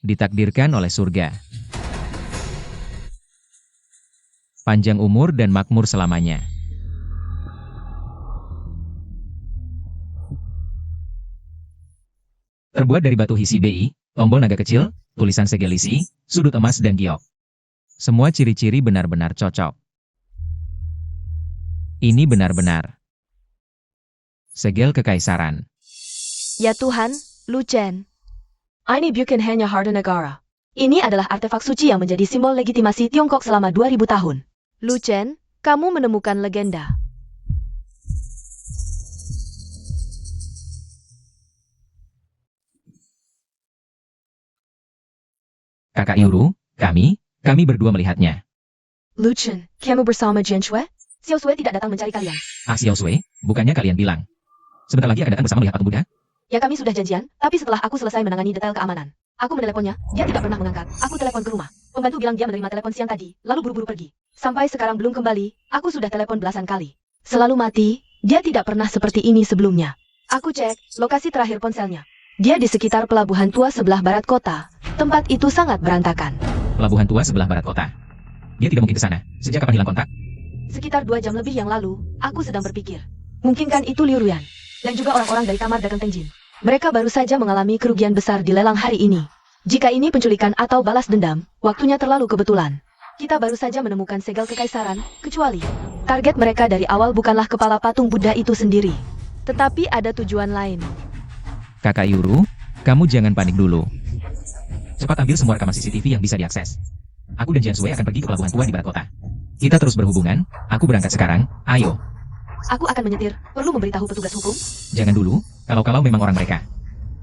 Ditakdirkan oleh surga. Panjang umur dan makmur selamanya. Terbuat dari batu hisi BI, tombol naga kecil, tulisan segel isi, sudut emas dan giok. Semua ciri-ciri benar-benar cocok. Ini benar-benar segel kekaisaran. Ya Tuhan, Lu Chen. Ini bukan hanya harta negara. Ini adalah artefak suci yang menjadi simbol legitimasi Tiongkok selama 2000 tahun. Lu Chen, kamu menemukan legenda. Kakak Yuru, kami berdua melihatnya. Lu Chen, kamu bersama Jian Shui? Xiao Sui tidak datang mencari kalian. Ah Xiao Sui, bukannya kalian bilang sebentar lagi akan datang bersama melihat patung Buddha? Ya kami sudah janjian, tapi setelah aku selesai menangani detail keamanan. Aku meneleponnya, dia tidak pernah mengangkat. Aku telepon ke rumah. Pembantu bilang dia menerima telepon siang tadi, lalu buru-buru pergi. Sampai sekarang belum kembali, aku sudah telepon belasan kali. Selalu mati, dia tidak pernah seperti ini sebelumnya. Aku cek, lokasi terakhir ponselnya. Dia di sekitar pelabuhan tua sebelah barat kota. Tempat itu sangat berantakan. Pelabuhan tua sebelah barat kota. Dia tidak mungkin ke sana. Sejak kapan hilang kontak? Sekitar 2 jam lebih yang lalu, aku sedang berpikir. Mungkinkan itu Liu Ruyan. Dan juga orang-orang dari kamar dagang Tengjin. Mereka baru saja mengalami kerugian besar di lelang hari ini. Jika ini penculikan atau balas dendam, waktunya terlalu kebetulan. Kita baru saja menemukan segel kekaisaran, kecuali target mereka dari awal bukanlah kepala patung Buddha itu sendiri. Tetapi ada tujuan lain. Kakak Yuru, kamu jangan panik dulu. Cepat ambil semua rekaman CCTV yang bisa diakses. Aku dan Jian Sui akan pergi ke pelabuhan tua di barat kota. Kita terus berhubungan, aku berangkat sekarang, ayo. Aku akan menyetir, perlu memberitahu petugas hukum? Jangan dulu, kalau memang orang mereka.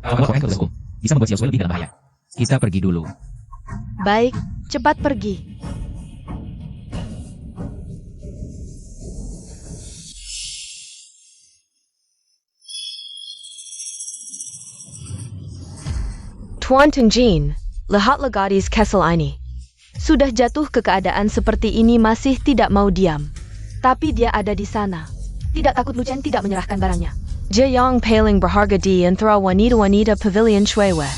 Kalau laporan ke petugas hukum, bisa membuat Xiao Sui lebih dalam bahaya. Kita pergi dulu. Baik, cepat pergi. Tuan Tengjin, lihatlah gadis Kessel ini. Sudah jatuh ke keadaan seperti ini masih tidak mau diam. Tapi dia ada di sana. Tidak takut Lu Chen tidak menyerahkan barangnya. Dia yang paling berharga di antara wanita-wanita pavilion Shuiwei.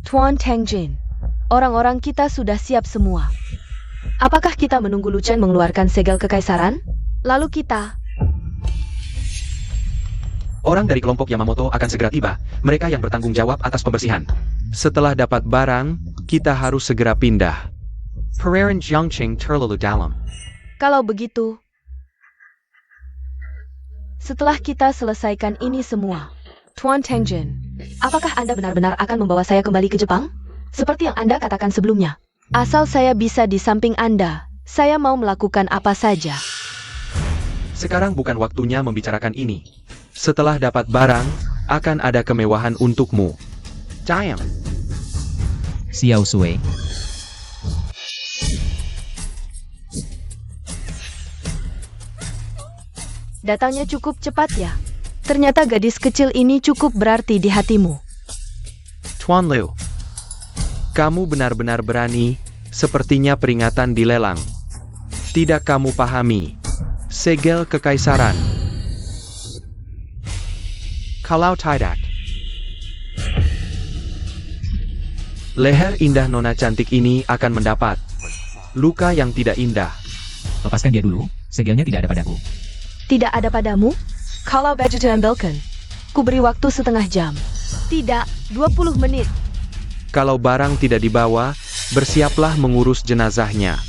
Tuan Tengjin, orang-orang kita sudah siap semua. Apakah kita menunggu Lu Chen mengeluarkan segel kekaisaran? Lalu kita... Orang dari kelompok Yamamoto akan segera tiba, mereka yang bertanggung jawab atas pembersihan. Setelah dapat barang, kita harus segera pindah. Pereiraan Jiangqing terlalu dalam. Kalau begitu, setelah kita selesaikan ini semua, Tuan Tengjin, apakah Anda benar-benar akan membawa saya kembali ke Jepang? Seperti yang Anda katakan sebelumnya. Asal saya bisa di samping Anda, saya mau melakukan apa saja. Sekarang bukan waktunya membicarakan ini. Setelah dapat barang, akan ada kemewahan untukmu. Cayam. Xiao Sui. Datangnya cukup cepat ya. Ternyata gadis kecil ini cukup berarti di hatimu. Tuan Liu. Kamu benar-benar berani, sepertinya peringatan dilelang. Tidak kamu pahami. Segel kekaisaran. Kalau tidak. Leher indah nona cantik ini akan mendapat luka yang tidak indah. Lepaskan dia dulu, segelnya tidak ada padaku. Tidak ada padamu? Kalau baju diambilkan, ku beri waktu setengah jam. Tidak, 20 menit. Kalau barang tidak dibawa, bersiaplah mengurus jenazahnya.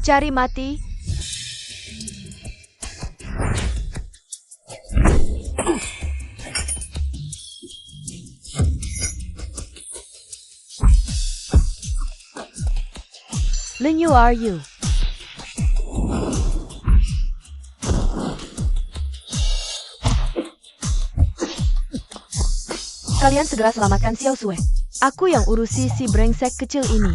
Cari mati. Lin Yu are you? Kalian segera selamatkan Xiao Sui. Aku yang urusi si brengsek kecil ini.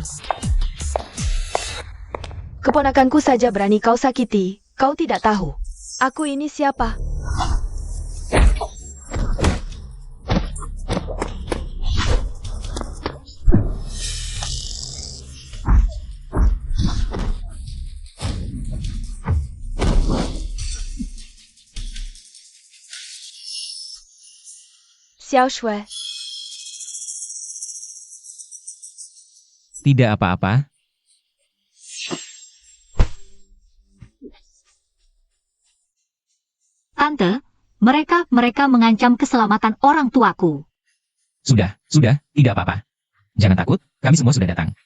Keponakanku saja berani kau sakiti, kau tidak tahu. Aku ini siapa? Xiao Shui. Tidak apa-apa. Tante, mereka mengancam keselamatan orang tuaku. Sudah, tidak apa-apa. Jangan takut, kami semua sudah datang.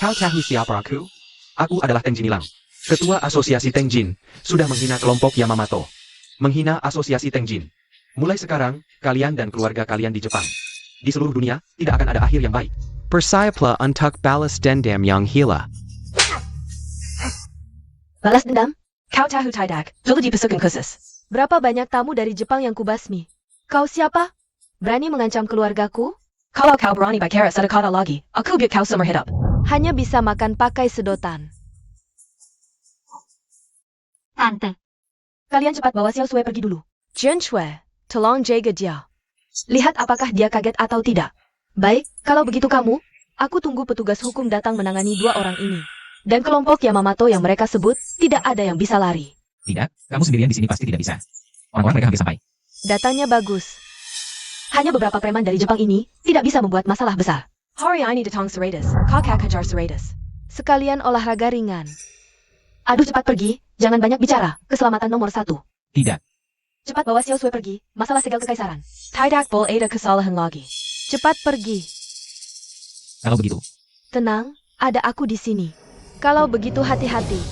Kau tahu siapa aku? Aku adalah Tenjin Ilang, Ketua Asosiasi Tenjin, sudah menghina kelompok Yamamoto. Menghina Asosiasi Tenjin. Mulai sekarang, kalian dan keluarga kalian di Jepang. Di seluruh dunia, tidak akan ada akhir yang baik. Persayapla untuk balas dendam yang hila. Balas dendam? Kau tahu tidak, dulu di pasukan khusus. Berapa banyak tamu dari Jepang yang kubasmi? Kau siapa? Berani mengancam keluargaku? Kalau kau berani bicara satu kata lagi, aku biar kau seumur hidup. Hanya bisa makan pakai sedotan. Tante, Kalian cepat bawa Xiao Sui pergi dulu. Jian Shui, tolong jaga dia. Lihat apakah dia kaget atau tidak. Baik, kalau begitu aku tunggu petugas hukum datang menangani 2 orang ini. Dan kelompok Yamamoto yang mereka sebut, tidak ada yang bisa lari. Tidak, kamu sendirian di sini pasti tidak bisa. Orang-orang mereka hampir sampai. Datangnya bagus. Hanya beberapa preman dari Jepang ini tidak bisa membuat masalah besar. Hari ini datang Seraidas, kakak kejar Seraidas. Sekalian olahraga ringan. Aduh cepat pergi, jangan banyak bicara, keselamatan nomor 1. Tidak, Cepat bawa Xiao Sui pergi, masalah segel kekaisaran. Tidak boleh ada kesalahan lagi. Cepat pergi. kalau begitu. Tenang, ada aku di sini. Kalau begitu hati-hati.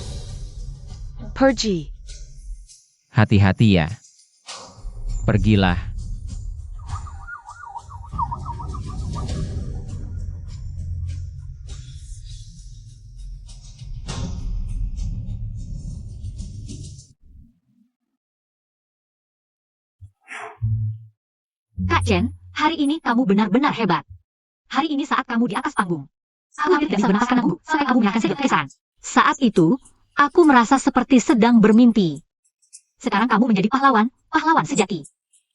Pergi. Hati-hati ya. Pergilah. Kak Chen, hari ini kamu benar-benar hebat. Hari ini saat kamu di atas panggung. Aku hampir tidak bisa bernafas karena sampai kamu menyalakan segel kekaisaran. Saat itu, aku merasa seperti sedang bermimpi. Sekarang kamu menjadi pahlawan sejati.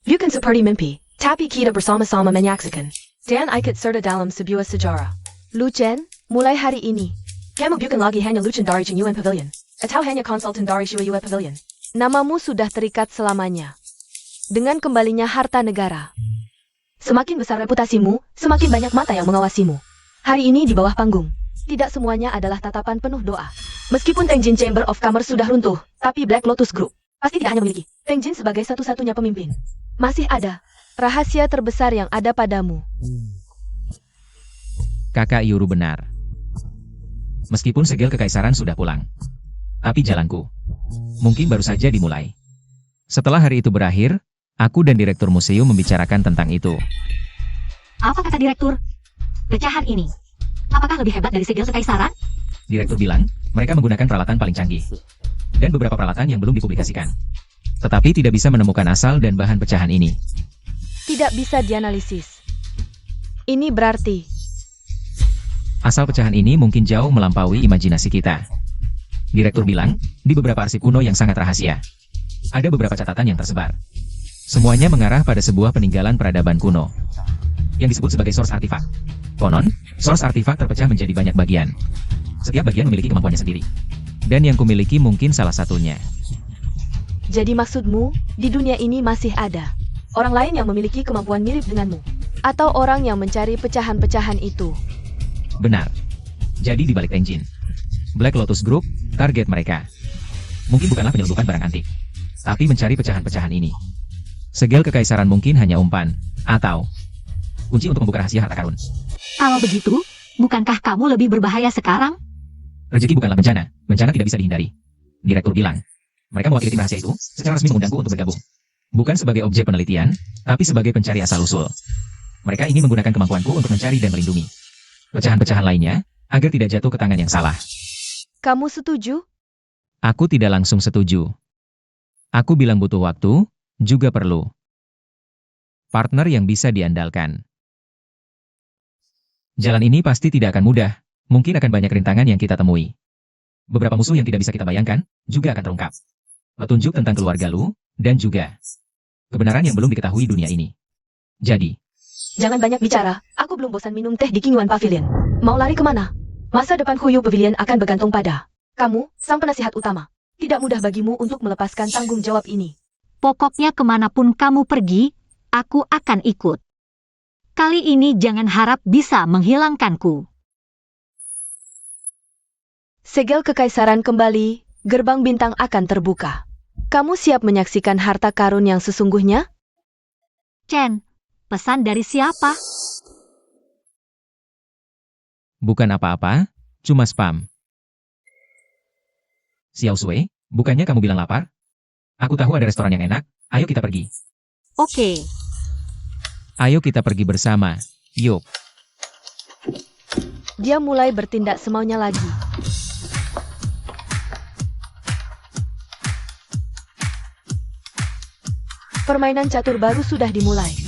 Bukan seperti mimpi, tapi kita bersama-sama menyaksikan. Dan ikut serta dalam sebuah sejarah. Lu Chen, mulai hari ini, kamu bukan lagi hanya Luchan dari Yuan Pavilion, atau hanya konsultan dari Yuan Pavilion. Namamu sudah terikat selamanya. Dengan kembalinya harta negara. Semakin besar reputasimu, semakin banyak mata yang mengawasimu. Hari ini di bawah panggung, tidak semuanya adalah tatapan penuh doa. Meskipun Tenjin Chamber of Commerce sudah runtuh, tapi Black Lotus Group pasti tidak hanya memiliki Tenjin sebagai satu-satunya pemimpin. Masih ada rahasia terbesar yang ada padamu. Kakak Yuru benar. Meskipun segel kekaisaran sudah pulang. Tapi jalanku mungkin baru saja dimulai. Setelah hari itu berakhir, aku dan direktur museum membicarakan tentang itu. Apa kata direktur? Pecahan ini, apakah lebih hebat dari segel kekaisaran? Direktur bilang, mereka menggunakan peralatan paling canggih. Dan beberapa peralatan yang belum dipublikasikan. Tetapi tidak bisa menemukan asal dan bahan pecahan ini. Tidak bisa dianalisis. Ini berarti Asal pecahan ini mungkin jauh melampaui imajinasi kita. Direktur bilang, di beberapa arsip kuno yang sangat rahasia. Ada beberapa catatan yang tersebar. Semuanya mengarah pada sebuah peninggalan peradaban kuno. Yang disebut sebagai source artifact. Konon, source artifact terpecah menjadi banyak bagian. Setiap bagian memiliki kemampuannya sendiri. Dan yang kumiliki mungkin salah satunya. jadi maksudmu, di dunia ini masih ada orang lain yang memiliki kemampuan mirip denganmu. Atau orang yang mencari pecahan-pecahan itu. Benar. Jadi di balik Tenjin, Black Lotus Group, target mereka mungkin bukanlah penyelundupan barang antik, tapi mencari pecahan-pecahan ini. Segel kekaisaran mungkin hanya umpan, atau kunci untuk membuka rahasia harta karun. Kalau begitu, bukankah kamu lebih berbahaya sekarang? Rezeki bukanlah bencana, bencana tidak bisa dihindari. Direktur bilang, mereka mewakili tim rahasia itu, secara resmi mengundangku untuk bergabung. Bukan sebagai objek penelitian, tapi sebagai pencari asal-usul. Mereka ingin menggunakan kemampuanku untuk mencari dan melindungi pecahan-pecahan lainnya, agar tidak jatuh ke tangan yang salah. Kamu setuju? Aku tidak langsung setuju. Aku bilang butuh waktu, juga perlu partner yang bisa diandalkan. Jalan ini pasti tidak akan mudah, mungkin akan banyak rintangan yang kita temui. Beberapa musuh yang tidak bisa kita bayangkan, juga akan terungkap. Petunjuk tentang keluarga Lu, dan juga kebenaran yang belum diketahui dunia ini. Jadi, Jangan banyak bicara, aku belum bosan minum teh di Qingyuan Pavilion. Mau lari kemana? Masa depan Huyu Pavilion akan bergantung pada kamu, sang penasihat utama. Tidak mudah bagimu untuk melepaskan tanggung jawab ini. Pokoknya kemanapun kamu pergi, aku akan ikut. Kali ini jangan harap bisa menghilangkanku. Segel kekaisaran kembali, gerbang bintang akan terbuka. Kamu siap menyaksikan harta karun yang sesungguhnya? Chen, pesan dari siapa? Bukan apa-apa, cuma spam. Xiao Sui, bukannya kamu bilang lapar? Aku tahu ada restoran yang enak, ayo kita pergi. Oke, Ayo kita pergi bersama, yuk. Dia mulai bertindak semaunya lagi. Permainan catur baru sudah dimulai.